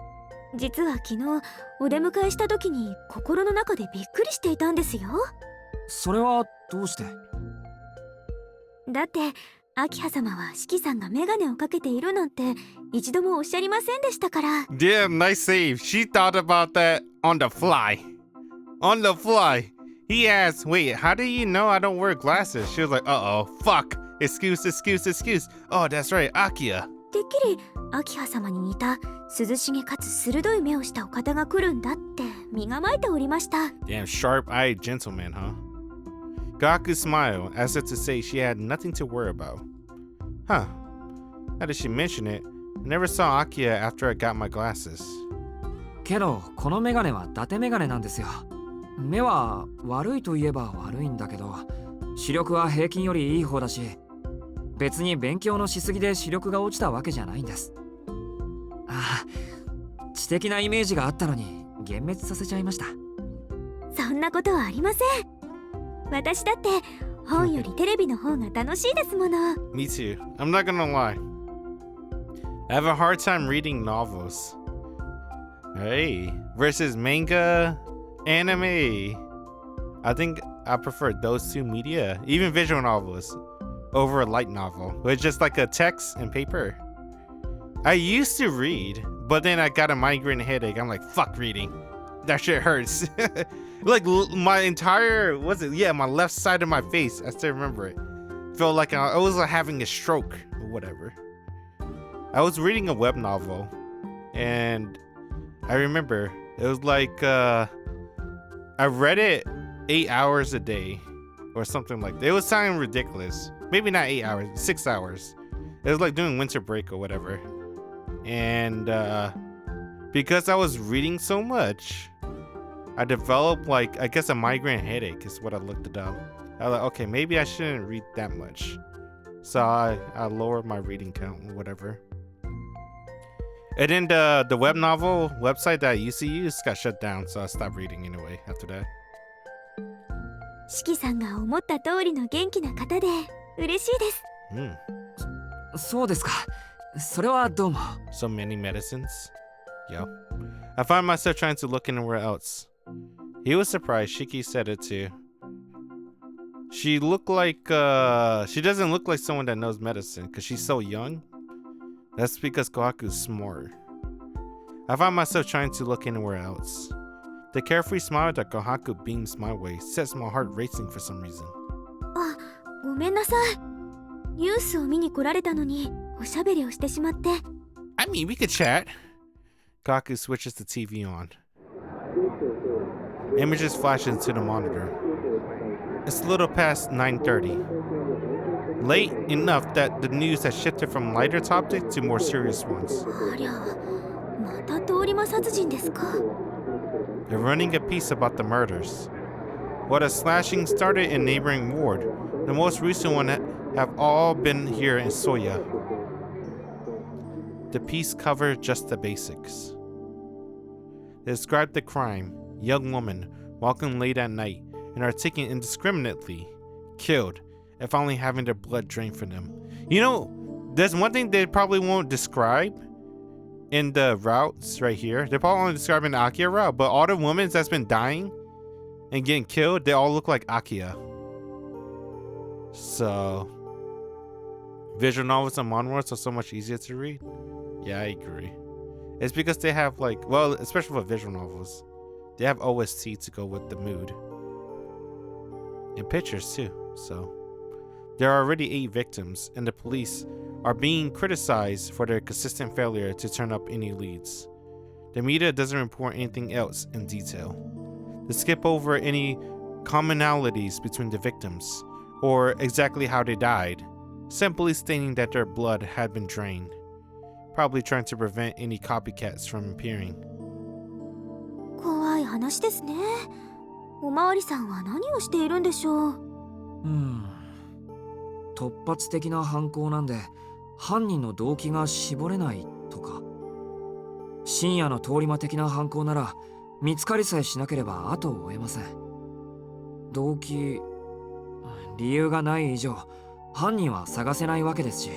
実は昨日お出迎えした時に心の中でびっくりしていたんですよ。
それはどうして？
だって明葉様は四季さんがメガネをかけているなんて一度もおっしゃりませんでしたから。
Damn, nice save. She thought about that on the fly. On the fly. He asked, wait, how do you know I don't wear glasses? She was like, uh-oh, fuck. Excuse. Oh, that's right, Akia.
てっきり明葉様に似た涼しげかつ鋭い目をしたお方が来るんだって身構えておりました。
Damn, sharp-eyed gentleman, huh? Gaku smiled, as if to say she had nothing to worry about. Huh. Now that she mentioned it, I never saw Akia after I got my glasses.
けどこのメガネは伊達メガネなんですよ。目は悪いといえば悪いんだけど、視力は平均よりいい方だし、別に勉強のしすぎで視力が落ちたわけじゃないんです。ああ、知的なイメージがあったのに幻滅させちゃいました。
そんなことはありません。私だって本よりテレビの方が楽しいですもの。
Me too. I'm not gonna lie. I have a hard time reading novels. Hey, versus manga, anime. I think I prefer those two media, even visual novels, over a light novel. It's just like a text and paper. I used to read, but then I got a migraine headache. I'm like, fuck reading. That shit hurts. Like my entire, my left side of my face, I still remember it. Felt like I was like having a stroke or whatever. I was reading a web novel, and I remember it was like, I read it 8 hours a day or something like that. It was sounding ridiculous. Maybe not 8 hours, 6 hours. It was like doing winter break or whatever. And because I was reading so much, I developed like, I guess a migraine headache is what I looked it up. I was like, okay, maybe I shouldn't read that much. So I lowered my reading count or whatever. And then the web novel website that I used to use got shut down, so I stopped reading anyway after that.
四季さんが思った通りの元気な方で嬉しいです。
そうですか。それはどうも。
So many medicines. Yo. I found myself trying to look anywhere else. He was surprised. Shiki said it too. She looked like, she doesn't look like someone that knows medicine because she's so young. That's because Kohaku's smart. I found myself trying to look anywhere else. The carefree smile that Kohaku beams my way sets my heart racing for some reason.
あ、ごめんなさい。ニュースを見に来られたのにおしゃべりをしてしまって。
I mean, we could chat. Kohaku switches the TV on. Images flash into the monitor. It's a little past 9:30. Late enough that the news has shifted from lighter topics to more serious ones.
ありゃ、また通り魔殺人ですか。
They're running a piece about the murders. What a slashing started in neighboring ward. The most recent one have all been here in Soya. The piece covered just the basics. They described the crime. Young woman, walking late at night, and are taken indiscriminately. Killed, if only having their blood drained from them. You know, there's one thing they probably won't describe in the routes right here. They're probably only describing the Akia route, but all the women that's been dying and getting killed, they all look like Akia. So, visual novels and manhwas are so much easier to read. Yeah, I agree. It's because they have like, well, especially for visual novels, they have OST to go with the mood. And pictures too, so. There are already 8 victims, and the police are being criticized for their consistent failure to turn up any leads. The media doesn't report anything else in detail. They skip over any commonalities between the victims, or exactly how they died, simply stating that their blood had been drained, probably trying to prevent any copycats from appearing.
怖い話ですね。おまわりさんは何をしているんでしょう。
突発的な犯行なんで犯人の動機が絞れないとか。深夜の通り魔的な犯行なら見つかりさえしなければ後を追えません。動機、理由がない以上犯人は探せないわけですし。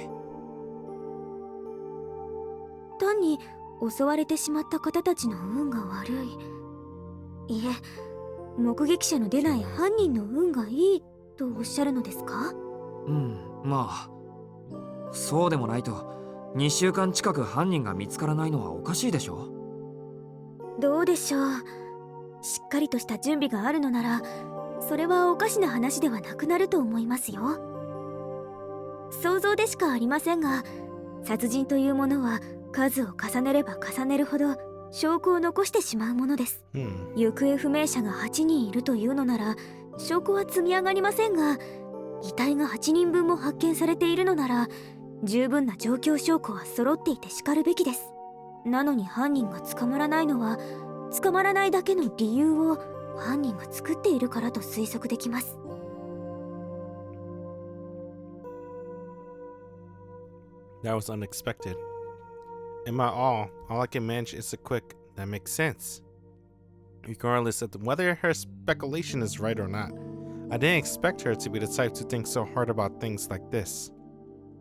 単に襲われてしまった方たちの運が悪い。いえ、目撃者の出ない犯人の運がいいとおっしゃるのですか？
まあそうでもないと2週間近く犯人が見つからないのはおかしいでしょ。
どうでしょう。しっかりとした準備があるのならそれはおかしな話ではなくなると思いますよ。想像でしかありませんが、殺人というものは数を重ねれば重ねるほど証拠を残してしまうものです。行方不明者が8人いるというのなら証拠は積み上がりませんが、遺体が8人分も発見されているのなら十分な状況証拠は揃っていてしかるべきです。なのに犯人が捕まらないのは捕まらないだけの理由を犯人が作っているからと推測できます。
That was unexpected. In my all I can manage is a quick, that makes sense. Regardless of whether her speculation is right or not, I didn't expect her to be the type to think so hard about things like this.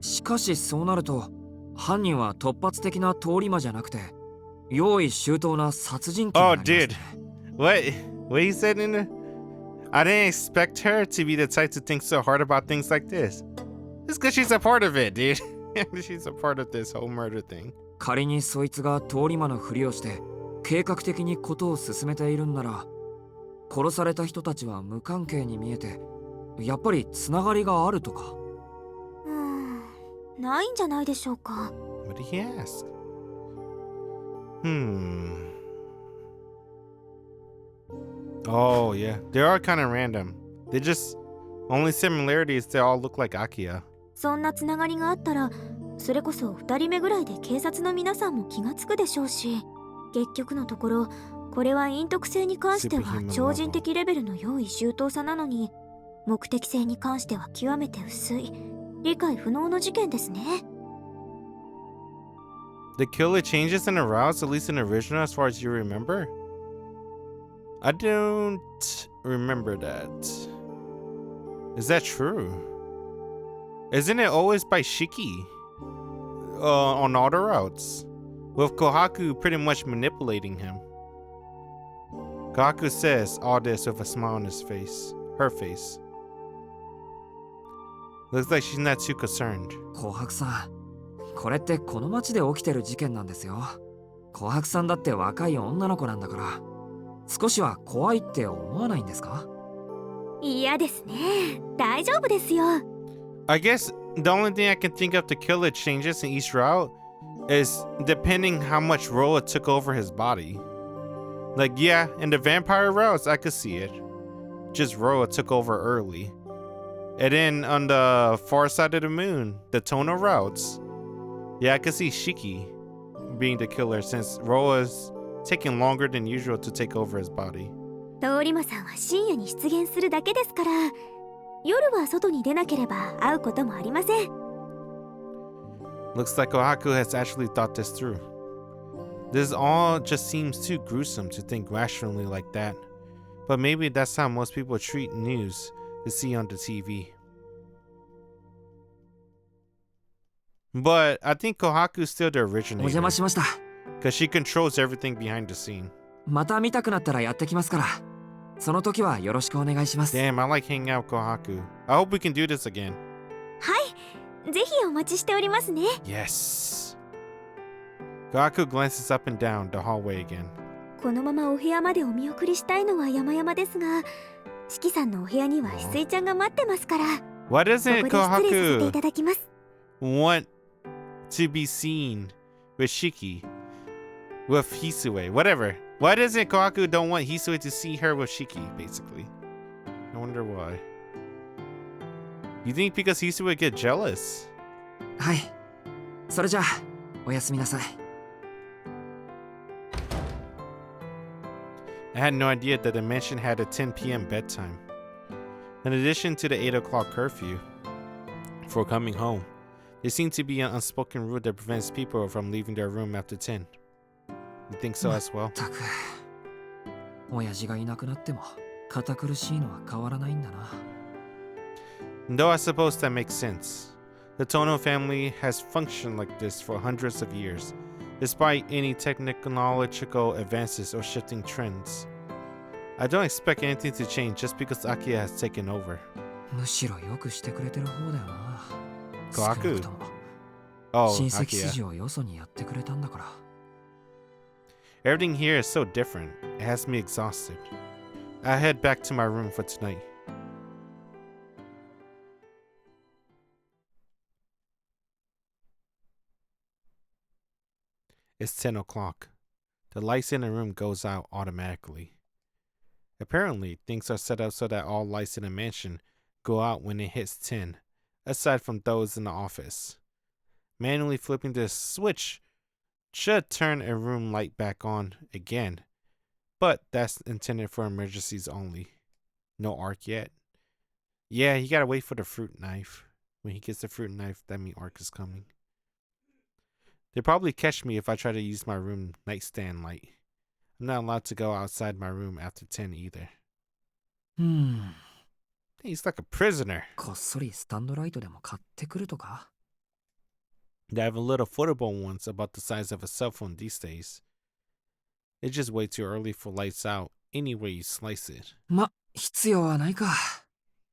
しかしそうなると犯人は突発的な通り魔じゃなくて用意周到な殺人鬼になりますね。
Oh, dude. What he said in there? I didn't expect her to be the type to think so hard about things like this. It's because she's a part of it, dude. She's a part of this whole murder thing.
仮にそいつが通り魔のふりをして計画的にことを進めているんなら、殺された人たちは無関係に見えて、やっぱりつながりがあるとか。
ないんじゃないでしょうか。
What did he ask? Oh, yeah. They are kind of random. They just... Only similarity is they all look like Akia.
そんなつながりがあったら、それこそ2人目ぐらいで警察の皆さんも気がつくでしょうし、結局のところ、これは陰徳性に関しては超人的レベルの用意周到さなのに、目的性に関しては極めて薄い、理解不能の事件ですね。
The killer changes in the routes, at least in the original, as far as you remember? I don't remember that. Is that true? Isn't it always by Shiki? On all the routes? With Kohaku pretty much manipulating him. Kohaku says all this with a smile on his face. Her face. Looks like she's not too concerned.
琥珀さん、これってこの町で起きてる事件なんですよ。琥珀さんだって若い女の子なんだから、少しは怖いって思わないんですか？
嫌ですね。大丈夫ですよ。
I guess the only thing I can think of to kill the changes in each route is depending how much Roa took over his body. Like, yeah, in the vampire routes, I could see it. Just Roa took over early. And then on the far side of the moon, the tonal routes, yeah, I could see Shiki being the killer since Roa's taking longer than usual to take over his body.
通り魔さんは深夜に出現するだけですから、夜は外に出なければ会うこともありません。
Looks like Kohaku has actually thought this through. This all just seems too gruesome to think rationally like that. But maybe that's how most people treat news to see on the TV. But I think Kohaku's still the
お邪
originator
魔しました。
because she controls everything behind the scene.
また見たくなったらやってきますから、その時はよろしくお願いします。
Damn, I like hanging out with Kohaku. I hope we can do this again.
はい、ぜひお待ちしておりますね。
Yes. Kohaku glances up and down the hallway again.
このままお部屋までお見送りしたいのは山々ですが、四季さんのお部屋には翡翠ちゃんが待ってますから、
Why
こ
doesn't
こで失礼させてい
Kohaku
ただきます。
want to be seen with Shiki? With Hisue? Whatever. Why doesn't Kohaku don't want Hisue to see her with Shiki, basically? I wonder why. You think because Hisue would get jealous?
はい。それじゃあ、おやすみなさい。
I had no idea that the mansion had a 10 p.m. bedtime. In addition to the 8 o'clock curfew for coming home, there seemed to be an unspoken rule that prevents people from leaving their room after 10. You think so as well?
たく、親父がいなくなっても堅苦しいのは変わらないんだな。
Though I suppose that makes sense. The Tono family has functioned like this for hundreds of years, despite any technological advances or shifting trends. I don't expect anything to change just because Akia has taken over.
むしろよくしてくれてる方だよな。
琥珀？
少なくとも
Oh,
親戚
Akia.
筋をよそにやってくれたんだから。
Everything here is so different. It has me exhausted. I head back to my room for tonight. It's 10 o'clock. The lights in the room goes out automatically. Apparently, things are set up so that all lights in the mansion go out when it hits 10, aside from those in the office. Manually flipping the switch should turn a room light back on again, but that's intended for emergencies only. No arc yet. Yeah, you gotta wait for the fruit knife. When he gets the fruit knife, that means arc is coming. They'll probably catch me if I try to use my room nightstand light. I'm not allowed to go outside my room after 10 either. He's like a prisoner.
こっそりスタンドライトでも買ってくるとか？
They have a little foldable ones about the size of a cell phone these days. It's just way too early for lights out any way you slice it.
ま、必要はないか。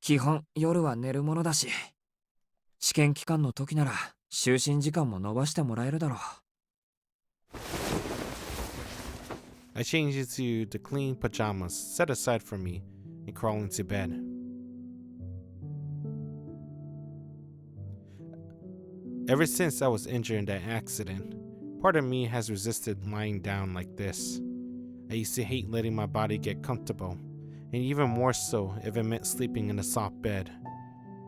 基本夜は寝るものだし。試験期間の時なら就寝時間も伸ばしてもらえるだろう。
I changed into the clean pajamas set aside for me and crawl into bed. Ever since I was injured in that accident, part of me has resisted lying down like this. I used to hate letting my body get comfortable, and even more so if it meant sleeping in a soft bed.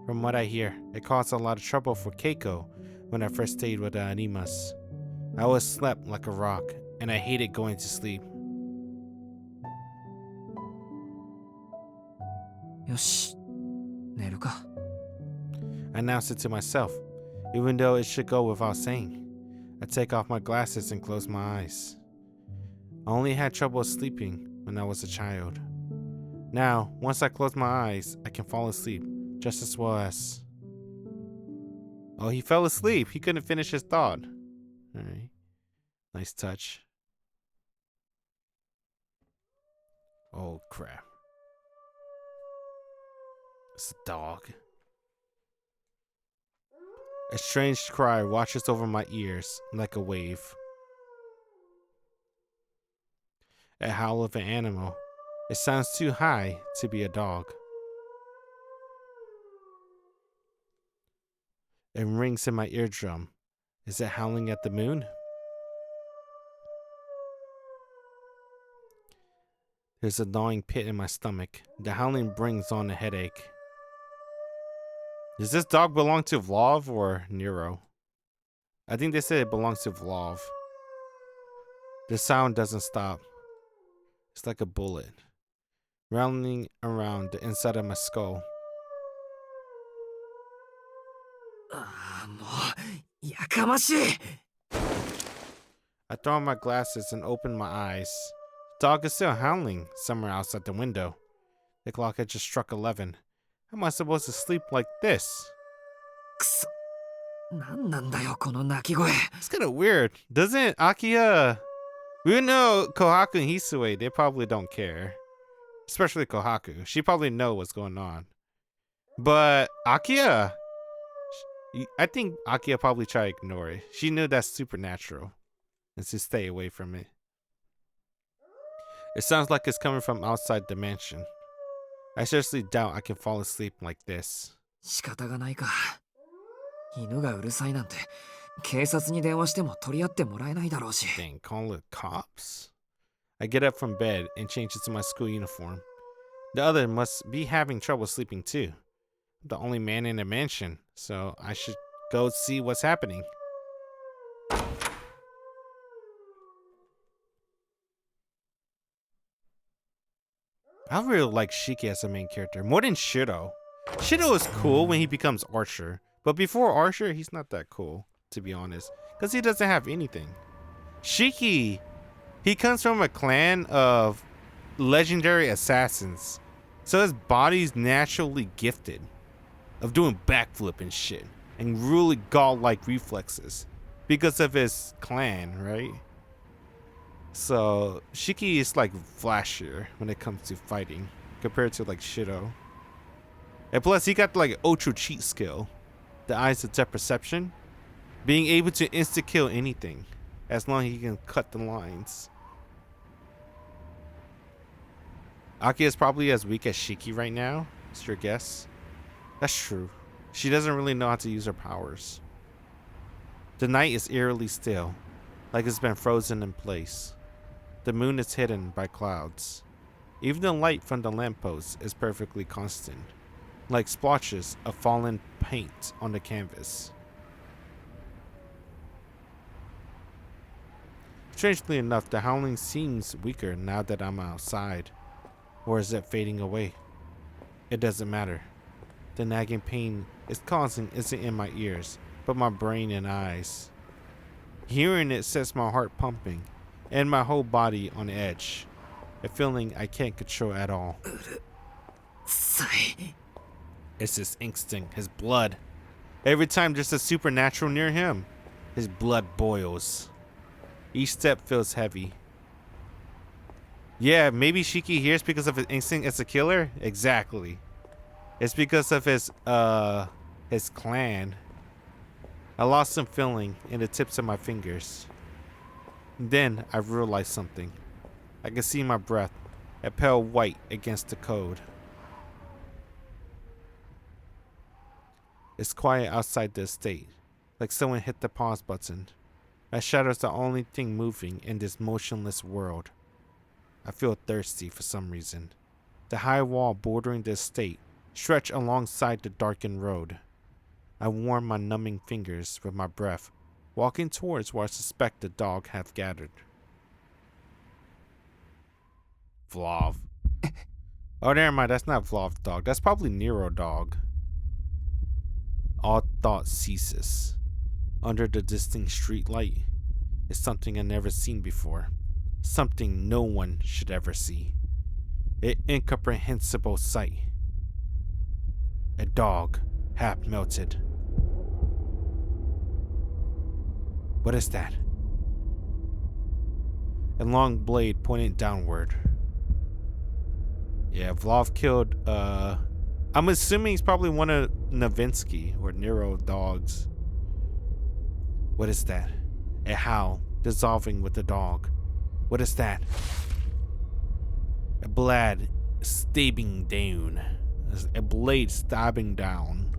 From what I hear, it caused a lot of trouble for Keiko when I first stayed with the Animas. I always slept like a rock, and I hated going to sleep.
よし、寝るか。
I announced it to myself, even though it should go without saying. I take off my glasses and close my eyes. I only had trouble sleeping when I was a child. Now, once I close my eyes, I can fall asleep just as well as... Oh, he fell asleep. He couldn't finish his thought. Alright. Nice touch. Oh, crap. It's a dog. A strange cry washes over my ears like a wave. A howl of an animal. It sounds too high to be a dog. It rings in my eardrum. Is it howling at the moon? There's a gnawing pit in my stomach. The howling brings on a headache. Does this dog belong to Vlov or Nero? I think they said it belongs to Vlov. The sound doesn't stop. It's like a bullet, rounding around the inside of my skull.
もう、やかましい。
I throw on my glasses and open my eyes. The dog is still howling somewhere outside the window. The clock had just struck 11. How am I supposed to sleep like this?
くそ。なんなんだよ、この鳴き声。
It's kind of weird. Doesn't Akiya... We know Kohaku and Hisue, they probably don't care. Especially Kohaku. She probably know what's going on. But Akiya... I think Akiya probably tried to ignore it. She knew that's supernatural. And to stay away from it. It sounds like it's coming from outside the mansion. I seriously doubt I can fall asleep like this.
仕方がないか。犬がうるさいなんて、警察に電話しても取り合ってもらえないだろうし。
Dang, call the cops? I get up from bed and change into my school uniform. The other must be having trouble sleeping too. I'm the only man in the mansion, so I should go see what's happening. I really like Shiki as a main character, more than Shido. Shido is cool when he becomes Archer, but before Archer, he's not that cool, to be honest, because he doesn't have anything. Shiki, he comes from a clan of legendary assassins, so his body's naturally gifted of doing backflip and shit, and really godlike reflexes because of his clan, right? So Shiki is like flashier when it comes to fighting compared to like Shido. And plus he got like ultra cheat skill, the eyes of depth perception, being able to insta kill anything as long as he can cut the lines. Aki is probably as weak as Shiki right now. Is your guess? That's true. She doesn't really know how to use her powers. The night is eerily still, like it's been frozen in place. The moon is hidden by clouds. Even the light from the lamppost is perfectly constant, like splotches of fallen paint on the canvas. Strangely enough, the howling seems weaker now that I'm outside. Or is it fading away? It doesn't matter. The nagging pain it's causing isn't in my ears, but my brain and eyes. Hearing it sets my heart pumping and my whole body on edge, a feeling I can't control at all. It's his instinct, his blood. Every time there's a supernatural near him, his blood boils. Each step feels heavy. Yeah, maybe Shiki hears because of his instinct as a killer? Exactly. It's because of his clan. I lost some feeling in the tips of my fingers. Then I realized something. I could see my breath, a pale white against the code. It's quiet outside the estate, like someone hit the pause button. My shadow's the only thing moving in this motionless world. I feel thirsty for some reason. The high wall bordering the estate stretched alongside the darkened road. I warm my numbing fingers with my breath, walking towards where I suspect the dog have gathered. Vlav. Oh, never mind. That's not Vlov's dog. That's probably Nero dog. All thought ceases. Under the distant street light is something I've never seen before. Something no one should ever see. An incomprehensible sight. A dog, half melted. What is that? A long blade pointing downward. Yeah, Vlav killed, I'm assuming he's probably one of Novinsky or Nero dogs. What is that? A howl dissolving with the dog. What is that? A blade stabbing down. A blade stabbing down.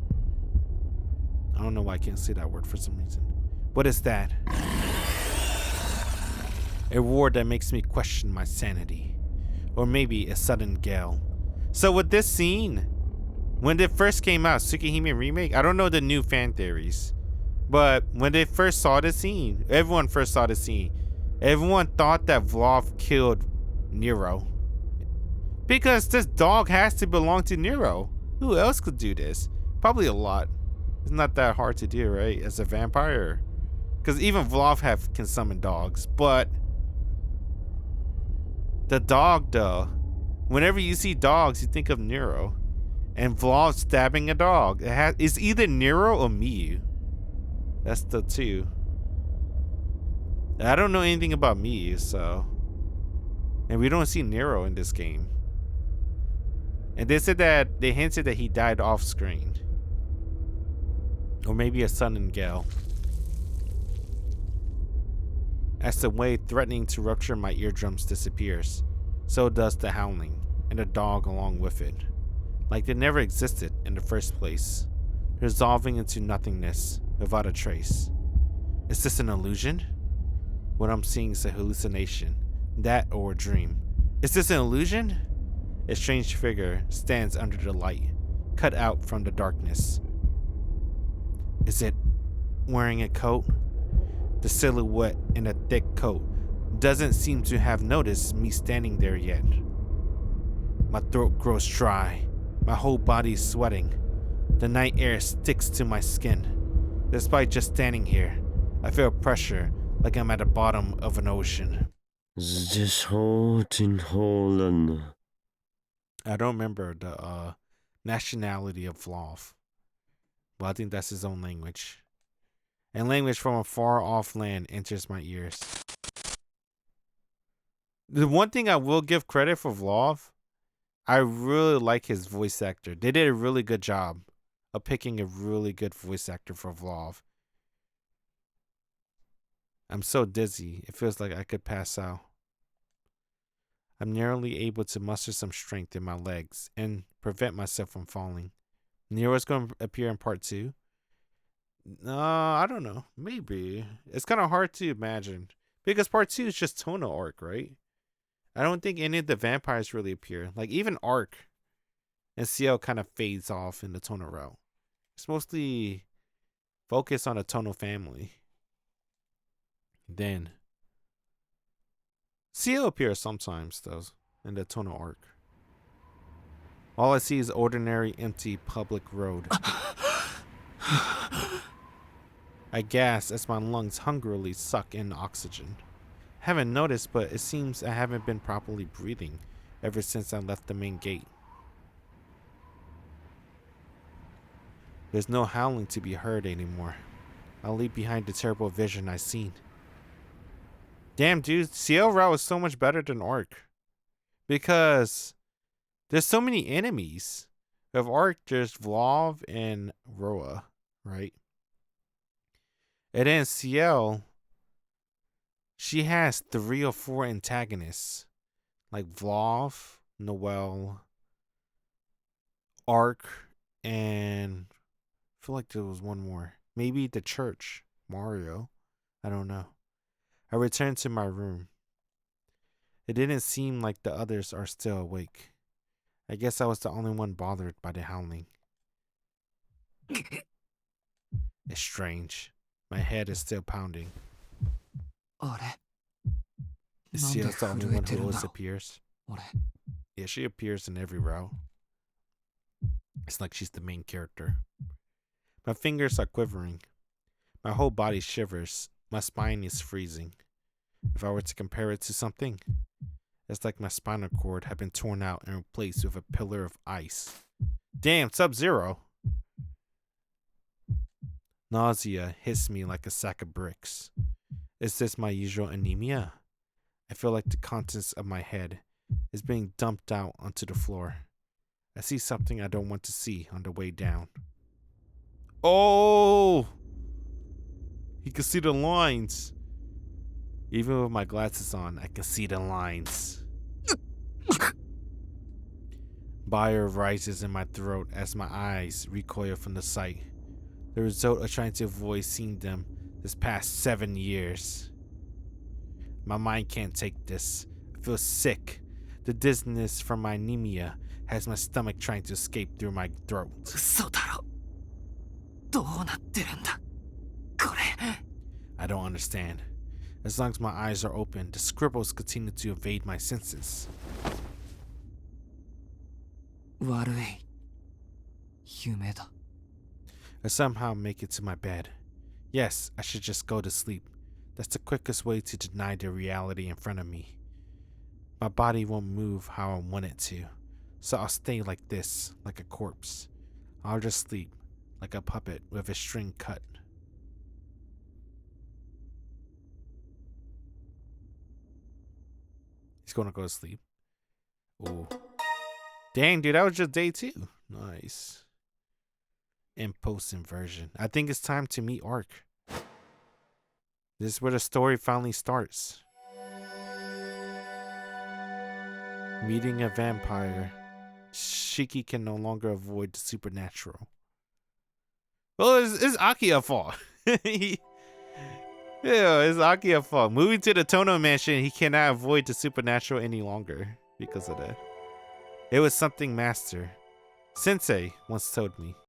I don't know why I can't say that word for some reason. What is that? A roar that makes me question my sanity. Or maybe a sudden gale. So with this scene, when it first came out, Tsukihime Remake, I don't know the new fan theories, but when they first saw the scene, everyone first saw the scene, everyone thought that Vlav killed Nero. Because this dog has to belong to Nero. Who else could do this? Probably a lot. It's not that hard to do, right? As a vampire. Because even Vlav can summon dogs, but the dog though, whenever you see dogs, you think of Nero. And Vlav stabbing a dog. It's either Nero or Miyu. That's the two. I don't know anything about Miyu, so. And we don't see Nero in this game. And they said that, they hinted that he died off screen. Or maybe a sudden gale. As the wave threatening to rupture my eardrums disappears, so does the howling, and the dog along with it. Like they never existed in the first place, dissolving into nothingness without a trace. Is this an illusion? What I'm seeing is a hallucination, that or a dream. Is this an illusion? A strange figure stands under the light, cut out from the darkness. Is it wearing a coat? The silhouette in a thick coat doesn't seem to have noticed me standing there yet. My throat grows dry. My whole body is sweating. The night air sticks to my skin. Despite just standing here, I feel pressure like I'm at the bottom of an ocean. I don't remember the nationality of Vlav, but I think that's his own language. And language from a far off land enters my ears. The one thing I will give credit for Vlav, I really like his voice actor. They did a really good job of picking a really good voice actor for Vlav. I'm so dizzy, it feels like I could pass out. I'm narrowly able to muster some strength in my legs and prevent myself from falling. Nero's going to appear in part 2. I don't know. Maybe. It's kind of hard to imagine. Because part 2 is just tonal arc, right? I don't think any of the vampires really appear. Like even Arc and Ciel kind of fades off in the tonal route. It's mostly focused on a tonal family. Then Ciel appears sometimes though in the tonal arc. All I see is ordinary empty public road. I gasp as my lungs hungrily suck in oxygen. Haven't noticed, but it seems I haven't been properly breathing ever since I left the main gate. There's no howling to be heard anymore. I'll leave behind the terrible vision I've seen. Damn, dude, Ciel Route is so much better than Arc. because there's so many enemies. Of Arc, there's Vlov and Roa, right? And then Ciel, she has 3 or 4 antagonists, like Vlov, Noel, Arc, and I feel like there was one more. Maybe the church, Mario. I don't know. I returned to my room. It didn't seem like the others are still awake. I guess I was the only one bothered by the howling. It's strange. My head is still pounding.
あれ
Is
なんで
Ciel's the only
震え
one
てる
who
んだ
always appears?
俺
Yeah, she appears in every route. It's like she's the main character. My fingers are quivering. My whole body shivers. My spine is freezing. If I were to compare it to something, it's like my spinal cord had been torn out and replaced with a pillar of ice. Damn, Sub-Zero! Nausea hits me like a sack of bricks. Is this my usual anemia? I feel like the contents of my head is being dumped out onto the floor. I see something I don't want to see on the way down. Oh! You can see the lines. Even with my glasses on, I can see the lines. Bile rises in my throat as my eyes recoil from the sight. The result of trying to avoid seeing them this past 7 years. My mind can't take this. I feel sick. The dizziness from my anemia has my stomach trying to escape through my throat.
嘘だろどうなってるんだこれ
I don't understand. As long as my eyes are open, the scribbles continue to evade my senses.
悪い夢だ
I somehow make it to my bed. Yes, I should just go to sleep. That's the quickest way to deny the reality in front of me. My body won't move how I want it to, so I'll stay like this, like a corpse. I'll just sleep, like a puppet with a string cut. He's gonna go to sleep. Ooh. Dang, dude, that was just day 2. Nice. In post inversion. I think it's time to meet Arc. This is where the story finally starts. Meeting a vampire. Shiki can no longer avoid the supernatural. Well, it's Akia's fault. Yeah, it's Akia's fault. Moving to the Tono Mansion, he cannot avoid the supernatural any longer because of that. It was something Master Sensei once told me.